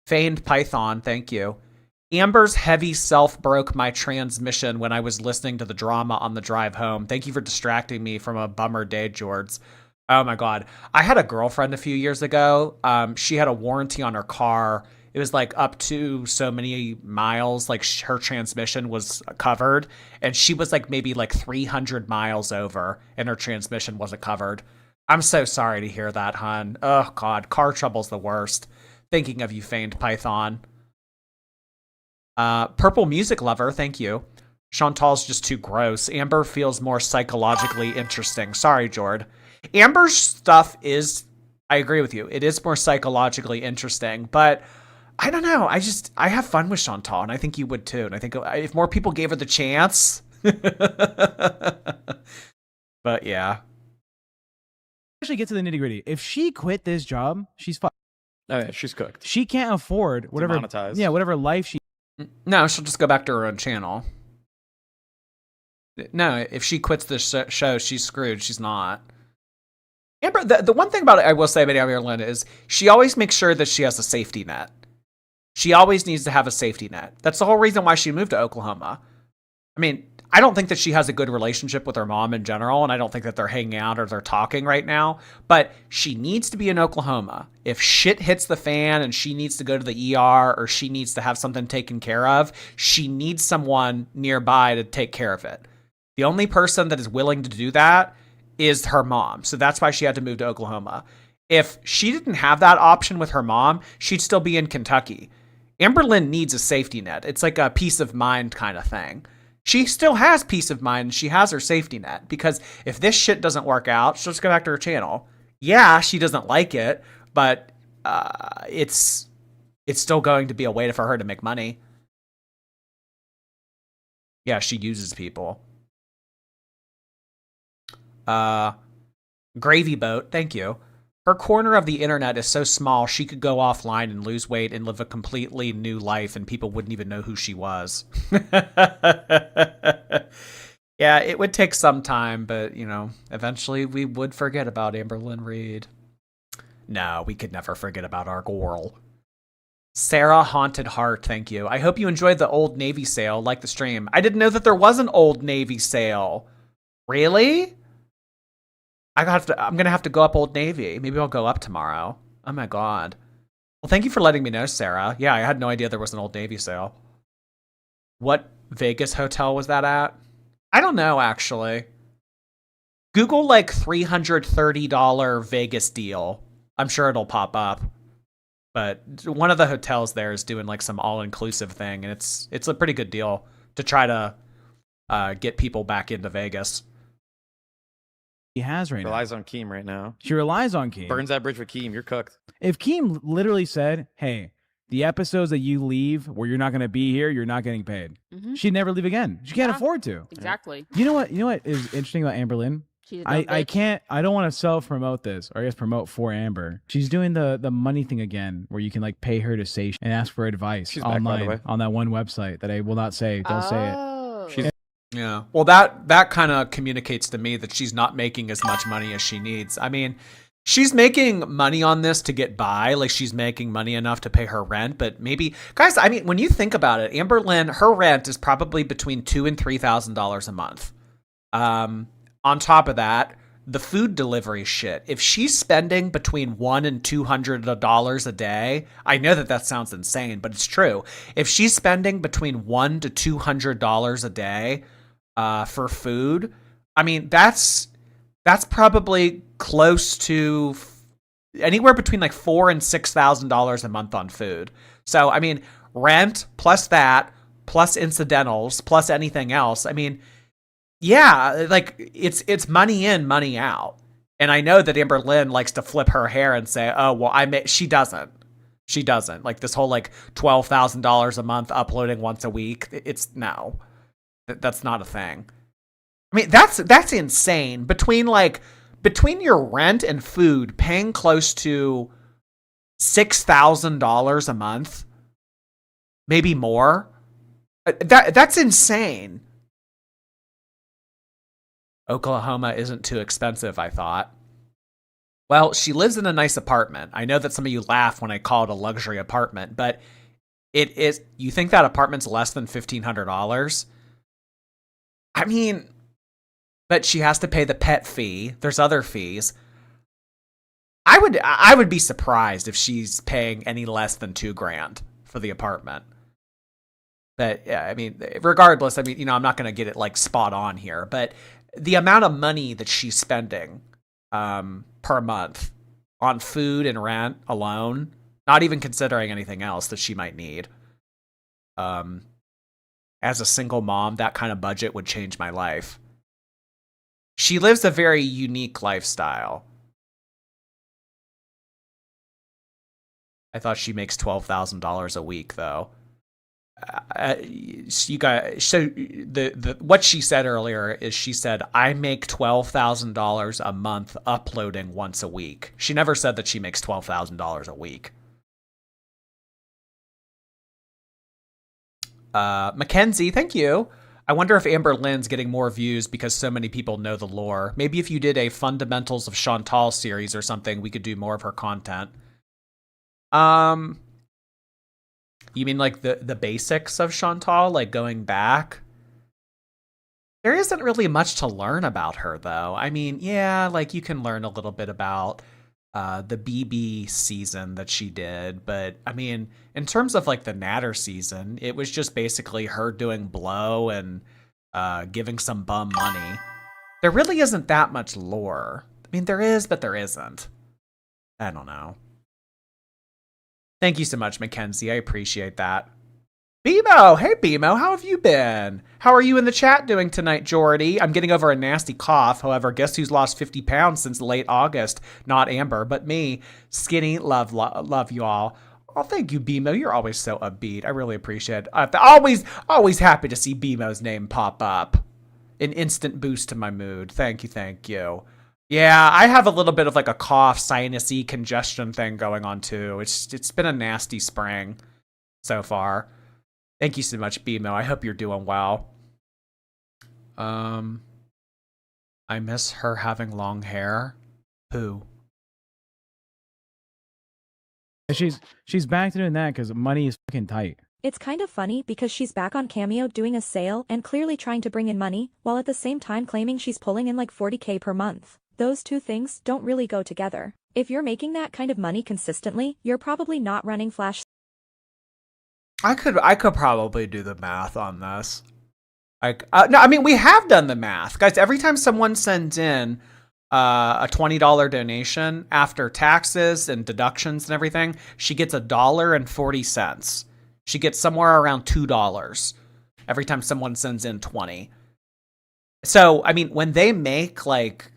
Speaker 1: Feigned Python, thank you. Amber's heavy self broke my transmission when I was listening to the drama on the drive home. Thank you for distracting me from a bummer day, George. Oh my God. I had a girlfriend a few years ago. She had a warranty on her car. It was like up to so many miles, like her transmission was covered. And she was like maybe like 300 miles over and her transmission wasn't covered. I'm so sorry to hear that, hun. Oh God, car trouble's the worst. Thinking of you, Feigned Python. Purple Music Lover, thank you. Chantal's just too gross. Amber feels more psychologically interesting. Sorry, Jord. Amber's stuff is, I agree with you, it is more psychologically interesting, but I don't know. I have fun with Chantal, and I think you would too. And I think if more people gave her the chance. But yeah.
Speaker 7: Actually, get to the nitty gritty. If she quit this job, she's fucked.
Speaker 8: Oh yeah, she's cooked.
Speaker 7: She can't afford whatever.
Speaker 8: Demonetized.
Speaker 7: Yeah, whatever life she.
Speaker 1: No, she'll just go back to her own channel. No, if she quits this show, she's screwed. She's not. Amber, the one thing about it I will say about Amberlynn is she always makes sure that she has a safety net. She always needs to have a safety net. That's the whole reason why she moved to Oklahoma. I mean, I don't think that she has a good relationship with her mom in general, and I don't think that they're hanging out or they're talking right now, but she needs to be in Oklahoma. If shit hits the fan and she needs to go to the ER or she needs to have something taken care of, she needs someone nearby to take care of it. The only person that is willing to do that is her mom. So that's why she had to move to Oklahoma. If she didn't have that option with her mom, she'd still be in Kentucky. Amberlynn needs a safety net. It's like a peace of mind kind of thing. She still has peace of mind and she has her safety net, because if this shit doesn't work out, she'll just go back to her channel. Yeah, she doesn't like it, but it's still going to be a way for her to make money. Yeah, she uses people. Gravy Boat, thank you. Her corner of the internet is so small she could go offline and lose weight and live a completely new life and people wouldn't even know who she was. Yeah, it would take some time, but, you know, eventually we would forget about Amberlynn Reid. No, we could never forget about our girl. Sarah Haunted Heart, thank you. I hope you enjoyed the Old Navy sale, like the stream. I didn't know that there was an Old Navy sale. Really? I'm gonna have to go up Old Navy. Maybe I'll go up tomorrow. Oh my god. Well, thank you for letting me know, Sarah. Yeah, I had no idea there was an Old Navy sale. What Vegas hotel was that at? I don't know, actually. Google like $330 Vegas deal. I'm sure it'll pop up. But one of the hotels there is doing like some all-inclusive thing, and it's a pretty good deal to try to get people back into Vegas.
Speaker 7: He has right now.
Speaker 8: Relies on Keem right now.
Speaker 7: She relies on Keem.
Speaker 8: Burns that bridge with Keem. You're cooked.
Speaker 7: If Keem literally said, hey, the episodes that you leave where you're not going to be here, you're not getting paid, she'd never leave again. She can't afford to.
Speaker 6: Exactly.
Speaker 7: You know what is interesting about Amberlynn?
Speaker 6: She's a dumb bitch.
Speaker 7: I don't want to self-promote this, or I guess promote for Amber. She's doing the money thing again, where you can like pay her to say and ask for advice online on that one website that I will not say. Don't say it.
Speaker 8: She's
Speaker 1: Yeah. Well, that kind of communicates to me that she's not making as much money as she needs. I mean, she's making money on this to get by. Like, she's making money enough to pay her rent, but maybe, guys, I mean, when you think about it, Amberlynn, her rent is probably between $2,000 and $3,000 a month. On top of that, the food delivery shit. If she's spending between $100 and $200 a day, I know that sounds insane, but it's true. If she's spending between $100 to $200 a day for food, I mean, that's probably close to anywhere between like $4,000 and $6,000 a month on food. So, I mean, rent plus that, plus incidentals, plus anything else. I mean, yeah, like it's money in, money out. And I know that Amberlynn likes to flip her hair and say, "Oh, well, she doesn't. She doesn't." Like this whole like $12,000 a month uploading once a week. It's no. That's not a thing. I mean, that's insane. Between your rent and food, paying close to $6,000 a month, maybe more. That's insane. Oklahoma isn't too expensive, I thought. Well, she lives in a nice apartment. I know that some of you laugh when I call it a luxury apartment, but it is. You think that apartment's less than $1,500? I mean, but she has to pay the pet fee. There's other fees. I would be surprised if she's paying any less than $2,000 for the apartment. But yeah, I mean, regardless, I mean, I'm not going to get it like spot on here, but the amount of money that she's spending per month on food and rent alone, not even considering anything else that she might need, as a single mom, that kind of budget would change my life. She lives a very unique lifestyle. I thought she makes $12,000 a week, though. You guys, so the what she said earlier is she said, I make $12,000 a month uploading once a week. She never said that she makes $12,000 a week. Mackenzie, thank you. I wonder if Amberlynn's getting more views because so many people know the lore. Maybe if you did a Fundamentals of Chantal series or something, we could do more of her content. You mean like the basics of Chantal, like going back? There isn't really much to learn about her, though. I mean, yeah, like you can learn a little bit about the BB season that she did, but I mean, in terms of like the Natter season, it was just basically her doing blow and giving some bum money. There really isn't that much lore. I mean, there is, but there isn't. I don't know. Thank you so much, Mackenzie. I appreciate that. BMO! Hey, BMO, how have you been? How are you in the chat doing tonight, Jordy? I'm getting over a nasty cough. However, guess who's lost 50 pounds since late August? Not Amber, but me. Skinny, love you all. Oh, thank you, BMO. You're always so upbeat. I really appreciate it. Always happy to see BMO's name pop up. An instant boost to my mood. Thank you. Yeah, I have a little bit of like a cough, sinusy, congestion thing going on too. It's been a nasty spring so far. Thank you so much, BMO. I hope you're doing well. I miss her having long hair. Who?
Speaker 7: She's back to doing that because money is fucking tight.
Speaker 5: It's kind of funny because she's back on Cameo doing a sale and clearly trying to bring in money, while at the same time claiming she's pulling in like 40K per month. Those two things don't really go together. If you're making that kind of money consistently, you're probably not running Flash.
Speaker 1: I could probably do the math on this. No, I mean, we have done the math. Guys, every time someone sends in a $20 donation after taxes and deductions and everything, she gets $1.40. She gets somewhere around $2 every time someone sends in 20. So, I mean, when they make like,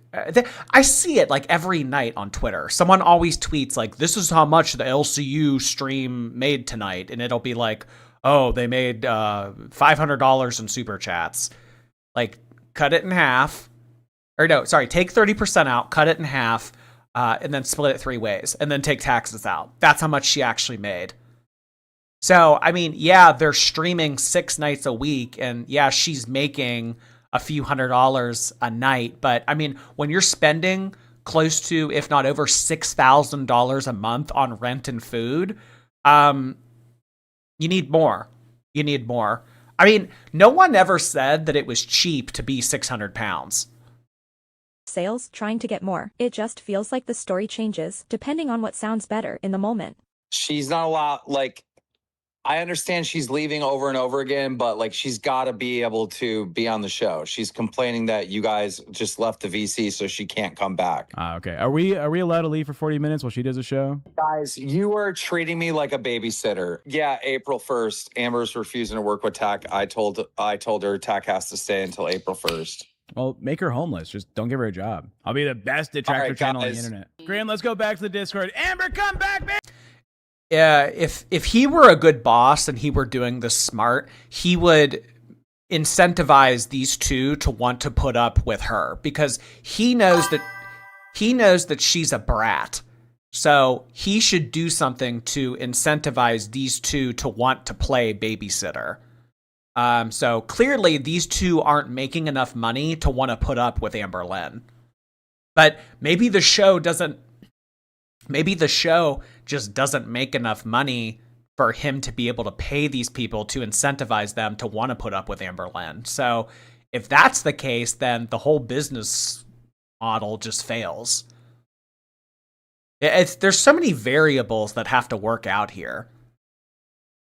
Speaker 1: I see it like every night on Twitter. Someone always tweets like, this is how much the LCU stream made tonight. And it'll be like, oh, they made $500 in super chats. Like, cut it in half. Or no, sorry, take 30% out, cut it in half, and then split it 3 ways. And then take taxes out. That's how much she actually made. So, I mean, yeah, they're streaming 6 nights a week. And yeah, she's making a few $100s a night. But I mean, when you're spending close to, if not over $6,000 a month on rent and food, you need more. You need more. I mean, no one ever said that it was cheap to be 600 pounds.
Speaker 5: Sales trying to get more. It just feels like the story changes depending on what sounds better in the moment.
Speaker 14: She's not allowed, like, I understand she's leaving over and over again, but like she's got to be able to be on the show. She's complaining that you guys just left the VC, so she can't come back.
Speaker 7: Okay. Are we allowed to leave for 40 minutes while she does a show?
Speaker 14: Guys, you are treating me like a babysitter. Yeah, April 1st. Amber's refusing to work with Tack. I told her Tack has to stay until April 1st.
Speaker 7: Well, make her homeless. Just don't give her a job. I'll be the best detractor channel on the internet. Graham, let's go back to the Discord. Amber, come back, man!
Speaker 1: If he were a good boss and he were doing this smart, he would incentivize these two to want to put up with her because he knows that she's a brat. So he should do something to incentivize these two to want to play babysitter. So clearly these two aren't making enough money to want to put up with Amberlynn. But maybe the show just doesn't make enough money for him to be able to pay these people to incentivize them to want to put up with Amberlynn. So if that's the case, then the whole business model just fails. There's so many variables that have to work out here.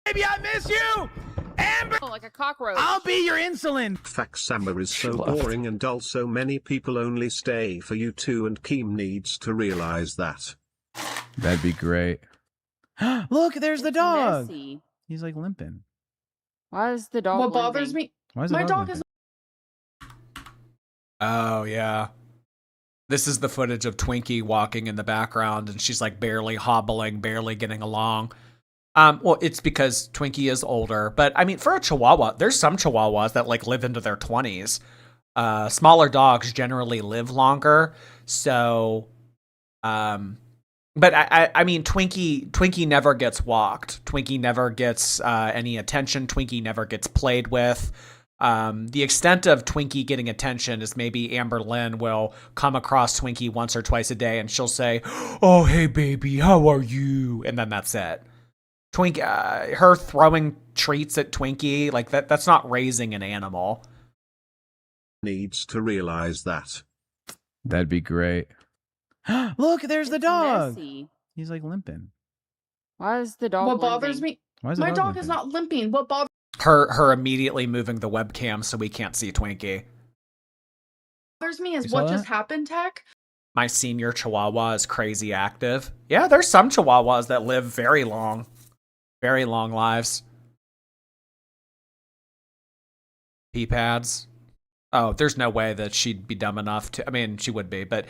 Speaker 7: Baby, I miss you! Amber!
Speaker 6: Oh, like a cockroach.
Speaker 7: I'll be your insulin!
Speaker 9: Fact summer is so boring and dull, so many people only stay for you two, and Keem needs to realize that.
Speaker 7: That'd be great. Look, there's the dog.
Speaker 6: Messy.
Speaker 7: He's like limping.
Speaker 6: Why is the dog
Speaker 10: What bothers
Speaker 6: limping?
Speaker 10: me,
Speaker 7: Why is the
Speaker 10: my
Speaker 7: dog
Speaker 10: dog
Speaker 7: limping?
Speaker 10: is
Speaker 1: Oh, yeah. This is the footage of Twinkie walking in the background, and she's like barely hobbling, barely getting along. Well, it's because Twinkie is older, but I mean, for a Chihuahua, there's some Chihuahuas that like live into their 20s. Smaller dogs generally live longer, so, but I mean, Twinkie never gets walked. Twinkie never gets any attention. Twinkie never gets played with. The extent of Twinkie getting attention is maybe Amberlynn will come across Twinkie once or twice a day, and she'll say, "Oh, hey, baby, how are you?" And then that's it. Twinkie, her throwing treats at Twinkie, like that's not raising an animal.
Speaker 9: Needs to realize that.
Speaker 7: That'd be great. Look, there's the
Speaker 6: It's
Speaker 7: dog.
Speaker 6: messy.
Speaker 7: He's like limping.
Speaker 6: Why is the dog
Speaker 10: what bothers
Speaker 6: limping?
Speaker 10: me.
Speaker 7: Why is the
Speaker 10: My dog
Speaker 7: limping?
Speaker 10: is not limping. What
Speaker 1: Her immediately moving the webcam so we can't see Twinkie.
Speaker 10: bothers me
Speaker 7: You
Speaker 10: is
Speaker 7: saw
Speaker 10: what just
Speaker 7: that?
Speaker 10: happened, Tech.
Speaker 1: My senior Chihuahua is crazy active. Yeah, there's some Chihuahuas that live very long lives. Pee pads. Oh, there's no way that she'd be dumb enough to. I mean, she would be, but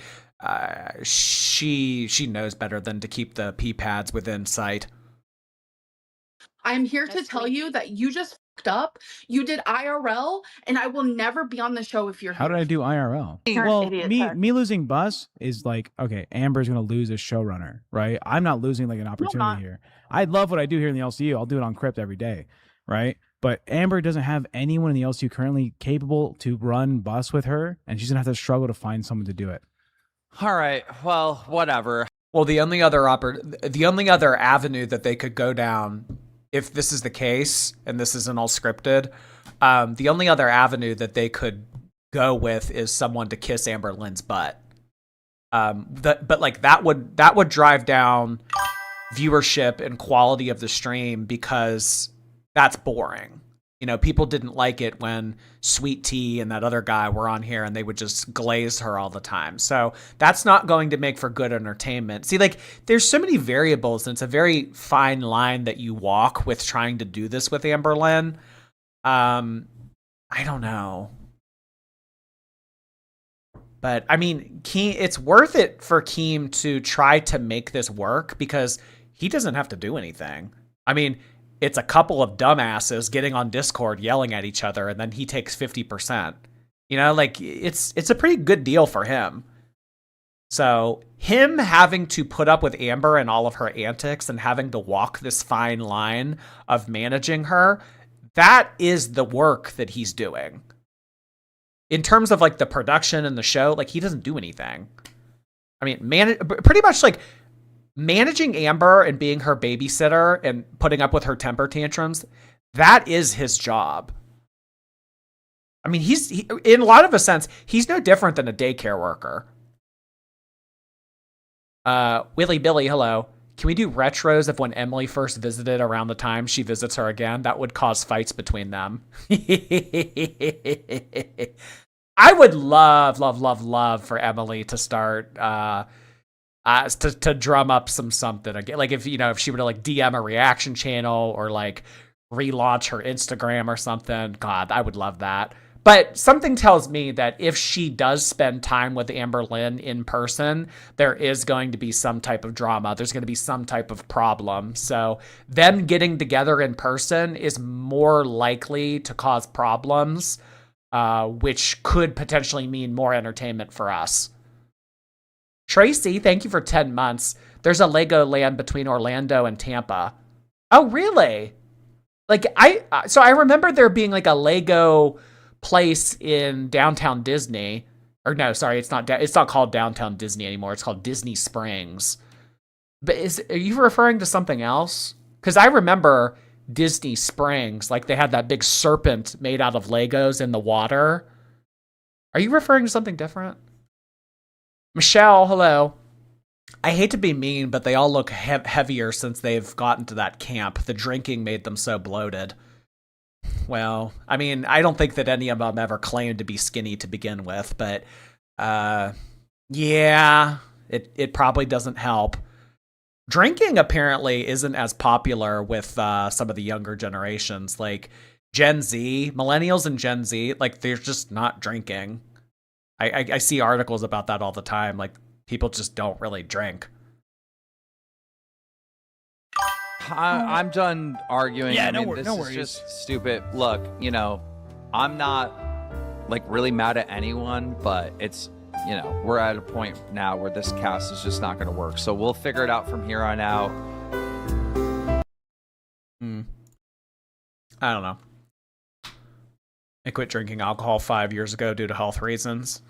Speaker 1: she knows better than to keep the pee pads within sight.
Speaker 10: I'm here to
Speaker 6: That's
Speaker 10: tell
Speaker 6: sweet.
Speaker 10: you that you just fucked up. You did IRL, and I will never be on the show if you're
Speaker 7: How
Speaker 10: here.
Speaker 7: did I do IRL?
Speaker 10: You're an
Speaker 7: Well,
Speaker 10: idiot,
Speaker 7: me
Speaker 10: Tech.
Speaker 7: me losing Bus is like, okay, Amber's gonna lose a showrunner, right? I'm not losing like an opportunity
Speaker 10: not.
Speaker 7: here. I love what I do here in the LCU. I'll do it on Crypt every day, right? But Amber doesn't have anyone in the LCU currently capable to run Bus with her, and she's gonna have to struggle to find someone to do it.
Speaker 8: All right. Well, whatever.
Speaker 1: Well, the only other avenue that they could go down, if this is the case and this isn't all scripted, the only other avenue that they could go with is someone to kiss Amberlynn's butt. But like that would drive down viewership and quality of the stream because that's boring. You know, people didn't like it when Sweet Tea and that other guy were on here and they would just glaze her all the time. So that's not going to make for good entertainment. See, like, there's so many variables, and it's a very fine line that you walk with trying to do this with Amberlynn. I don't know. But, I mean, it's worth it for Keem to try to make this work because he doesn't have to do anything. I mean, it's a couple of dumbasses getting on Discord yelling at each other, and then he takes 50%. You know, like, it's a pretty good deal for him. So him having to put up with Amber and all of her antics and having to walk this fine line of managing her, that is the work that he's doing. In terms of like the production and the show, like he doesn't do anything. I mean, pretty much like managing Amber and being her babysitter and putting up with her temper tantrums, that is his job. I mean, in a lot of a sense, he's no different than a daycare worker. Willy Billy, hello. Can we do retros of when Emily first visited around the time she visits her again? That would cause fights between them. I would love for Emily to start to drum up something again. Like if she were to like DM a reaction channel or like relaunch her Instagram or something. God, I would love that. But something tells me that if she does spend time with Amberlynn in person, there is going to be some type of drama. There's going to be some type of problem. So them getting together in person is more likely to cause problems, which could potentially mean more entertainment for us. Tracy, thank you for 10 months. There's a Legoland between Orlando and Tampa. Oh, really? Like so I remember there being like a Lego place in downtown Disney. Or no, sorry, it's not called downtown Disney anymore. It's called Disney Springs. But are you referring to something else? Because I remember Disney Springs, like they had that big serpent made out of Legos in the water. Are you referring to something different? Michelle, hello. I hate to be mean, but they all look heavier since they've gotten to that camp. The drinking made them so bloated. Well, I mean, I don't think that any of them ever claimed to be skinny to begin with, but yeah, it probably doesn't help. Drinking apparently isn't as popular with some of the younger generations. Like, Gen Z, millennials and Gen Z, like they're just not drinking. I see articles about that all the time. Like people just don't really drink.
Speaker 15: I'm done arguing.
Speaker 7: Yeah,
Speaker 15: I
Speaker 7: no
Speaker 15: mean,
Speaker 7: wor-
Speaker 15: this
Speaker 7: no
Speaker 15: is
Speaker 7: worries.
Speaker 15: just stupid. Look, you know, I'm not like really mad at anyone, but it's, you know, we're at a point now where this cast is just not going to work. So we'll figure it out from here on out.
Speaker 1: I don't know. I quit drinking alcohol 5 years ago due to health reasons.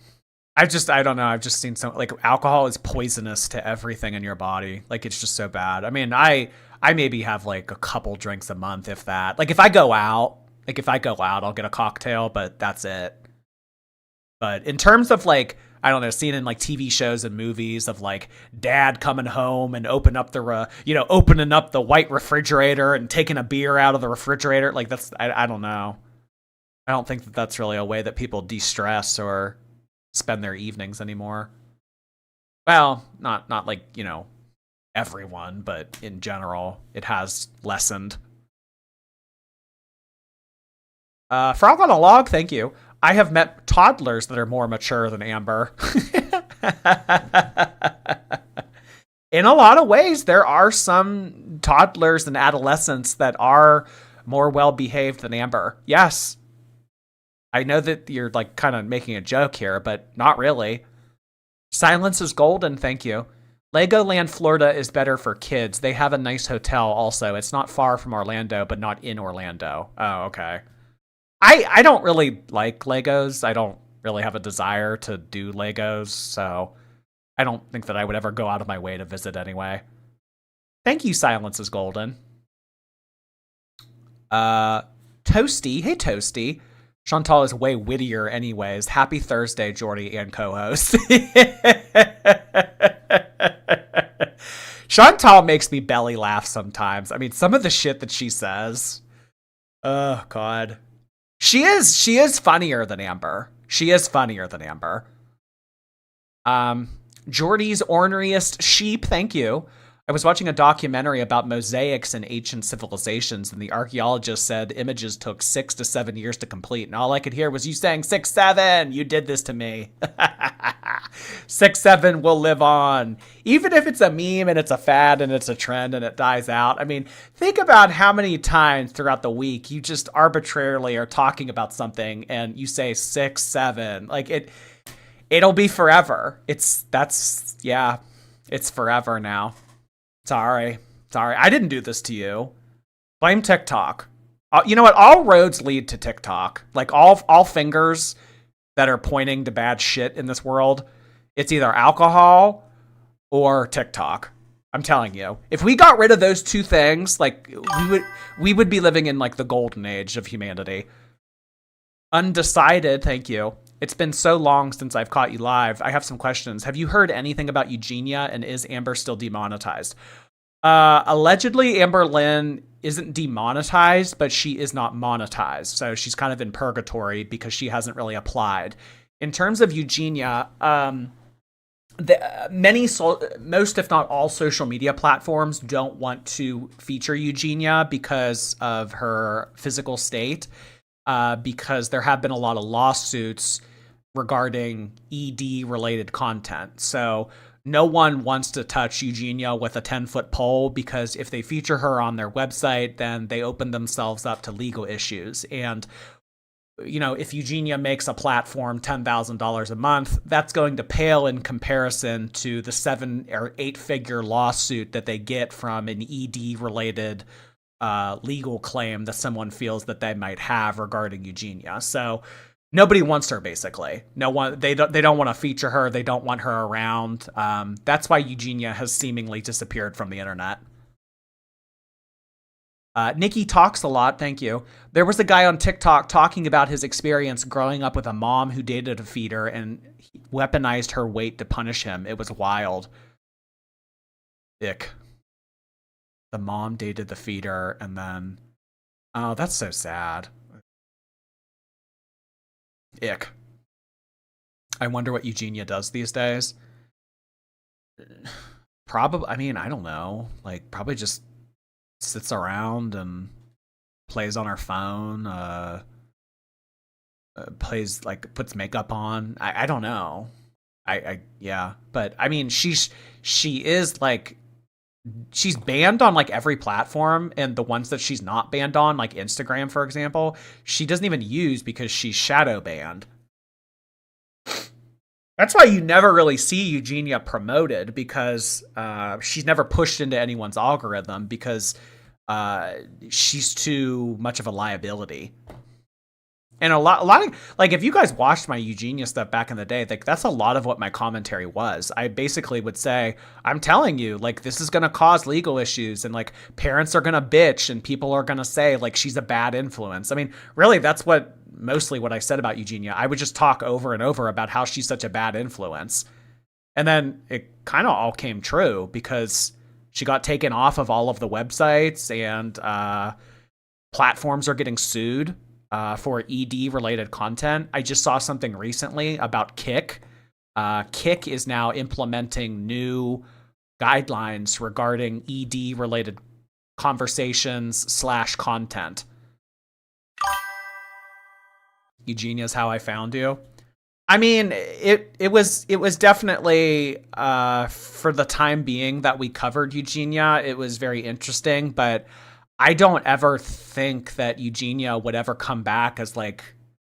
Speaker 1: I don't know. I've just seen some, like, alcohol is poisonous to everything in your body. Like, it's just so bad. I mean, I maybe have like a couple drinks a month, if that. Like, if I go out, I'll get a cocktail, but that's it. But in terms of like, I don't know, seen in like TV shows and movies of like dad coming home and opening up the white refrigerator and taking a beer out of the refrigerator. Like I don't know. I don't think that that's really a way that people de-stress or spend their evenings anymore. Well, not like, everyone, but in general, it has lessened. Frog on a Log, thank you. I have met toddlers that are more mature than Amber. In a lot of ways, there are some toddlers and adolescents that are more well-behaved than Amber. Yes. I know that you're like kind of making a joke here, but not really. Silence is golden, thank you. Legoland Florida is better for kids. They have a nice hotel also. It's not far from Orlando, but not in Orlando. Oh, okay. I don't really like Legos. I don't really have a desire to do Legos, so I don't think that I would ever go out of my way to visit anyway. Thank you, Silence is Golden. Toasty. Hey, Toasty. Chantal is way wittier anyways. Happy Thursday, Jordy and co-host. Chantal makes me belly laugh sometimes. I mean, some of the shit that she says. Oh, God. She is funnier than Amber. Jordy's orneriest sheep, thank you. I was watching a documentary about mosaics in ancient civilizations, and the archaeologist said images took 6 to 7 years to complete, and all I could hear was you saying 6, 7. You did this to me. 6, 7 will live on. Even if it's a meme and it's a fad and it's a trend and it dies out. I mean, think about how many times throughout the week you just arbitrarily are talking about something and you say 6, 7. Like it'll be forever. It's forever now. Sorry. I didn't do this to you. Blame TikTok. You know what? All roads lead to TikTok. Like all fingers that are pointing to bad shit in this world, it's either alcohol or TikTok. I'm telling you. If we got rid of those two things, like we would be living in like the golden age of humanity. Undecided, thank you. It's been so long since I've caught you live. I have some questions. Have you heard anything about Eugenia, and is Amber still demonetized? Allegedly, Amberlynn isn't demonetized, but she is not monetized. So she's kind of in purgatory because she hasn't really applied. In terms of Eugenia, most, if not all, social media platforms don't want to feature Eugenia because of her physical state. Because there have been a lot of lawsuits regarding ED-related content. So no one wants to touch Eugenia with a 10-foot pole because if they feature her on their website, then they open themselves up to legal issues. And, if Eugenia makes a platform $10,000 a month, that's going to pale in comparison to the 7 or 8-figure lawsuit that they get from an ED-related legal claim that someone feels that they might have regarding Eugenia. So nobody wants her, basically. No one, they don't want to feature her. They don't want her around. That's why Eugenia has seemingly disappeared from the internet. Nikki talks a lot. Thank you. There was a guy on TikTok talking about his experience growing up with a mom who dated a feeder and weaponized her weight to punish him. It was wild. Ick. The mom dated the feeder and then... Oh, that's so sad. Ick. I wonder what Eugenia does these days. Probably, I mean, I don't know. Like, probably just sits around and plays on her phone, plays like puts makeup on. I don't know. Yeah, but I mean she is like she's banned on like every platform, and the ones that she's not banned on, like Instagram for example, she doesn't even use because she's shadow banned. That's why you never really see Eugenia promoted, because she's never pushed into anyone's algorithm, because she's too much of a liability. And a lot of, like, if you guys watched my Eugenia stuff back in the day, like, that's a lot of what my commentary was. I basically would say, I'm telling you, like, this is going to cause legal issues, and, like, parents are going to bitch, and people are going to say, like, she's a bad influence. I mean, really, that's mostly what I said about Eugenia. I would just talk over and over about how she's such a bad influence. And then it kind of all came true, because she got taken off of all of the websites, and platforms are getting sued for ED-related content. I just saw something recently about Kick. Kick is now implementing new guidelines regarding ED-related conversations / content. Eugenia's how I found you. I mean, it was definitely for the time being that we covered Eugenia, it was very interesting, but I don't ever think that Eugenia would ever come back as like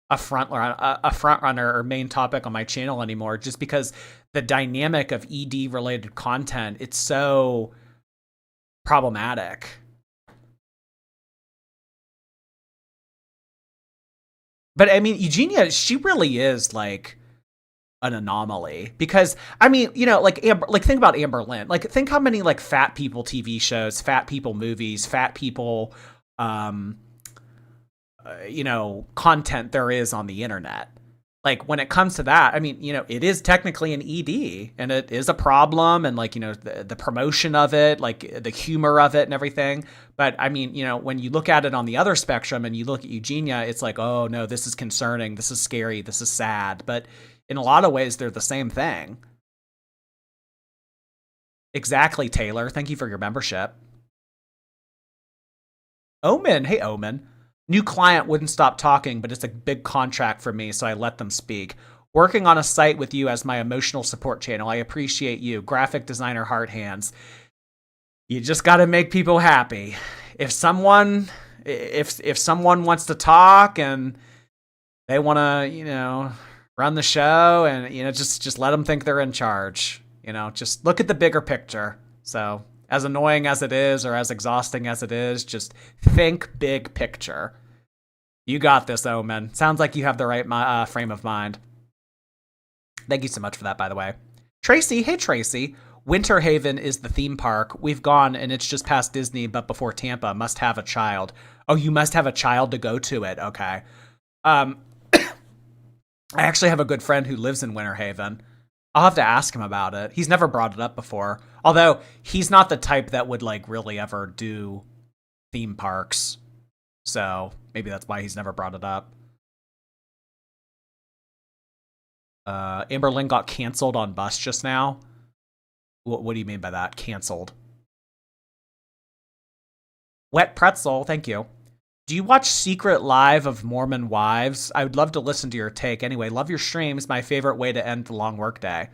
Speaker 1: a front runner or main topic on my channel anymore, just because the dynamic of ED related content, it's so problematic. But I mean, Eugenia, she really is like an anomaly, because I mean, you know, like think about Amberlynn. Like, think how many like fat people TV shows, fat people movies, fat people you know, content there is on the internet. Like, when it comes to that, I mean, you know, it is technically an ED, and it is a problem, and like, you know, the promotion of it, like the humor of it and everything. But I mean, you know, when you look at it on the other spectrum and you look at Eugenia, it's like, oh no, this is concerning, this is scary, this is sad. But in a lot of ways, they're the same thing. Exactly, Taylor. Thank you for your membership. Omen. Hey, Omen. New client wouldn't stop talking, but it's a big contract for me, so I let them speak. Working on a site with you as my emotional support channel. I appreciate you. Graphic designer heart hands. You just got to make people happy. If someone wants to talk and they want to, you know, run the show, and, you know, just let them think they're in charge. You know, just look at the bigger picture. So, as annoying as it is, or as exhausting as it is, just think big picture. You got this, Omen. Sounds like you have the right frame of mind. Thank you so much for that, by the way. Tracy, hey Tracy. Winter Haven is the theme park. We've gone, and it's just past Disney, but before Tampa. Must have a child. Oh, you must have a child to go to it. Okay. I actually have a good friend who lives in Winter Haven. I'll have to ask him about it. He's never brought it up before. Although, he's not the type that would, like, really ever do theme parks. So, maybe that's why he's never brought it up. Amberlynn got canceled on Bus just now. What do you mean by that? Canceled. Wet Pretzel, thank you. Do you watch Secret Live of Mormon Wives? I would love to listen to your take. Anyway, love your streams. My favorite way to end the long workday.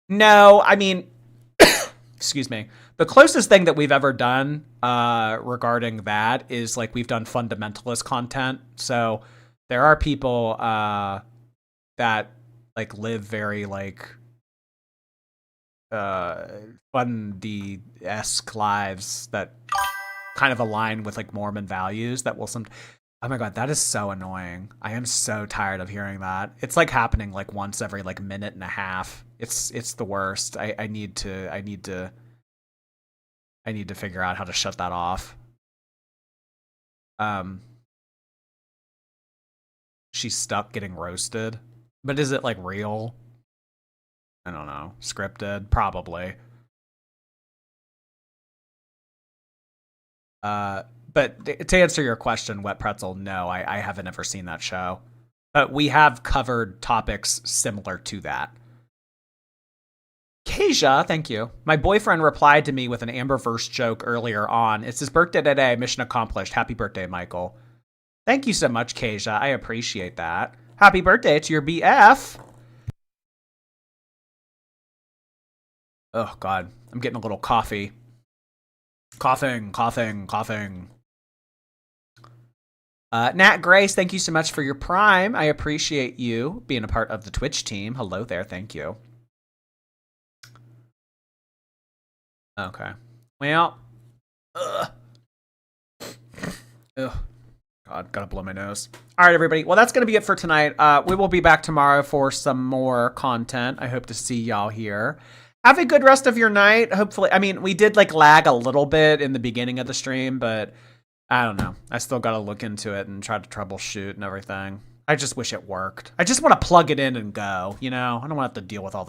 Speaker 1: No, I mean, excuse me. The closest thing that we've ever done regarding that is, like, we've done fundamentalist content. So there are people that, like, live very, like, fundy-esque lives that kind of align with, like, Mormon values that will oh my god, that is so annoying. I am so tired of hearing that. It's like happening like once every like minute and a half. It's the worst. I need to figure out how to shut that off. She's stuck getting roasted. But is it like real? I don't know. Scripted? Probably. But to answer your question, Wet Pretzel, no, I haven't ever seen that show. But we have covered topics similar to that. Kasia, thank you. My boyfriend replied to me with an Amberverse joke earlier on. It's his birthday today. Mission accomplished. Happy birthday, Michael. Thank you so much, Kasia. I appreciate that. Happy birthday to your BF. Oh, God. I'm getting a little coffee. Coughing. Nat Grace, thank you so much for your Prime. I appreciate you being a part of the Twitch team. Hello there. Thank you. Okay. Well. Ugh. God, gotta blow my nose. All right, everybody. Well, that's going to be it for tonight. We will be back tomorrow for some more content. I hope to see y'all here. Have a good rest of your night. Hopefully, I mean, we did like lag a little bit in the beginning of the stream, but I don't know. I still got to look into it and try to troubleshoot and everything. I just wish it worked. I just want to plug it in and go, you know? I don't want to have to deal with all